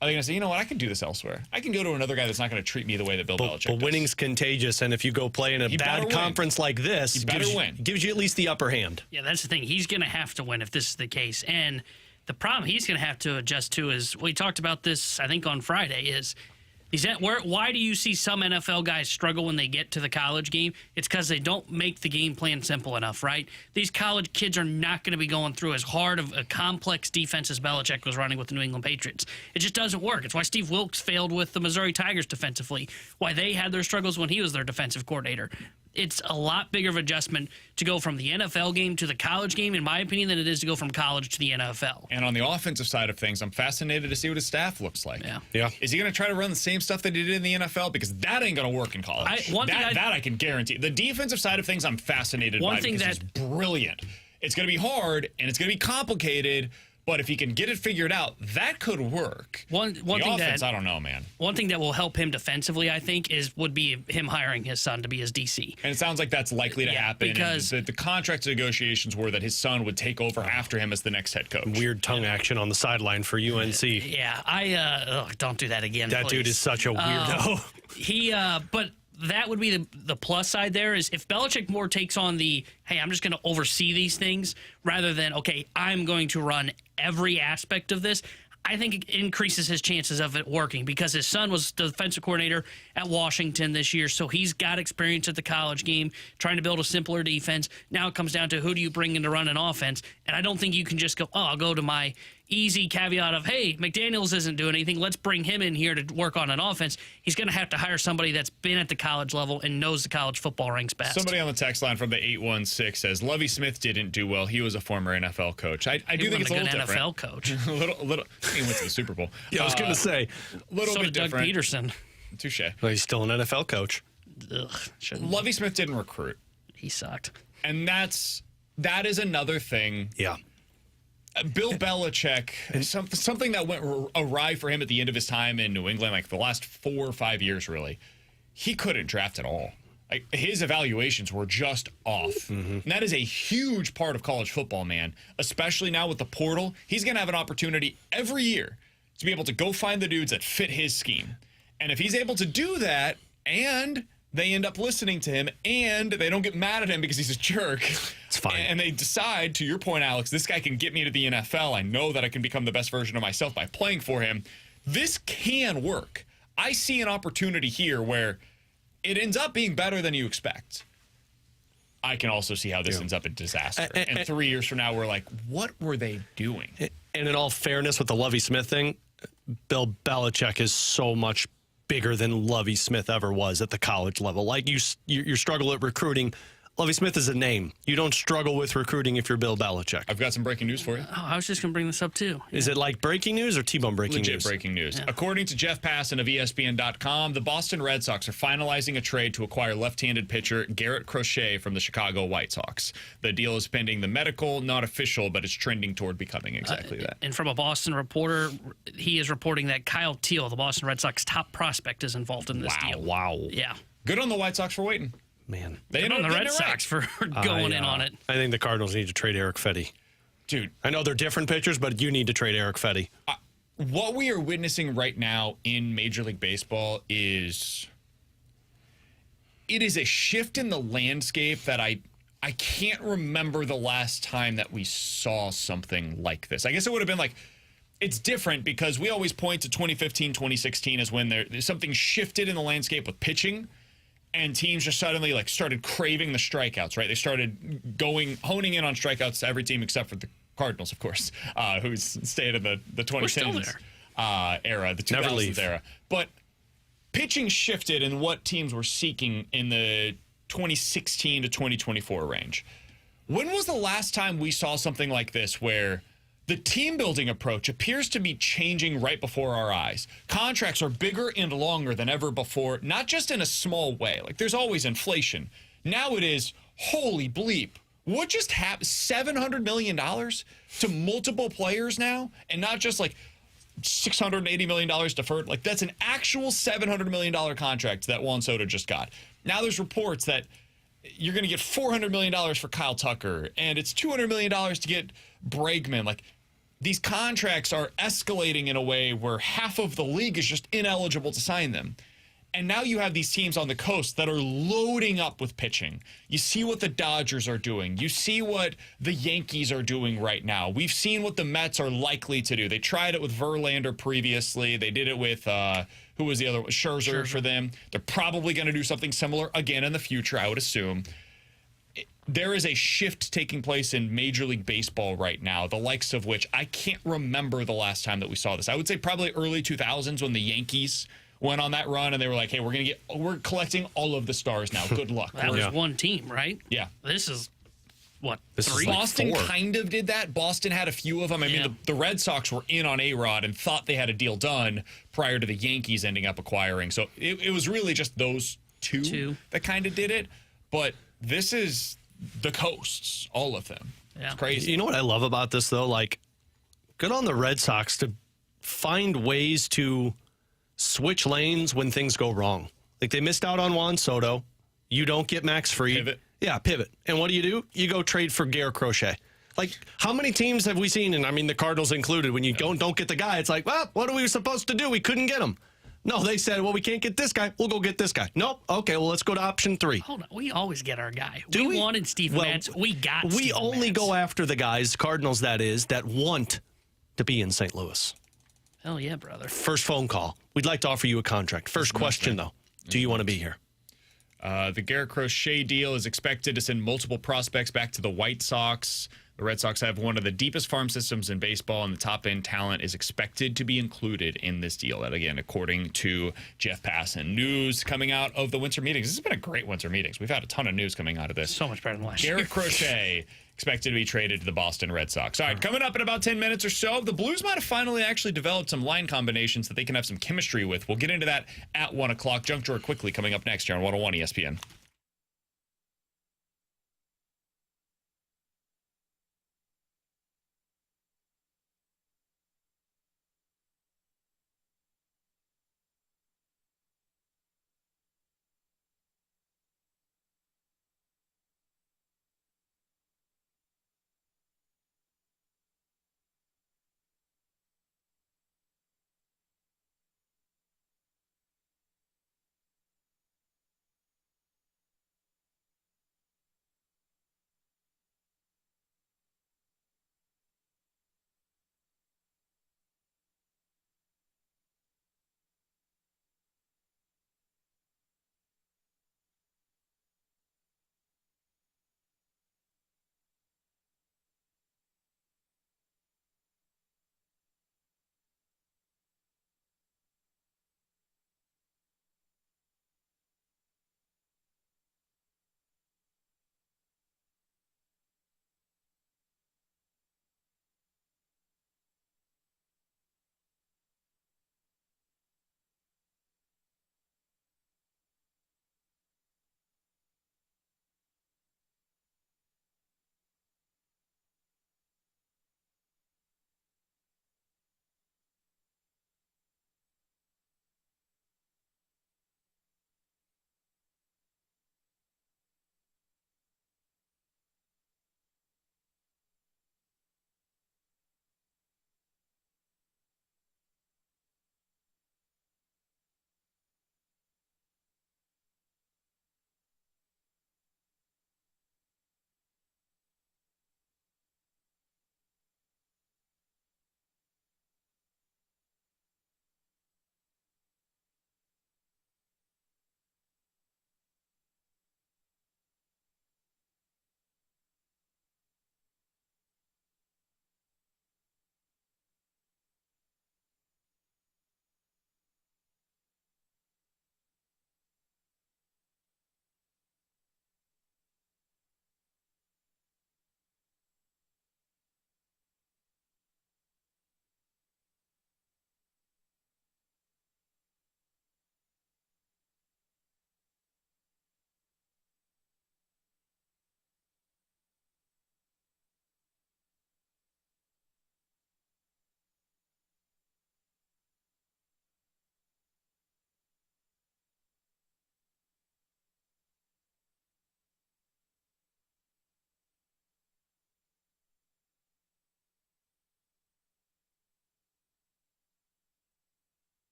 are they going to say, you know what, I can do this elsewhere. I can go to another guy that's not going to treat me the way that Bill Belichick does. But winning's contagious, and if you go play in a bad conference like this, gives you at least the upper hand. Yeah, that's the thing. He's going to have to win if this is the case. And the problem he's going to have to adjust to is, we talked about this, I think, on Friday, is why do you see some NFL guys struggle when they get to the college game? It's because they don't make the game plan simple enough, right? These college kids are not going to be going through as hard of a complex defense as Belichick was running with the New England Patriots. It just doesn't work. It's why Steve Wilkes failed with the Missouri Tigers defensively, why they had their struggles when he was their defensive coordinator. It's a lot bigger of adjustment to go from the NFL game to the college game, in my opinion, than it is to go from college to the NFL. And on the offensive side of things, I'm fascinated to see what his staff looks like. Yeah. Is he going to try to run the same stuff that he did in the NFL? Because that ain't going to work in college. That I can guarantee. The defensive side of things, I'm fascinated by because he's brilliant. It's going to be hard, and it's going to be complicated, but if he can get it figured out, that could work. One the thing offense, I don't know, man. One thing that will help him defensively, I think, would be him hiring his son to be his DC. And it sounds like that's likely to happen. Because the contract negotiations were that his son would take over after him as the next head coach. Weird tongue action on the sideline for UNC. Yeah, don't do that again. That dude is such a weirdo. But that would be the plus side there, is if Belichick more takes on the, hey, I'm just going to oversee these things rather than, okay, I'm going to run every aspect of this, I think it increases his chances of it working, because his son was the defensive coordinator at Washington this year, so he's got experience at the college game trying to build a simpler defense. Now it comes down to, who do you bring in to run an offense? And I don't think you can just go, I'll go to my easy caveat of, hey, McDaniels isn't doing anything, let's bring him in here to work on an offense. He's going to have to hire somebody that's been at the college level and knows the college football ranks best. Somebody on the text line from the 816 says, Lovie Smith didn't do well. He was a former NFL coach. I do think it's a little different. NFL coach. a little. He went to the Super Bowl. Yeah, I was going to say. A little bit different. Doug Peterson. Touche. Well, he's still an NFL coach. Lovie Smith didn't recruit. He sucked. And that is another thing. Yeah. Bill Belichick, something that went awry for him at the end of his time in New England, like the last 4 or 5 years, really, he couldn't draft at all. Like, his evaluations were just off. Mm-hmm. And that is a huge part of college football, man, especially now with the portal. He's going to have an opportunity every year to be able to go find the dudes that fit his scheme. And if he's able to do that, and they end up listening to him, and they don't get mad at him because he's a jerk. It's fine. And they decide, to your point, Alex, this guy can get me to the NFL. I know that I can become the best version of myself by playing for him. This can work. I see an opportunity here where it ends up being better than you expect. I can also see how this ends up a disaster. And 3 years from now, we're like, what were they doing? And in all fairness, with the Lovie Smith thing, Bill Belichick is so much bigger than Lovie Smith ever was at the college level. Like, you struggle at recruiting. Lovie Smith is a name. You don't struggle with recruiting if you're Bill Belichick. I've got some breaking news for you. Oh, I was just going to bring this up, too. Yeah. Is it like breaking news or T-Bone breaking news? Legit breaking news. Yeah. According to Jeff Passan of ESPN.com, the Boston Red Sox are finalizing a trade to acquire left-handed pitcher Garrett Crochet from the Chicago White Sox. The deal is pending the medical, not official, but it's trending toward becoming exactly that. And from a Boston reporter, he is reporting that Kyle Teal, the Boston Red Sox top prospect, is involved in this deal. Wow. Yeah. Good on the White Sox for waiting. Man. They on the Red Sox for going in on it. I think the Cardinals need to trade Eric Fetty. Dude. I know they're different pitchers, but you need to trade Eric Fetty. What we are witnessing right now in Major League Baseball is it is a shift in the landscape that I can't remember the last time that we saw something like this. I guess it would have been like, it's different because we always point to 2015, 2016 as when there's something shifted in the landscape with pitching, and teams just suddenly like started craving the strikeouts, right? They started honing in on strikeouts to every team except for the Cardinals, of course, who's stayed in the 2010s era, the 2000s era. But pitching shifted in what teams were seeking in the 2016 to 2024 range. When was the last time we saw something like this where the team building approach appears to be changing right before our eyes? Contracts are bigger and longer than ever before, not just in a small way. Like, there's always inflation. Now it is, holy bleep, what just happened? $700 million to multiple players now, and not just like $680 million deferred. Like, that's an actual $700 million contract that Juan Soto just got. Now there's reports that you're going to get $400 million for Kyle Tucker, and it's $200 million to get Bregman. Like, these contracts are escalating in a way where half of the league is just ineligible to sign them. And now you have these teams on the coast that are loading up with pitching. You see what the Dodgers are doing. You see what the Yankees are doing right now. We've seen what the Mets are likely to do. They tried it with Verlander previously. They did it with, who was the other one? Scherzer for them. They're probably going to do something similar again in the future, I would assume. There is a shift taking place in Major League Baseball right now, the likes of which I can't remember the last time that we saw this. I would say probably early 2000s when the Yankees went on that run and they were like, hey, we're collecting all of the stars now. Good luck. That was one team, right? Yeah. This is what, this three? Is like Boston 4. kind of did that. Boston had a few of them. I mean, the Red Sox were in on A-Rod and thought they had a deal done prior to the Yankees ending up acquiring. So it was really just those two that kind of did it. But this is the coasts, all of them. Yeah. It's crazy. You know what I love about this, though? Like, good on the Red Sox to find ways to switch lanes when things go wrong. Like, they missed out on Juan Soto. You don't get Max Fried. Pivot. Yeah, pivot. And what do? You go trade for Garrett Crochet. Like, how many teams have we seen, and I mean the Cardinals included, when you don't get the guy, it's like, well, what are we supposed to do? We couldn't get him. No, they said, well, we can't get this guy. We'll go get this guy. Nope. Okay, well, let's go to option 3. Hold on. We always get our guy. Do we? Wanted Steven Matz. We got We Steven only Matz. go after the guys, Cardinals that is, that want to be in St. Louis. Hell yeah, brother. First phone call. We'd like to offer you a contract. First question, though. Do you want to be here? The Garrett Crochet deal is expected to send multiple prospects back to the White Sox. The Red Sox have one of the deepest farm systems in baseball, and the top-end talent is expected to be included in this deal. That, again, according to Jeff Passan. News coming out of the winter meetings. This has been a great winter meetings. We've had a ton of news coming out of this. So much better than last year. Garrett Crochet expected to be traded to the Boston Red Sox. All right, coming up in about 10 minutes or so, the Blues might have finally actually developed some line combinations that they can have some chemistry with. We'll get into that at 1 o'clock. Junk Drawer quickly coming up next here on 101 ESPN.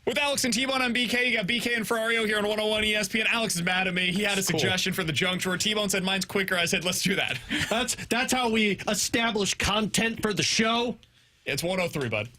With Alex and T-Bone on BK, you got BK and Ferrario here on 101 ESPN. Alex is mad at me. He had a suggestion for the junk drawer. T-Bone said mine's quicker. I said, let's do that. That's how we establish content for the show. It's 103, bud.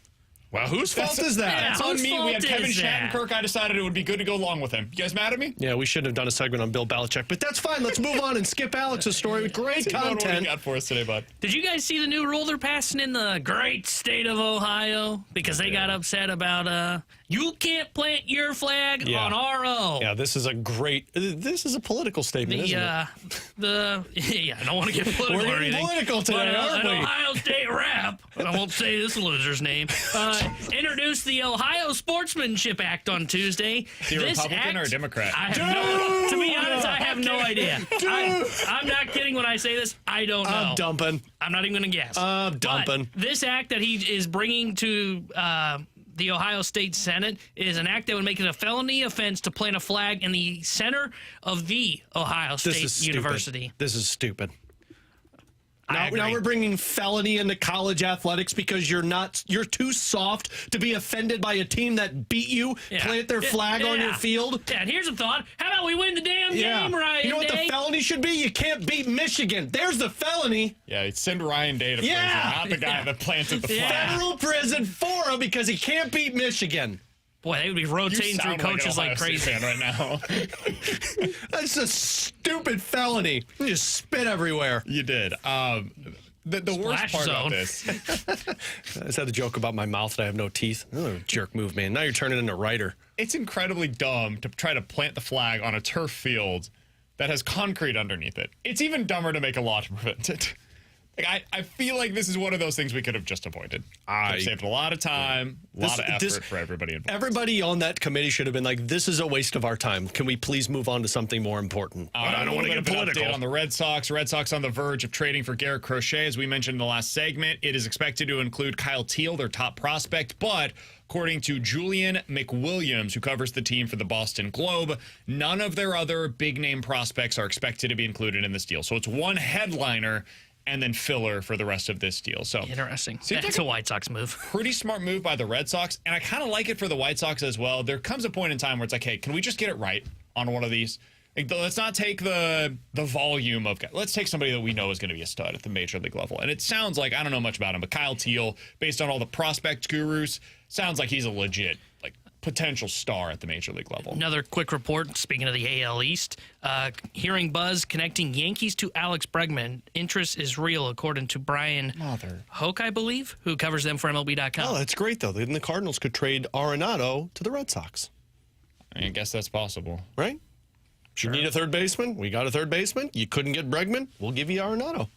Well, whose fault is that? That's on whose me. We fault had Kevin is that? Shattenkirk. I decided it would be good to go along with him. You guys mad at me? Yeah, we shouldn't have done a segment on Bill Belichick, but that's fine. Let's move on and skip Alex's story with great T-Bone, what do you content. got for us today, bud? Did you guys see the new rule they're passing in the great state of Ohio? Because they got upset about, you can't plant your flag on RO. Yeah, this is a political statement, isn't it? I don't want to get political We're or getting anything. political today, but, aren't an we? Ohio State rep, I won't say this loser's name, introduced the Ohio Sportsmanship Act on Tuesday. Is he a Republican or a Democrat? I have to be honest, I have no idea. I'm not kidding when I say this. I don't know. I'm dumping. I'm not even going to guess. I'm dumping. But this act that he is bringing to the Ohio State Senate is an act that would make it a felony offense to plant a flag in the center of the Ohio State University. This is stupid. I agree. Now we're bringing felony into college athletics because you're too soft to be offended by a team that beat you, plant their flag on your field. Yeah, and here's a thought. How about we win the damn game, Ryan You know what Day? the felony should be? You can't beat Michigan. There's the felony. Yeah, send Ryan Day to prison, not the guy that planted the flag. Federal prison for him because he can't beat Michigan. Boy, they would be rotating through coaches like crazy. Fan right now. That's a stupid felony. You just spit everywhere. You did. The worst Splash part zone. about this, I just had a joke about my mouth that I have no teeth. Oh, jerk move, man. Now you're turning into a writer. it's incredibly dumb to try to plant the flag on a turf field that has concrete underneath it. It's even dumber to make a law to prevent it. Like, I feel like this is one of those things we could have just avoided. Could have saved a lot of time, a lot of effort for everybody involved. Everybody on that committee should have been like, this is a waste of our time. Can we please move on to something more important? I don't want to get political. Update on the Red Sox. Red Sox on the verge of trading for Garrett Crochet. As we mentioned in the last segment, it is expected to include Kyle Teal, their top prospect, but according to Julian McWilliams, who covers the team for the Boston Globe, none of their other big-name prospects are expected to be included in this deal. So it's one headliner and then filler for the rest of this deal. So Interesting. Seems That's like a White Sox move. pretty smart move by the Red Sox, and I kind of like it for the White Sox as well. There comes a point in time where it's like, hey, can we just get it right on one of these? Like, let's not take the volume of guys. Let's take somebody that we know is going to be a stud at the major league level. And it sounds like, I don't know much about him, but Kyle Teal, based on all the prospect gurus, sounds like he's a legit potential star at the major league level. Another quick report, speaking of the AL East, hearing buzz connecting Yankees to Alex Bregman. Interest is real, according to Brian Hoke, I believe, who covers them for MLB.com. Oh, that's great, though. Then the Cardinals could trade Arenado to the Red Sox. I guess that's possible. Right? You need a third baseman? We got a third baseman. You couldn't get Bregman? We'll give you Arenado.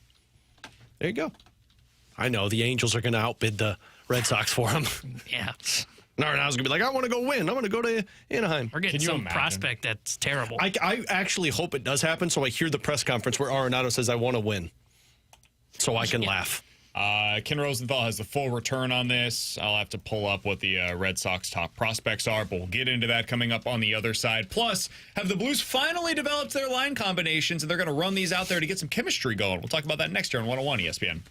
There you go. I know the Angels are going to outbid the Red Sox for him. Yeah. Arenado's going to be like, I want to go win. I want to go to Anaheim. We're getting Can you some imagine? prospect that's terrible. I actually hope it does happen, so I hear the press conference where Arenado says, I want to win. So I can laugh. Ken Rosenthal has the full return on this. I'll have to pull up what the Red Sox top prospects are, but we'll get into that coming up on the other side. Plus, have the Blues finally developed their line combinations, and they're going to run these out there to get some chemistry going. We'll talk about that next year on 101 ESPN.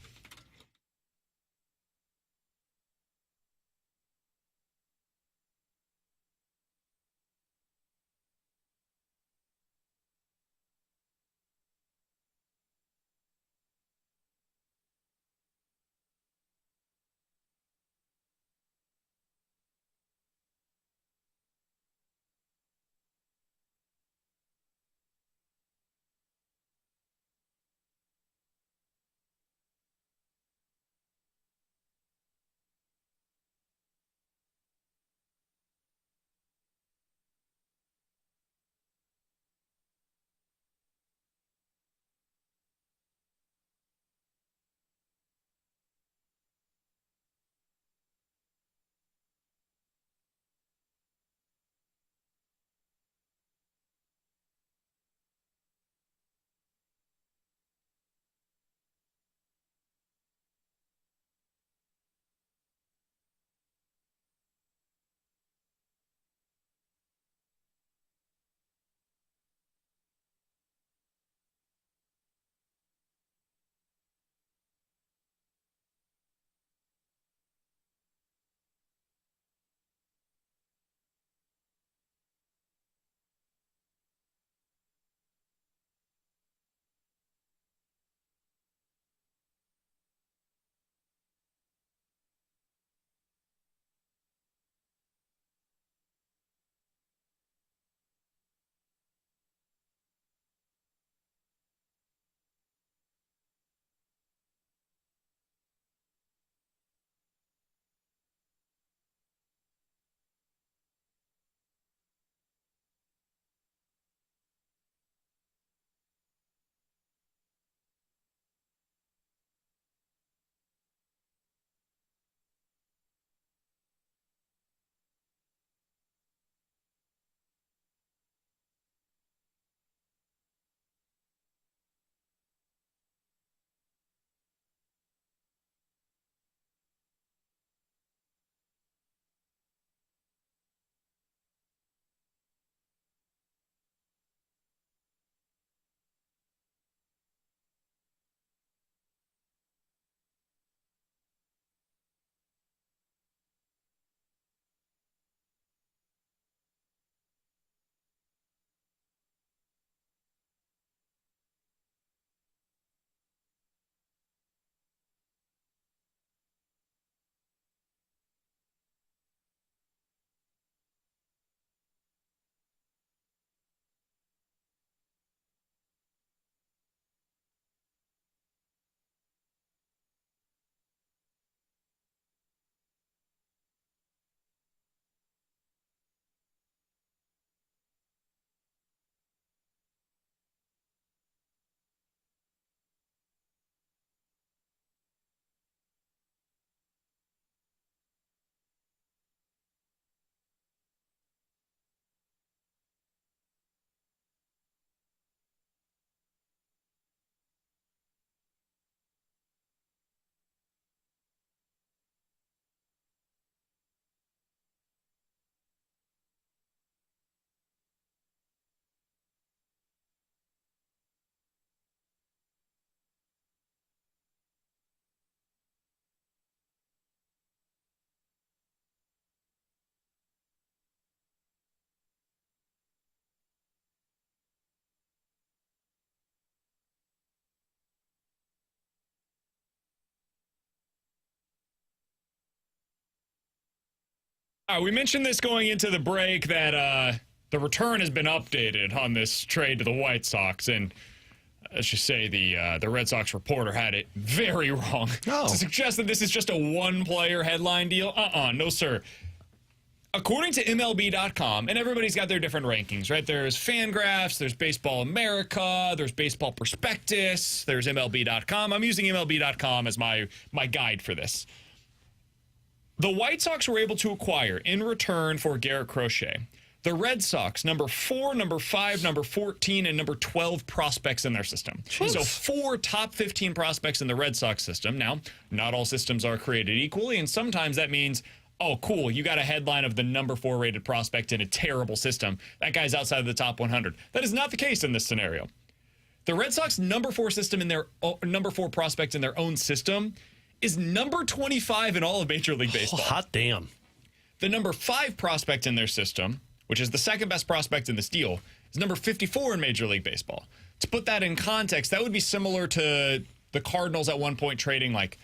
All right, we mentioned this going into the break that the return has been updated on this trade to the White Sox, and let's just say the Red Sox reporter had it very wrong to suggest that this is just a one-player headline deal. No, sir. According to MLB.com, and everybody's got their different rankings, right? There's Fangraphs, there's Baseball America, there's Baseball Prospectus, there's MLB.com. I'm using MLB.com as my guide for this. The White Sox were able to acquire, in return for Garrett Crochet, the Red Sox, number 4, number 5, number 14, and number 12 prospects in their system. Jeez. So 4 top 15 prospects in the Red Sox system. Now, not all systems are created equally, and sometimes that means, oh, cool, you got a headline of the number 4 rated prospect in a terrible system. That guy's outside of the top 100. That is not the case in this scenario. The Red Sox number 4 system in their number 4 prospect in their own system is number 25 in all of Major League Baseball. Oh, hot damn. The number 5 prospect in their system, which is the second best prospect in this deal, is number 54 in Major League Baseball. To put that in context, that would be similar to the Cardinals at one point trading like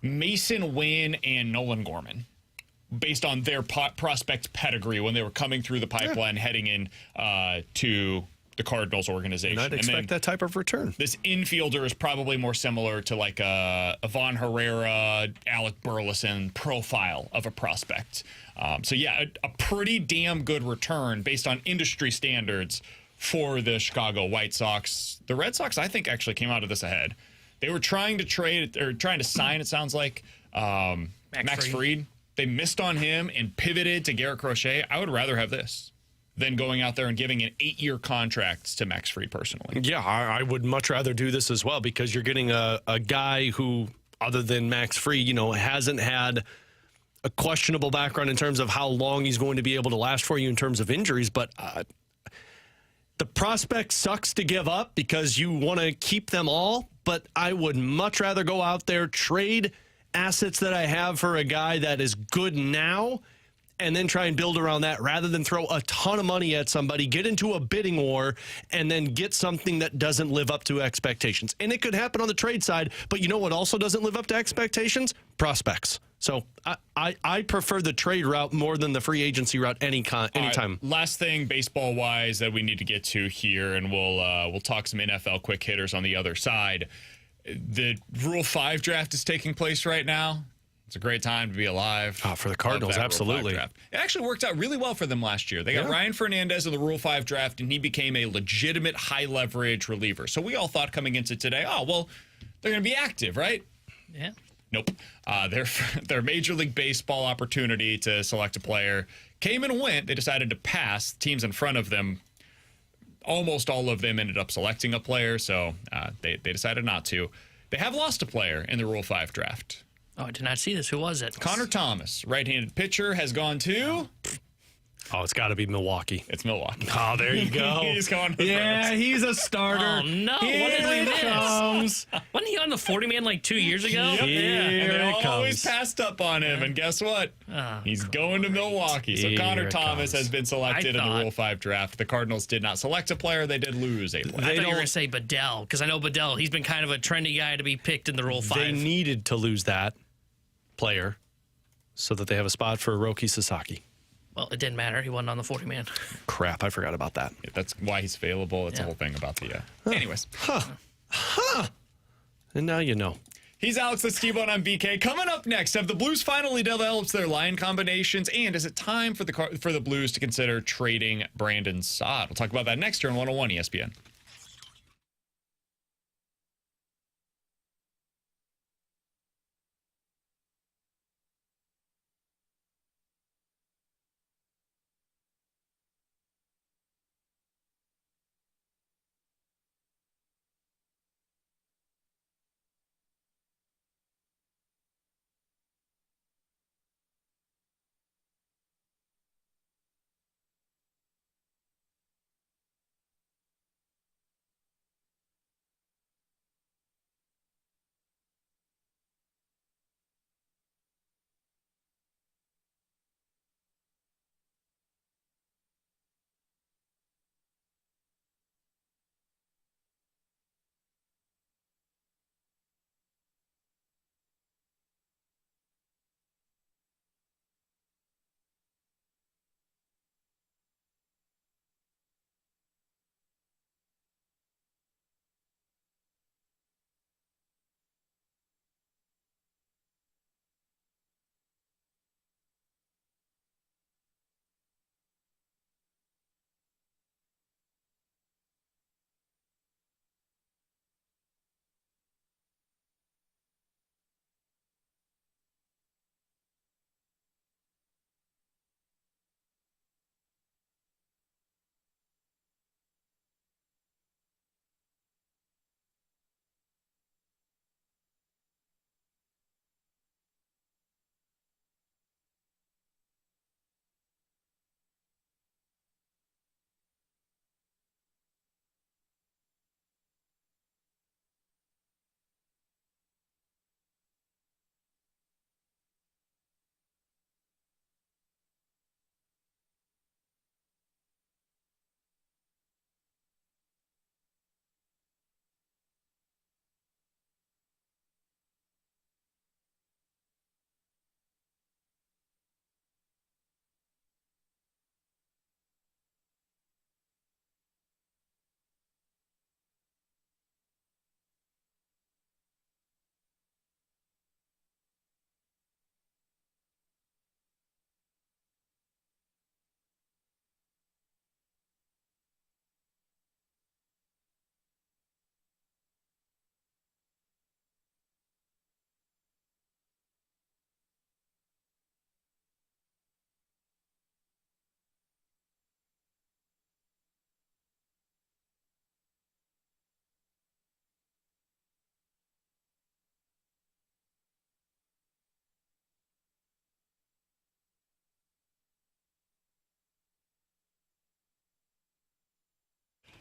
Mason Wynn and Nolan Gorman based on their prospect pedigree when they were coming through the pipeline heading in to the Cardinals organization. And I'd expect that type of return. This infielder is probably more similar to like a Von Herrera, Alec Burleson profile of a prospect. So yeah, a pretty damn good return based on industry standards for the Chicago White Sox. The Red Sox, I think, actually came out of this ahead. They were trying to trade or trying to sign, it sounds like, Max Fried. They missed on him and pivoted to Garrett Crochet. I would rather have this than going out there and giving an 8-year contract to Max Fried personally. Yeah, I would much rather do this as well because you're getting a guy who, other than Max Fried, hasn't had a questionable background in terms of how long he's going to be able to last for you in terms of injuries. But the prospect sucks to give up because you want to keep them all. But I would much rather go out there, trade assets that I have for a guy that is good now, and then try and build around that rather than throw a ton of money at somebody, get into a bidding war, and then get something that doesn't live up to expectations. And it could happen on the trade side, but you know what also doesn't live up to expectations? Prospects. So I prefer the trade route more than the free agency route anytime. Right, last thing baseball-wise that we need to get to here, and we'll talk some NFL quick hitters on the other side. The Rule 5 draft is taking place right now. It's a great time to be alive. For the Cardinals, absolutely. It actually worked out really well for them last year. They got Ryan Fernandez in the Rule 5 draft, and he became a legitimate high-leverage reliever. So we all thought coming into today, they're going to be active, right? Yeah. Nope. Their Major League Baseball opportunity to select a player came and went. They decided to pass. Teams in front of them, almost all of them ended up selecting a player, so they decided not to. They have lost a player in the Rule 5 draft. Oh, I did not see this. Who was it? Connor Thomas, right-handed pitcher, has gone to... Oh, it's got to be Milwaukee. It's Milwaukee. Oh, there you go. He's going to Yeah, he's a starter. Oh, no. What did we miss? Wasn't he on the 40-man like 2 years ago? Yep. Here And they it always comes. passed up on him, and guess what? He's going to Milwaukee. So Connor Thomas has been selected in the Rule 5 draft. The Cardinals did not select a player. They did lose a player. I thought you were going to say Bedell, because I know Bedell, he's been kind of a trendy guy to be picked in the Rule 5. They needed to lose that player so that they have a spot for Roki Sasaki. Well, it didn't matter. He wasn't on the 40-man. Crap, I forgot about that. Yeah, that's why he's available. It's a whole thing about the... Anyways. And now you know. He's Alex Leskibon on BK. Coming up next, have the Blues finally developed their line combinations? And is it time for the Blues to consider trading Brandon Saad? We'll talk about that next here on 101 ESPN.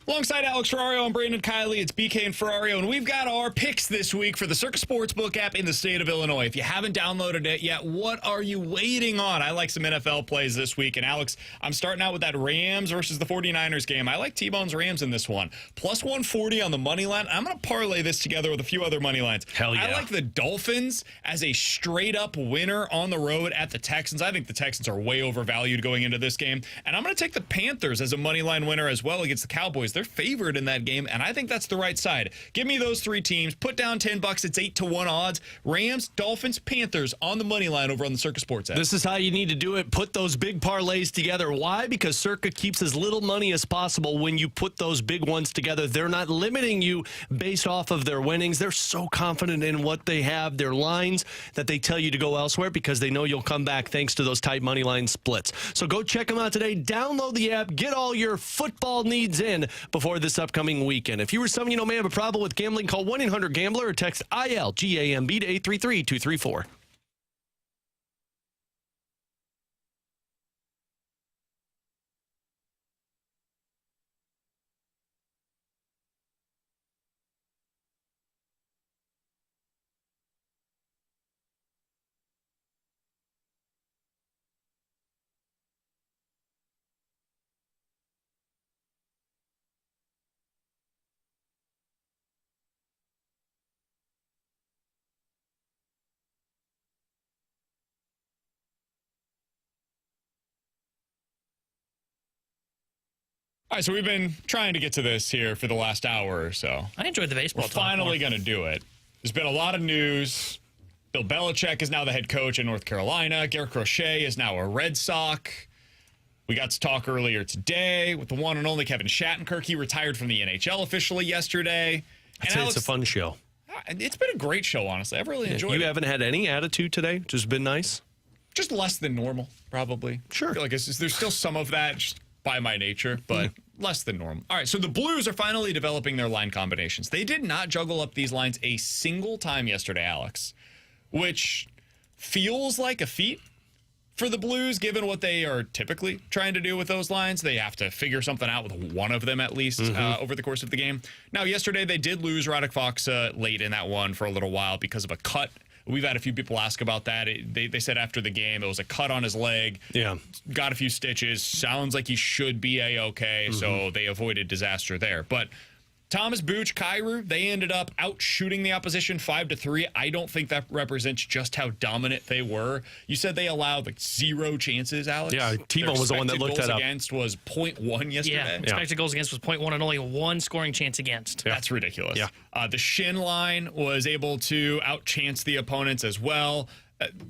Alongside Alex Ferrario and Brandon Kiley, it's BK and Ferrario, and we've got our picks this week for the Circa Sportsbook app in the state of Illinois. If you haven't downloaded it yet, what are you waiting on? I like some NFL plays this week, and Alex, I'm starting out with that Rams versus the 49ers game. I like T-Bone's Rams in this one. Plus 140 on the money line. I'm going to parlay this together with a few other money lines. Hell yeah. I like the Dolphins as a straight-up winner on the road at the Texans. I think the Texans are way overvalued going into this game, and I'm going to take the Panthers as a money line winner as well against the Cowboys. They're favored in that game, and I think that's the right side. Give me those three teams. Put down $10. It's 8-1 odds. Rams, Dolphins, Panthers on the money line over on the Circa Sports app. This is how you need to do it. Put those big parlays together. Why? Because Circa keeps as little money as possible when you put those big ones together. They're not limiting you based off of their winnings. They're so confident in what they have, their lines, that they tell you to go elsewhere because they know you'll come back thanks to those tight money line splits. So go check them out today. Download the app. Get all your football needs in before this upcoming weekend. If you or someone you know may have a problem with gambling, call 1-800-GAMBLER or text ILGAMB to 833-234. All right, so we've been trying to get to this here for the last hour or so. I enjoyed the baseball. We're finally going to do it. There's been a lot of news. Bill Belichick is now the head coach in North Carolina. Garrett Crochet is now a Red Sox. We got to talk earlier today with the one and only Kevin Shattenkirk. He retired from the NHL officially yesterday. I'd say it's a fun show. It's been a great show, honestly. I've really enjoyed it. You haven't had any attitude today? Just been nice? Just less than normal, probably. Sure. I feel like there's still some of that just by my nature, but less than normal. All right, so the Blues are finally developing their line combinations. They did not juggle up these lines a single time yesterday, Alex, which feels like a feat for the Blues, given what they are typically trying to do with those lines. They have to figure something out with one of them at least over the course of the game. Now, yesterday they did lose Radek Faksa late in that one for a little while because of a cut. We've had a few people ask about that. They said after the game it was a cut on his leg. Yeah. Got a few stitches. Sounds like he should be A-okay, so they avoided disaster there. But Thomas Buch, Kyrou, they ended up out shooting the opposition 5-3. I don't think that represents just how dominant they were. You said they allowed like 0 chances, Alex. Yeah, T-Bone was the one that looked that up. Against was 0.1 yesterday. Yeah, expected goals against was 0.1 and only 1 scoring chance against. Yeah. That's ridiculous. Yeah. The Shin line was able to outchance the opponents as well.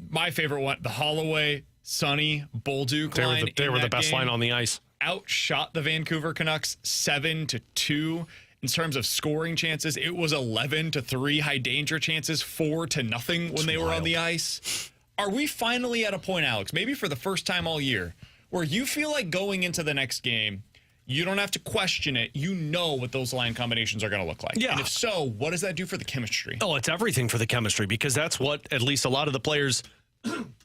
My favorite one, the Holloway, Sonny, Bolduc line. They were the best line on the ice. Outshot the Vancouver Canucks 7-2. In terms of scoring chances, it was 11-3 high danger chances, 4-0 when they were on the ice. Are we finally at a point, Alex, maybe for the first time all year, where you feel like going into the next game, you don't have to question it. You know what those line combinations are going to look like. Yeah. And if so, what does that do for the chemistry? Oh, it's everything for the chemistry, because that's what at least a lot of the players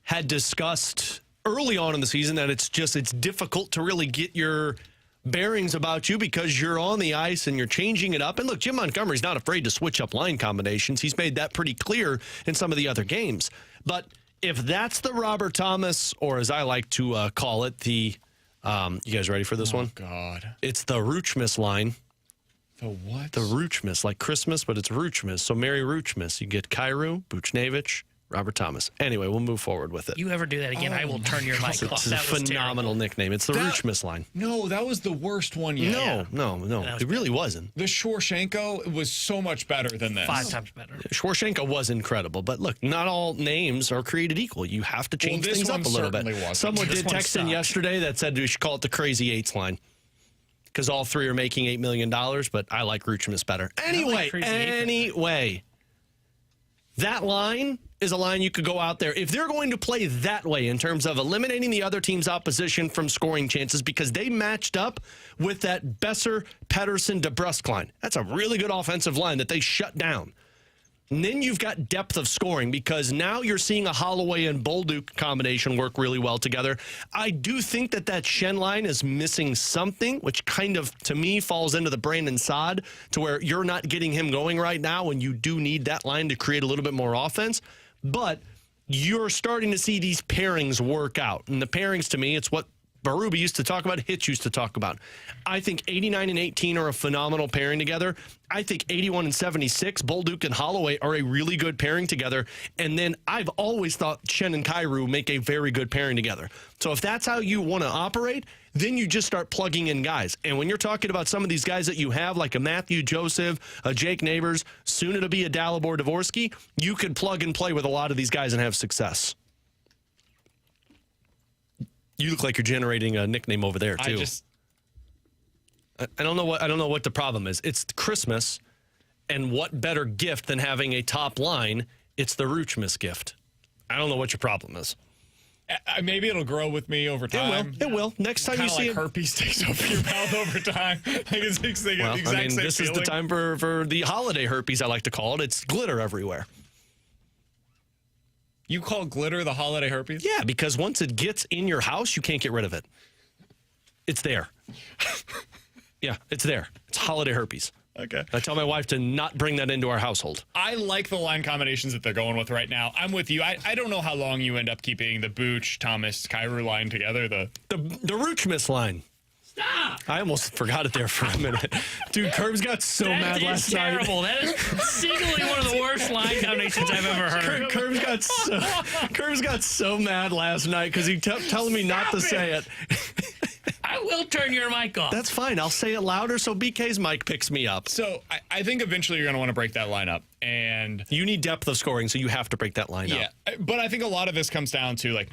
had discussed early on in the season, that it's difficult to really get your bearings about you because you're on the ice and you're changing it up. And look, Jim Montgomery's not afraid to switch up line combinations. He's made that pretty clear in some of the other games. But if that's the Robert Thomas, or as I like to call it, the you guys ready for this one? God. It's the Ruchmas line. The what? The Ruchmas, like Christmas, but it's Ruchmas. So Merry Ruchmas. You get Kyrou, Buchnevich, Robert Thomas. Anyway, we'll move forward with it. You ever do that again, I will turn your mic off. It's a phenomenal nickname. It's the Ruchmas line. No, that was the worst one yet. No. It really wasn't. The Shorshenko was so much better than this. 5 times better. Shorshenko was incredible, but look, not all names are created equal. You have to change things up a little bit. Wasn't. Someone did text in yesterday that said we should call it the Crazy Eights line, because all three are making $8 million, but I like Ruchmas better. Anyway, that line is a line you could go out there. If they're going to play that way in terms of eliminating the other team's opposition from scoring chances, because they matched up with that Besser, Pettersson, DeBrusque line. That's a really good offensive line that they shut down. And then you've got depth of scoring because now you're seeing a Holloway and Bolduc combination work really well together. I do think that Shen line is missing something, which kind of, to me, falls into the Brandon Saad, to where you're not getting him going right now, and you do need that line to create a little bit more offense. But you're starting to see these pairings work out. And the pairings, to me, it's what Berube used to talk about, Hitch used to talk about. I think 89 and 18 are a phenomenal pairing together. I think 81 and 76, Bolduc and Holloway are a really good pairing together. And then I've always thought Shen and Kyrou make a very good pairing together. So if that's how you want to operate, then you just start plugging in guys. And when you're talking about some of these guys that you have, like a Matthew Joseph, a Jake Neighbours, soon it'll be a Dalibor Dvorsky, you could plug and play with a lot of these guys and have success. You look like you're generating a nickname over there too. I don't know what the problem is. It's Christmas, and what better gift than having a top line? It's the Roochmas gift. I don't know what your problem is. Maybe it'll grow with me over time. It will. Next time you see it, herpes takes over your mouth over time. This is the time for the holiday herpes, I like to call it. It's glitter everywhere. You call glitter the holiday herpes? Yeah, because once it gets in your house, you can't get rid of it. It's there. Yeah, it's there. It's holiday herpes. Okay. I tell my wife to not bring that into our household. I like the line combinations that they're going with right now. I'm with you. I don't know how long you end up keeping the Booch, Thomas, Kyrou line together. The Roochmas line. Stop! I almost forgot it there for a minute. Dude, Curbs got so mad last night. That is terrible. That is singly one of the worst line combinations I've ever heard. Curbs got so mad last night because he kept telling me not to say it. I will turn your mic off. That's fine. I'll say it louder so BK's mic picks me up. So I think eventually you're going to want to break that line up. And you need depth of scoring, so you have to break that line up. Yeah, but I think a lot of this comes down to, like,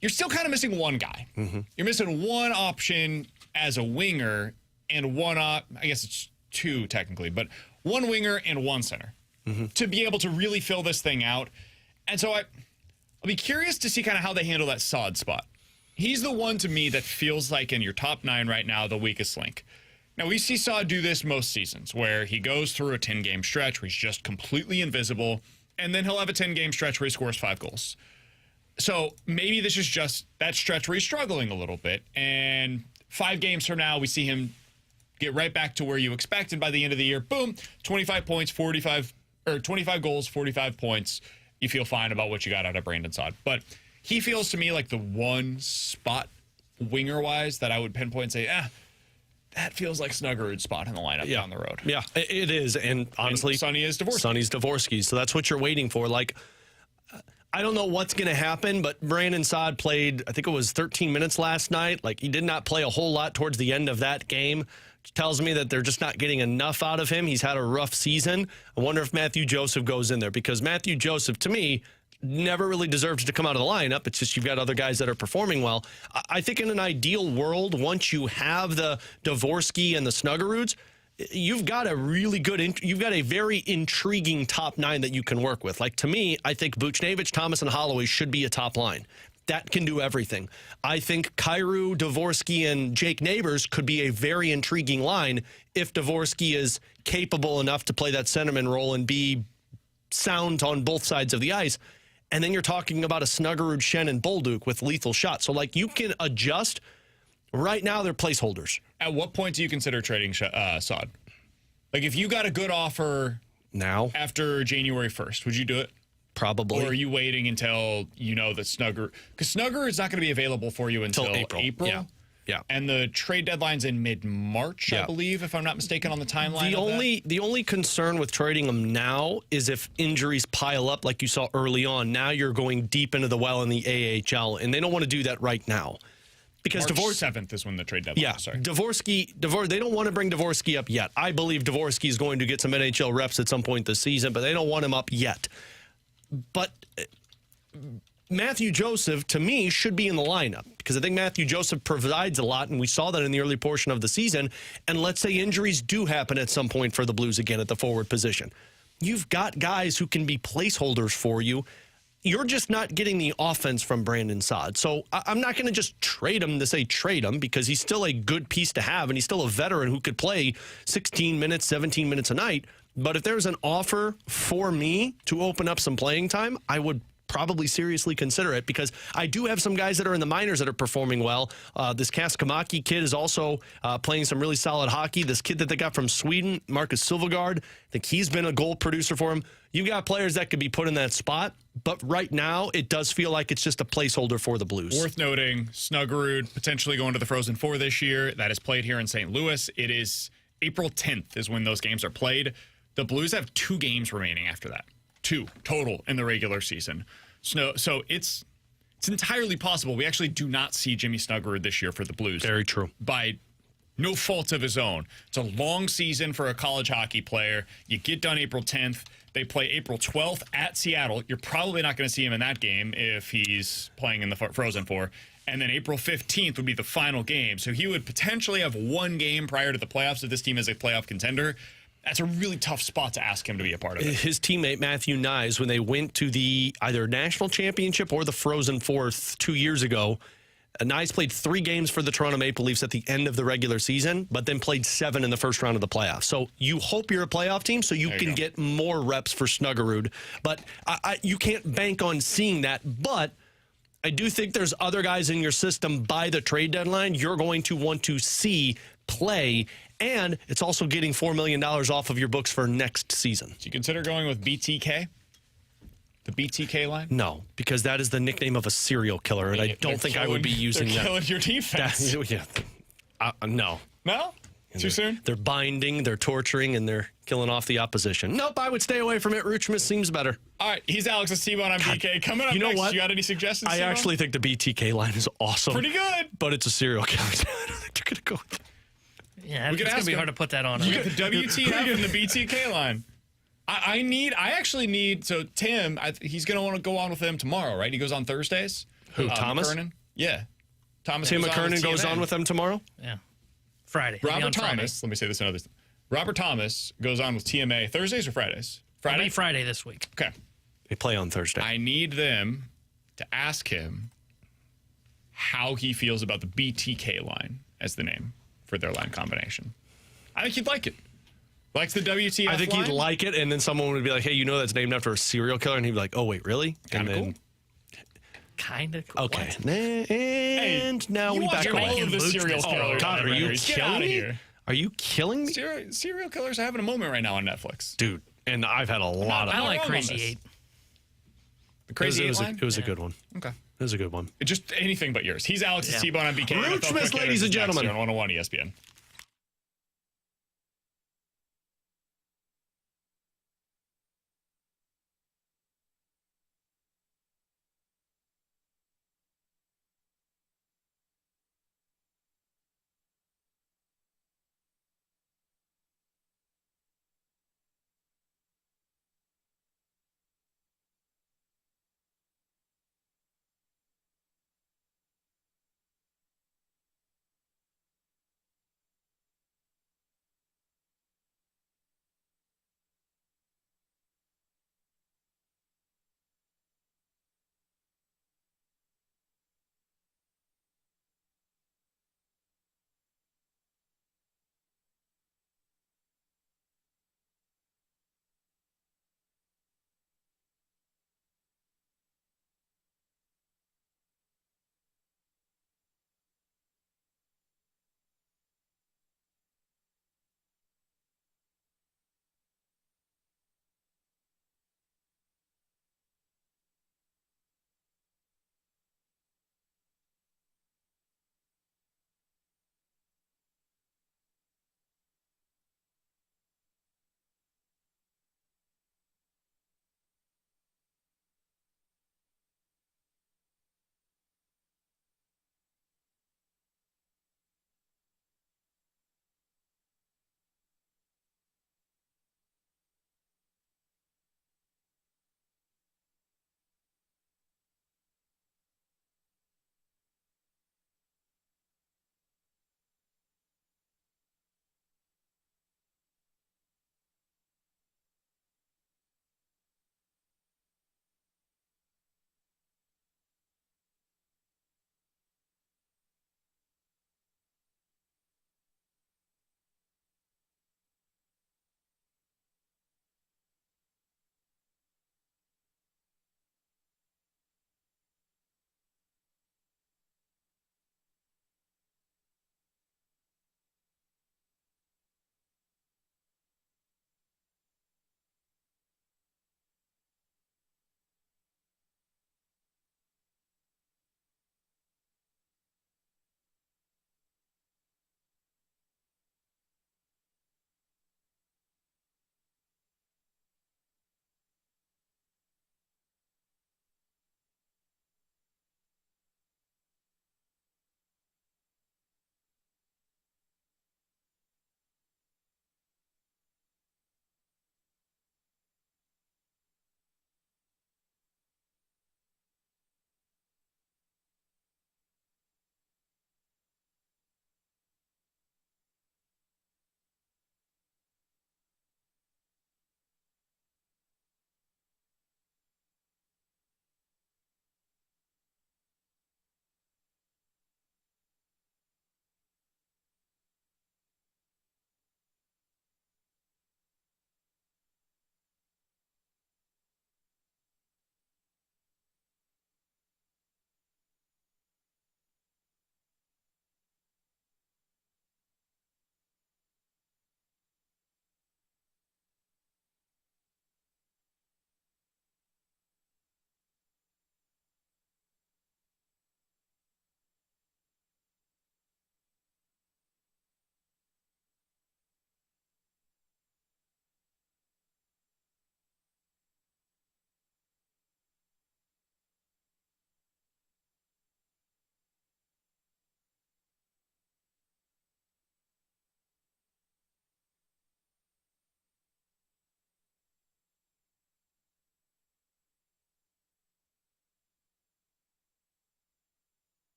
you're still kind of missing one guy. Mm-hmm. You're missing one option as a winger and I guess it's two technically, but one winger and one center to be able to really fill this thing out. And so I'll be curious to see kind of how they handle that Saad spot. He's the one to me that feels like in your top 9 right now, the weakest link. Now, we see Saad do this most seasons where he goes through a 10-game stretch where he's just completely invisible, and then he'll have a 10-game stretch where he scores 5 goals. So maybe this is just that stretch where he's struggling a little bit. And 5 games from now, we see him get right back to where you expect. And by the end of the year, boom, 25 points, 25 goals, 45 points. You feel fine about what you got out of Brandon Saad. But he feels to me like the one spot winger-wise that I would pinpoint and say, that feels like Snuggerud's spot in the lineup down the road. Yeah, it is. And honestly, Sonny is Dvorsky. Sonny's Dvorsky. So that's what you're waiting for. Like, I don't know what's going to happen, but Brandon Saad played, I think it was 13 minutes last night. Like, he did not play a whole lot towards the end of that game, which tells me that they're just not getting enough out of him. He's had a rough season. I wonder if Matthew Joseph goes in there, because Matthew Joseph, to me, never really deserves to come out of the lineup. It's just you've got other guys that are performing well. I think in an ideal world, once you have the Dvorsky and the Snuggeruds, you've got a very intriguing top 9 that you can work with. Like, to me, I think Buchnevich, Thomas, and Holloway should be a top line. That can do everything. I think Kyrou, Dvorsky, and Jake Neighbours could be a very intriguing line if Dvorsky is capable enough to play that centerman role and be sound on both sides of the ice. And then you're talking about a Snuggerud, Shen, and Bolduc with lethal shots. So, like, you can adjust. Right now, they're placeholders. At what point do you consider trading Saad? Like, if you got a good offer now after January 1st, would you do it? Probably. Or are you waiting until you know that Snugger... Because Snugger is not going to be available for you until April. Yeah. And the trade deadline's in mid-March, I believe, if I'm not mistaken, on the timeline. The only concern with trading them now is if injuries pile up like you saw early on. Now you're going deep into the well in the AHL, and they don't want to do that right now. Because March 7th is when the trade deadline is. Dvorsky, they don't want to bring Dvorsky up yet. I believe Dvorsky is going to get some NHL reps at some point this season, but they don't want him up yet. But Matthew Joseph, to me, should be in the lineup because I think Matthew Joseph provides a lot, and we saw that in the early portion of the season. And let's say injuries do happen at some point for the Blues again at the forward position. You've got guys who can be placeholders for you. You're just not getting the offense from Brandon Saad. So I'm not going to just trade him to say trade him because he's still a good piece to have, and he's still a veteran who could play 16 minutes, 17 minutes a night. But if there's an offer for me to open up some playing time, I would probably seriously consider it, because I do have some guys that are in the minors that are performing well. This Kaskamaki kid is also playing some really solid hockey. This kid that they got from Sweden, Marcus Silvegaard, I think he's been a goal producer for him. You've got players that could be put in that spot, but right now it does feel like it's just a placeholder for the Blues. Worth noting, Snuggerud potentially going to the Frozen Four this year. That is played here in St. Louis. It is April 10th is when those games are played. The Blues have 2 games remaining after that. 2 total in the regular season. So it's entirely possible we actually do not see Jimmy Snuggerud this year for the Blues. Very true. By no fault of his own. It's a long season for a college hockey player. You get done April 10th. They play April 12th at Seattle. You're probably not going to see him in that game if he's playing in the Frozen Four. And then April 15th would be the final game. So he would potentially have 1 game prior to the playoffs if this team is a playoff contender. That's a really tough spot to ask him to be a part of it. His teammate, Matthew Nyes, when they went to the either national championship or the Frozen Four 2 years ago, Nyes played 3 games for the Toronto Maple Leafs at the end of the regular season, but then played 7 in the first round of the playoffs. So you hope you're a playoff team so you can get more reps for Snuggerud. But you can't bank on seeing that. But I do think there's other guys in your system by the trade deadline you're going to want to see play, and it's also getting $4 million off of your books for next season. Do you consider going with BTK? The BTK line? No, because that is the nickname of a serial killer, and I don't think I would be using that. They're killing your defense. No. No? Too soon? They're binding, they're torturing, and they're killing off the opposition. Nope, I would stay away from it. Ruchmas seems better. All right, he's Alex's T-Bone on BK. Coming up you know next, what? you got any suggestions, I T-Bone? actually think the BTK line is awesome. Pretty good. But it's a serial killer. I don't think they're going to go with it. Yeah, We could it's going ask to be him. hard to put that on. You got the WTF and the BTK line. I actually need, so Tim, he's going to want to go on with them tomorrow, right? He goes on Thursdays. Who, Thomas? McKernan? Yeah. Thomas Tim goes on with McKernan goes TMN. on with them tomorrow? Yeah. Friday. He'll be Robert on Friday. Thomas, let me say this another. Robert Thomas goes on with TMA Thursdays or Fridays? It'll Friday? be Friday this week. Okay. They play on Thursday. I need them to ask him how he feels about the BTK line as the name for their line combination. I think he'd like it. Likes the WTF I think line? he'd like it, and then someone would be like, hey, you know that's named after a serial killer? And he'd be like, oh, wait, really? Kinda And cool. Kind of cool. Okay. What? And now You we watch back You're all away. making of the Luke's serial this killers. God, are you Get killing out of me? here. Are you killing me? Serial killers are having a moment right now on Netflix. Dude, and I've had a lot of I Not like wrong on Crazy this. 8. The Crazy it Eight was, line? it was a good one. Okay. It was a good one. Just anything but yours. He's Alex's Yeah. T-Bone on BK. Root Smith, ladies and gentlemen. On 101 ESPN.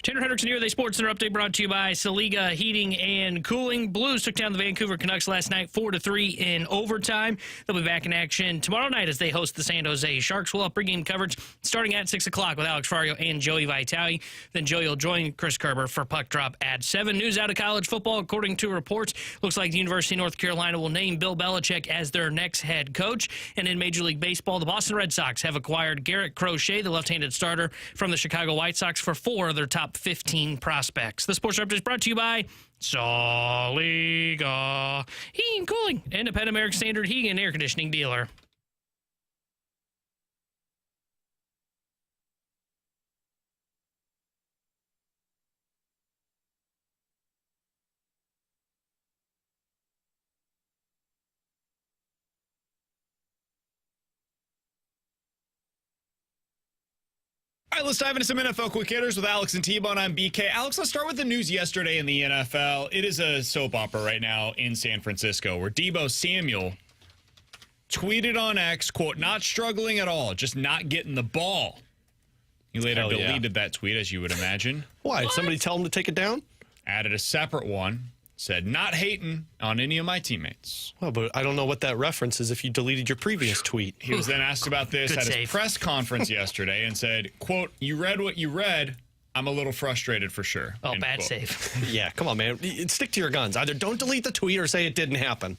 Tanner Hendrickson here with a Sports Center update brought to you by Saliga Heating and Cooling. Blues took down the Vancouver Canucks last night 4-3 in overtime. They'll be back in action tomorrow night as they host the San Jose Sharks. We'll have pregame coverage starting at 6 o'clock with Alex Ferrario and Joey Vitale. Then Joey will join Chris Kerber for Puck Drop at 7. News out of college football, according to reports, looks like the University of North Carolina will name Bill Belichick as their next head coach. And in Major League Baseball, the Boston Red Sox have acquired Garrett Crochet, the left-handed starter from the Chicago White Sox, for 4 of their top 15 prospects. The Sports Update is brought to you by Saliga Heating and Cooling, independent American Standard heating and air conditioning dealer. All right, let's dive into some NFL quick hitters with Alex and T-Bone. I'm BK. Alex, let's start with the news yesterday in the NFL. It is a soap opera right now in San Francisco where Deebo Samuel tweeted on X, quote, not struggling at all, just not getting the ball. He later deleted that tweet, as you would imagine. Why? Did somebody tell him to take it down? Added a separate one. Said, not hating on any of my teammates. Well, but I don't know what that reference is if you deleted your previous tweet. He was then asked about this Good at save. his press conference yesterday and said, quote, you read what you read. I'm a little frustrated for sure. Oh, End bad quote. save. Yeah, come on, man. Stick to your guns. Either don't delete the tweet or say it didn't happen.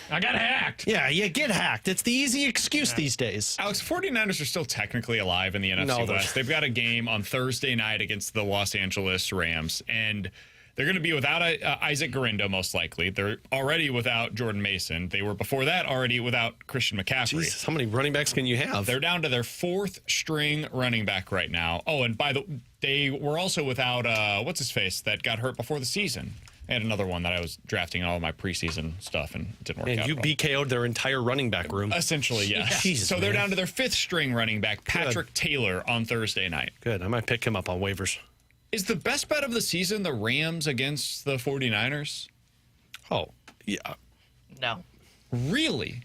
I got hacked. Yeah, you get hacked. It's the easy excuse these days. Alex, 49ers are still technically alive in the NFC No, they're- West. They've got a game on Thursday night against the Los Angeles Rams, and they're going to be without Isaac Guerrero, most likely. They're already without Jordan Mason. They were before that already without Christian McCaffrey. Jesus, how many running backs can you have? They're down to their 4th string running back right now. Oh, and they were also without what's his face that got hurt before the season. I had another one that I was drafting in all of my preseason stuff and it didn't work out. And you at all. BKO'd their entire running back room. Essentially, yes. Jesus, so they're man. down to their 5th string running back, Patrick Taylor, on Thursday night. Good. I might pick him up on waivers. Is the best bet of the season the Rams against the 49ers? Oh, yeah. No. Really?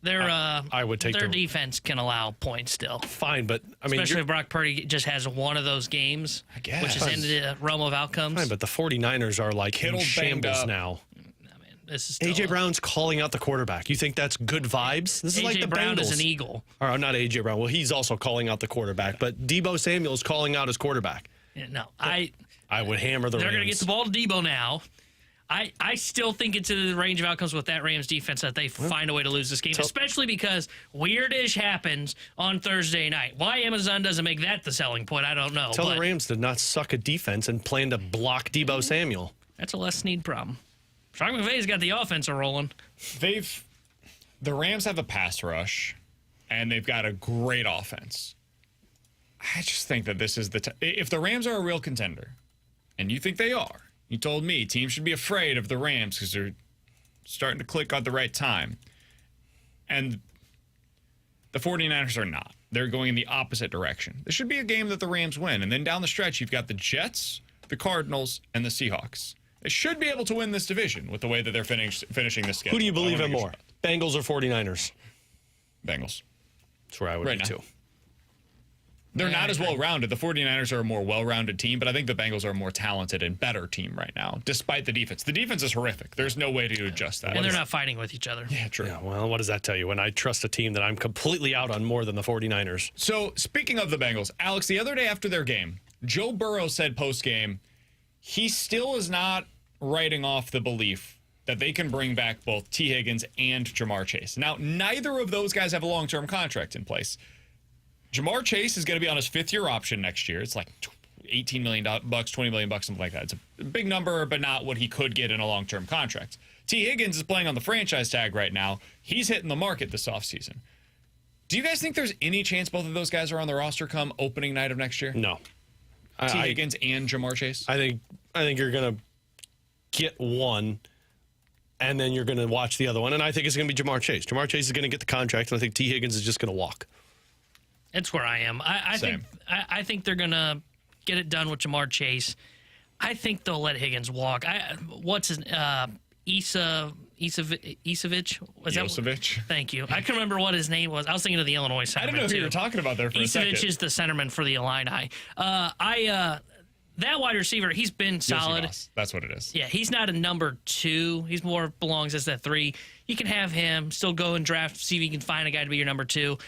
I would take their the- defense can allow points still. Fine, but I mean, Especially if Brock Purdy just has one of those games, guess. which is in the realm of outcomes. fine, but the 49ers are like in Kittle's banged shambles up. now. This is still AJ Brown's calling out the quarterback. You think that's good vibes? This is like AJ the Brown Bengals. is an Eagle. Or not AJ Brown. Well, he's also calling out the quarterback, but Deebo Samuel's calling out his quarterback. Yeah, no, I would hammer the they're Rams. going to get the ball to Debo now. I still think it's in the range of outcomes with that Rams defense that they find a way to lose this game, especially because weird-ish happens on Thursday night. Why Amazon doesn't make that the selling point, I don't know. Tell but the Rams to not suck at defense and plan to block Deebo Samuel. that's a Les Snead problem. Sean McVay's got the offense rolling. The Rams have a pass rush, and they've got a great offense. I just think that this is if the Rams are a real contender, and you think they are, you told me teams should be afraid of the Rams because they're starting to click at the right time. And the 49ers are not. They're going in the opposite direction. This should be a game that the Rams win. And then down the stretch, you've got the Jets, the Cardinals, and the Seahawks. They should be able to win this division with the way that they're finishing this schedule. Who do you I believe wanna in get more, Bengals or 49ers? Bengals. That's where I would Right be, now. too. They're not as well-rounded. The 49ers are a more well-rounded team, but I think the Bengals are a more talented and better team right now, despite the defense. The defense is horrific. There's no way to adjust that. And they're not fighting with each other. Yeah, true. Yeah, well, what does that tell you? When I trust a team that I'm completely out on more than the 49ers. So, speaking of the Bengals, Alex, the other day after their game, Joe Burrow said post-game, he still is not writing off the belief that they can bring back both T. Higgins and Jamar Chase. Now, neither of those guys have a long-term contract in place. Jamar Chase is going to be on his 5th-year option next year. It's like $18 million, $20 million, something like that. It's a big number, but not what he could get in a long-term contract. T. Higgins is playing on the franchise tag right now. He's hitting the market this offseason. Do you guys think there's any chance both of those guys are on the roster come opening night of next year? No. T. Higgins and Jamar Chase? I think you're going to get one, and then you're going to watch the other one, and I think it's going to be Jamar Chase. Jamar Chase is going to get the contract, and I think T. Higgins is just going to walk. It's where I am. I think they're going to get it done with Jamar Chase. I think they'll let Higgins walk. What's his Isevich? Yosevich? Thank you. I can remember what his name was. I was thinking of the Illinois centerman, I didn't know who you were talking about there for a second. Isevich is the centerman for the Illini. that wide receiver, he's been solid. That's what it is. Yeah, he's not a number 2. He's more belongs as that 3. You can have him, still go and draft, see if you can find a guy to be your number 2.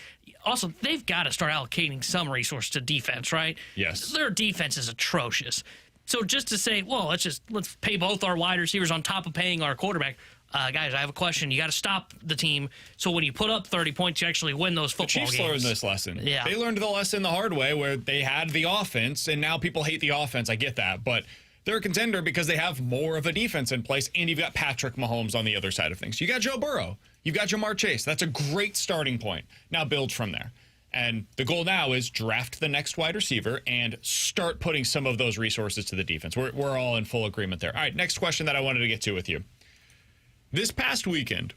Also, they've got to start allocating some resource to defense, right? Yes. Their defense is atrocious. So just to say, well, let's pay both our wide receivers on top of paying our quarterback. Guys, I have a question. You got to stop the team so when you put up 30 points, you actually win those football games. The Chiefs learned this lesson. Yeah. They learned the lesson the hard way where they had the offense, and now people hate the offense. I get that. But they're a contender because they have more of a defense in place, and you've got Patrick Mahomes on the other side of things. You got Joe Burrow. You've got Jamar Chase. That's a great starting point. Now build from there. And the goal now is draft the next wide receiver and start putting some of those resources to the defense. We're all in full agreement there. All right, next question that I wanted to get to with you. This past weekend,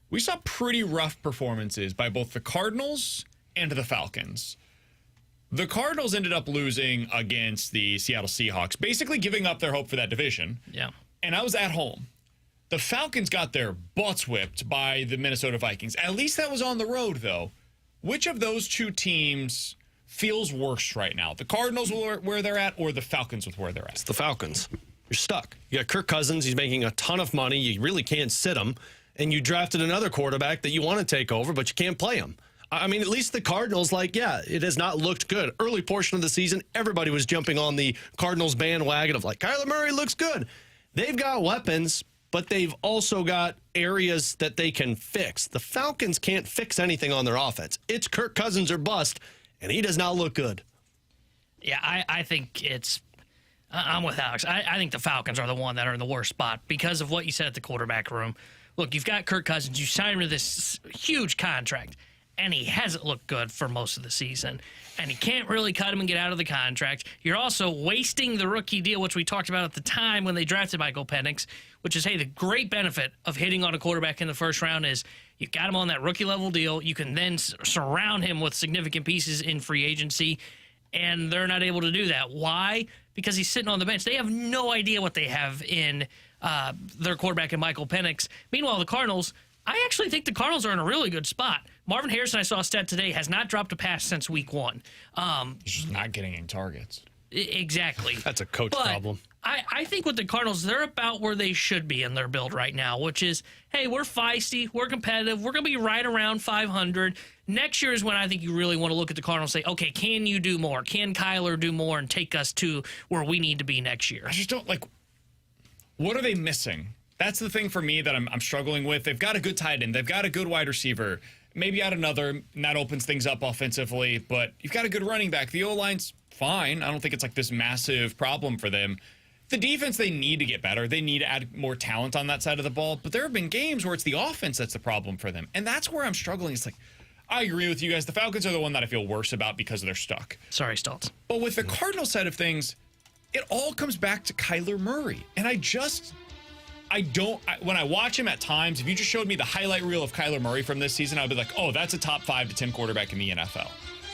we saw pretty rough performances by both the Cardinals and the Falcons. The Cardinals ended up losing against the Seattle Seahawks, basically giving up their hope for that division. Yeah. And I was at home. The Falcons got their butts whipped by the Minnesota Vikings. At least that was on the road, though. Which of those two teams feels worse right now? The Cardinals where they're at or the Falcons with where they're at? It's the Falcons. You're stuck. You got Kirk Cousins. He's making a ton of money. You really can't sit him. And you drafted another quarterback that you want to take over, but you can't play him. I mean, at least the Cardinals, it has not looked good. Early portion of the season, everybody was jumping on the Cardinals bandwagon of Kyler Murray looks good. They've got weapons, but they've also got areas that they can fix. The Falcons can't fix anything on their offense. It's Kirk Cousins or bust, and he does not look good. Yeah, I think I'm with Alex. I think the Falcons are the one that are in the worst spot because of what you said at the quarterback room. Look, you've got Kirk Cousins. You signed him to this huge contract, and he hasn't looked good for most of the season. And you can't really cut him and get out of the contract. You're also wasting the rookie deal, which we talked about at the time when they drafted Michael Penix, which is, hey, the great benefit of hitting on a quarterback in the first round is you got him on that rookie level deal. You can then surround him with significant pieces in free agency, and they're not able to do that. Why? Because he's sitting on the bench. They have no idea what they have in their quarterback in Michael Penix. Meanwhile, the Cardinals, I actually think the Cardinals are in a really good spot. Marvin Harrison, I saw a stat today, has not dropped a pass since week 1. He's just not getting any targets. Exactly. That's a coach problem. I think with the Cardinals, they're about where they should be in their build right now, which is, hey, we're feisty, we're competitive, we're going to be right around 500. Next year is when I think you really want to look at the Cardinals and say, okay, can you do more? Can Kyler do more and take us to where we need to be next year? I just don't what are they missing? That's the thing for me that I'm struggling with. They've got a good tight end. They've got a good wide receiver. Maybe add another, and that opens things up offensively. But you've got a good running back. The O-line's fine. I don't think it's this massive problem for them. The defense, they need to get better. They need to add more talent on that side of the ball. But there have been games where it's the offense that's the problem for them. And that's where I'm struggling. It's I agree with you guys. The Falcons are the one that I feel worse about because they're stuck. Sorry, Stoltz. But with the Cardinals side of things, it all comes back to Kyler Murray. And when I watch him at times, if you just showed me the highlight reel of Kyler Murray from this season, I'd be like, oh, that's a top 5 to 10 quarterback in the NFL.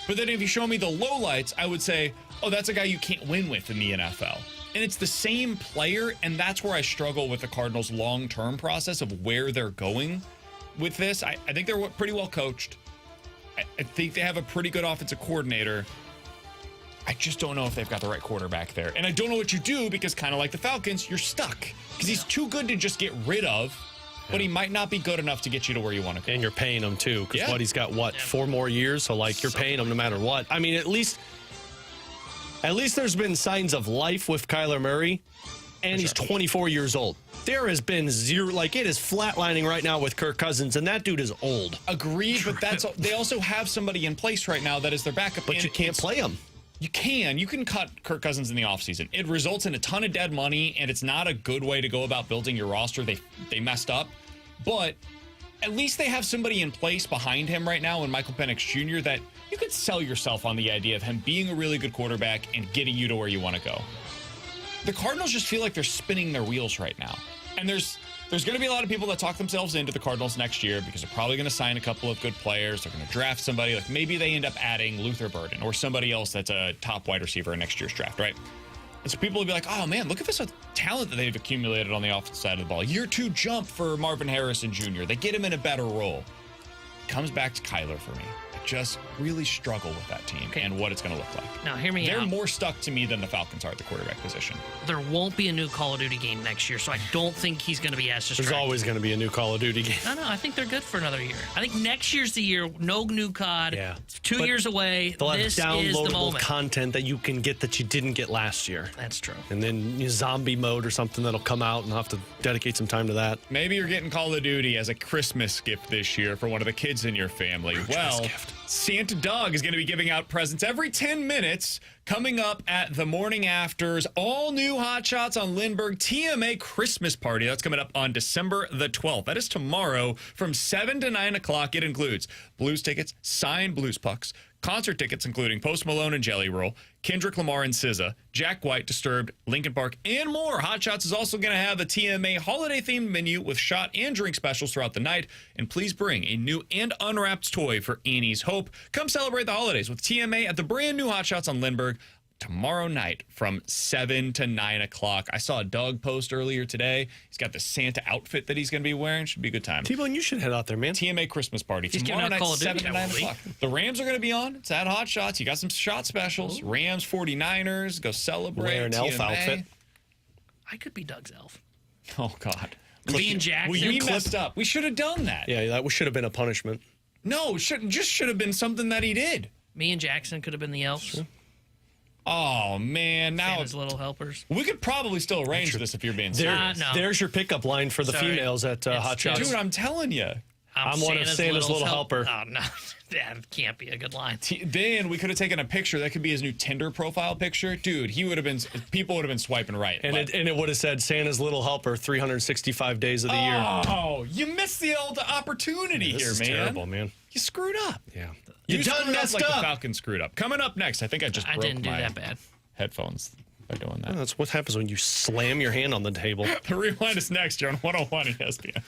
But then if you show me the lowlights, I would say, oh, that's a guy you can't win with in the NFL. And it's the same player, and that's where I struggle with the Cardinals' long-term process of where they're going with this. I think they're pretty well coached. I think they have a pretty good offensive coordinator. I just don't know if they've got the right quarterback there. And I don't know what you do because kind of like the Falcons, you're stuck. Because he's too good to just get rid of, but he might not be good enough to get you to where you want to go. And you're paying him, too. Because he's got, 4 more years? So, you're paying him no matter what. I mean, at least there's been signs of life with Kyler Murray, and he's 24 years old. There has been zero, it is flatlining right now with Kirk Cousins, and that dude is old. Agreed, but they also have somebody in place right now that is their backup. But you can't play him. You can cut Kirk Cousins in the offseason. It results in a ton of dead money, and it's not a good way to go about building your roster. They messed up. But at least they have somebody in place behind him right now in Michael Penix Jr. that you could sell yourself on the idea of him being a really good quarterback and getting you to where you want to go. The Cardinals just feel like they're spinning their wheels right now. And there's going to be a lot of people that talk themselves into the Cardinals next year because they're probably going to sign a couple of good players. They're going to draft somebody. Maybe they end up adding Luther Burden or somebody else that's a top wide receiver in next year's draft, right? And so people will be like, oh, man, look at this talent that they've accumulated on the offensive side of the ball. Year 2 jump for Marvin Harrison Jr. They get him in a better role. It comes back to Kyler for me. I just really struggle with that team and what it's going to look like. Now, hear me They're out. more stuck to me than the Falcons are at the quarterback position. There won't be a new Call of Duty game next year, so I don't think he's going to be asked to There's strike. always going to be a new Call of Duty game. No, I think they're good for another year. I think next year's the year. No new COD. Yeah. It's 2 But years away. They'll have This is the downloadable moment. content that you can get that you didn't get last year. That's true. And then zombie mode or something that'll come out, and I'll have to dedicate some time to that. Maybe you're getting Call of Duty as a Christmas gift this year for one of the kids in your family. Well, gift. Santa Doug is going to be giving out presents every 10 minutes coming up at the morning after's all new Hot Shots on Lindbergh TMA Christmas party. That's coming up on December the 12th. That is tomorrow from 7 to 9 o'clock. It includes Blues tickets, signed Blues pucks, concert tickets including Post Malone and Jelly Roll, Kendrick Lamar and SZA, Jack White, Disturbed, Linkin Park, and more. Hot Shots is also going to have a TMA holiday-themed menu with shot and drink specials throughout the night. And please bring a new and unwrapped toy for Annie's Hope. Come celebrate the holidays with TMA at the brand new Hot Shots on Lindbergh tomorrow night from 7 to 9 o'clock. I saw a Doug post earlier today. He's got the Santa outfit that he's going to be wearing. Should be a good time. T-Bone, you should head out there, man. TMA Christmas party He's tomorrow giving out night, Call of Duty, 7 to 9 will he? o'clock. The Rams are going to be on. It's at Hot Shots. You got some shot specials. Rams, 49ers. Go celebrate. Wear an elf TMA. outfit. I could be Doug's elf. Oh, God. Me and Jackson. We messed up. We should have done that. Yeah, that should have been a punishment. No, it should have been something that he did. Me and Jackson could have been the elves. Sure. Oh, man. Now Santa's little helpers. we could probably still arrange this if you're being serious. No. There's your pickup line for the Sorry. females at Hot Shots. Dude, I'm telling you. I'm one of Santa's little helper. Oh, no. That can't be a good line. Then we could have taken a picture. That could be his new Tinder profile picture. Dude, people would have been swiping right. And but- it would have said Santa's little helper 365 days of the year. Oh, you missed the old opportunity This here, is man. terrible, man. You screwed up. Yeah. You done screwed messed like up. the Falcons screwed up. Coming up next, I think I just I broke didn't do my that bad. headphones by doing that. That's what happens when you slam your hand on the table. The Rewind is next here on 101 ESPN.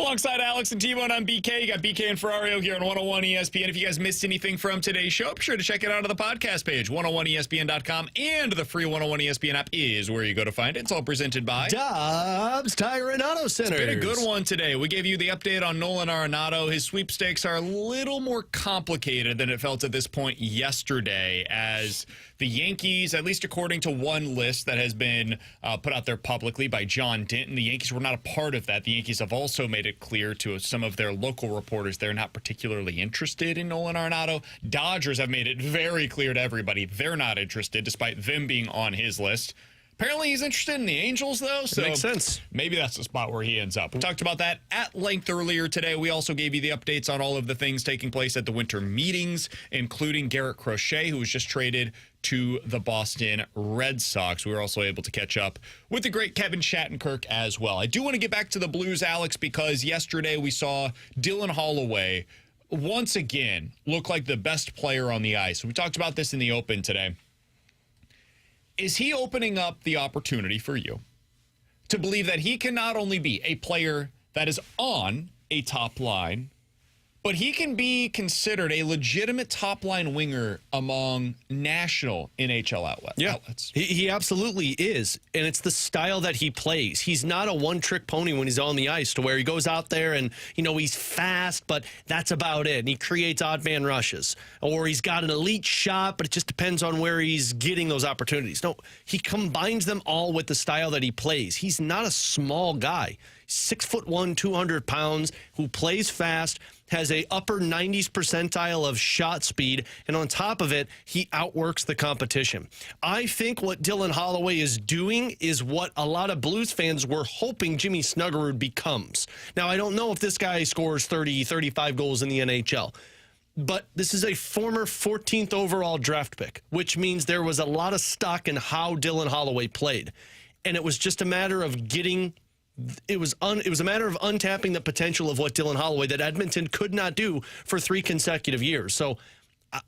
Alongside Alex and T-Bone, I'm BK. You got BK and Ferrario here on 101 ESPN. If you guys missed anything from today's show, be sure to check it out on the podcast page, 101ESPN.com, and the free 101 ESPN app is where you go to find it. It's all presented by Dobbs Tire and Auto Centers. It's been a good one today. We gave you the update on Nolan Arenado. His sweepstakes are a little more complicated than it felt at this point yesterday, as the Yankees, at least according to one list that has been put out there publicly by John Denton, the Yankees were not a part of that. The Yankees have also made it clear to some of their local reporters they're not particularly interested in Nolan Arenado. Dodgers have made it very clear to everybody they're not interested, despite them being on his list. Apparently he's interested in the Angels, though, so makes sense. Maybe that's the spot where he ends up. We talked about that at length earlier today. We also gave you the updates on all of the things taking place at the winter meetings, including Garrett Crochet, who was just traded to the Boston Red Sox. We were also able to catch up with the great Kevin Shattenkirk as well. I do want to get back to the Blues, Alex, because yesterday we saw Dylan Holloway once again look like the best player on the ice. We talked about this in the Open today. Is he opening up the opportunity for you to believe that he can not only be a player that is on a top line, but he can be considered a legitimate top-line winger among national NHL outlets? He absolutely is, and it's the style that he plays. He's not a one-trick pony when he's on the ice, to where he goes out there and, he's fast, but that's about it, and he creates odd man rushes. Or he's got an elite shot, but it just depends on where he's getting those opportunities. No, he combines them all with the style that he plays. He's not a small guy. 6'1", 200 pounds, who plays fast, has a upper 90s percentile of shot speed, and on top of it, he outworks the competition. I think what Dylan Holloway is doing is what a lot of Blues fans were hoping Jimmy Snuggerud becomes. Now, I don't know if this guy scores 30, 35 goals in the NHL, but this is a former 14th overall draft pick, which means there was a lot of stock in how Dylan Holloway played, and it was just a matter of getting... It was a matter of untapping the potential of what Dylan Holloway that Edmonton could not do for 3 consecutive years. So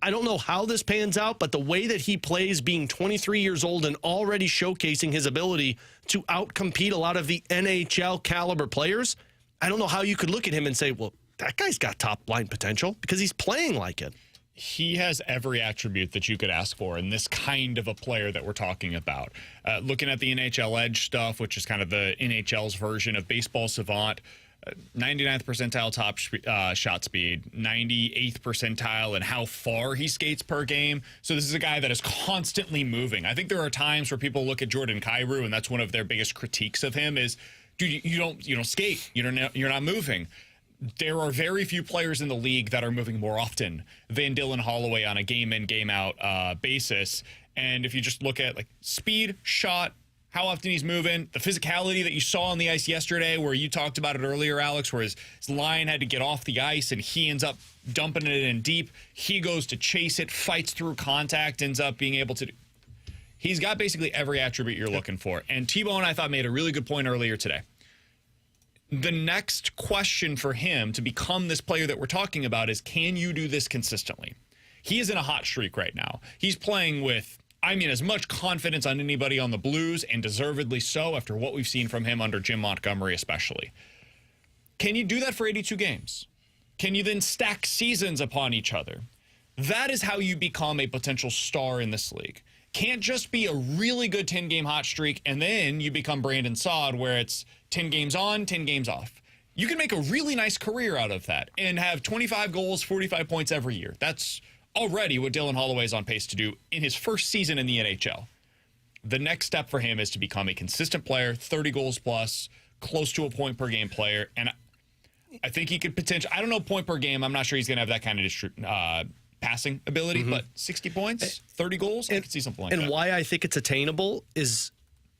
I don't know how this pans out, but the way that he plays, being 23 years old and already showcasing his ability to outcompete a lot of the NHL caliber players, I don't know how you could look at him and say, well, that guy's got top line potential, because he's playing like it. He has every attribute that you could ask for in this kind of a player that we're talking about. Looking at the NHL Edge stuff, which is kind of the NHL's version of Baseball Savant, 99th percentile top shot speed, 98th percentile in how far he skates per game. So this is a guy that is constantly moving. I think there are times where people look at Jordan Kyrou, and that's one of their biggest critiques of him is, dude, you don't skate. You're not moving. There are very few players in the league that are moving more often than Dylan Holloway on a game-in, game-out basis. And if you just look at speed, shot, how often he's moving, the physicality that you saw on the ice yesterday, where you talked about it earlier, Alex, where his line had to get off the ice and he ends up dumping it in deep. He goes to chase it, fights through contact, ends up being able to do. He's got basically every attribute you're looking for. And T-Bone, I thought, made a really good point earlier today. The next question for him to become this player that we're talking about is, can you do this consistently? He is in a hot streak right now. He's playing with, as much confidence on anybody on the Blues, and deservedly so after what we've seen from him under Jim Montgomery especially. Can you do that for 82 games? Can you then stack seasons upon each other? That is how you become a potential star in this league. Can't just be a really good 10-game hot streak and then you become Brandon Saad, where it's 10 games on, 10 games off. You can make a really nice career out of that and have 25 goals, 45 points every year. That's already what Dylan Holloway is on pace to do in his first season in the NHL. The next step for him is to become a consistent player, 30 goals plus, close to a point per game player. And I think he could potentially, I don't know point per game. I'm not sure he's going to have that kind of passing ability, but 60 points, 30 goals, I could see something like that. And why I think it's attainable is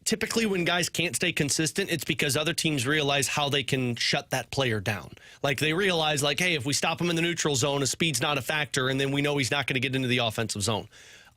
typically when guys can't stay consistent, it's because other teams realize how they can shut that player down. Like they realize, hey, if we stop him in the neutral zone, his speed's not a factor, and then we know he's not going to get into the offensive zone.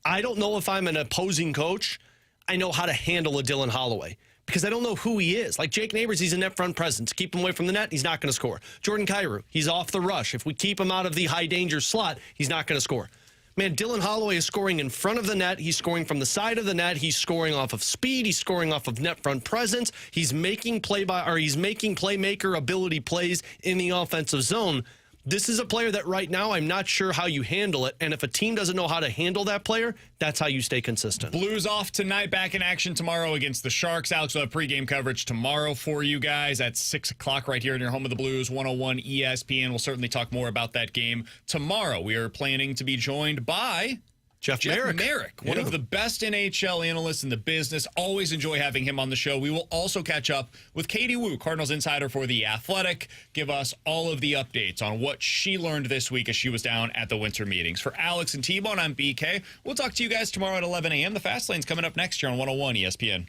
I don't know if I'm an opposing coach, I know how to handle a Dylan Holloway, because I don't know who he is. Like Jake Neighbours, he's a net front presence. Keep him away from the net, he's not going to score. Jordan Kyrou, he's off the rush. If we keep him out of the high danger slot, he's not going to score. Man, Dylan Holloway is scoring in front of the net. He's scoring from the side of the net. He's scoring off of speed. He's scoring off of net front presence. He's making playmaker ability plays in the offensive zone. This is a player that right now I'm not sure how you handle it. And if a team doesn't know how to handle that player, that's how you stay consistent. Blues off tonight, back in action tomorrow against the Sharks. Alex will have pregame coverage tomorrow for you guys at 6 o'clock right here in your home of the Blues, 101 ESPN. We'll certainly talk more about that game tomorrow. We are planning to be joined by Jeff Merrick, one of the best NHL analysts in the business. Always enjoy having him on the show. We will also catch up with Katie Woo, Cardinals insider for The Athletic, give us all of the updates on what she learned this week as she was down at the winter meetings. For Alex and T-Bone, I'm BK. We'll talk to you guys tomorrow at 11 a.m. The Fast Lane's coming up next year on 101 ESPN.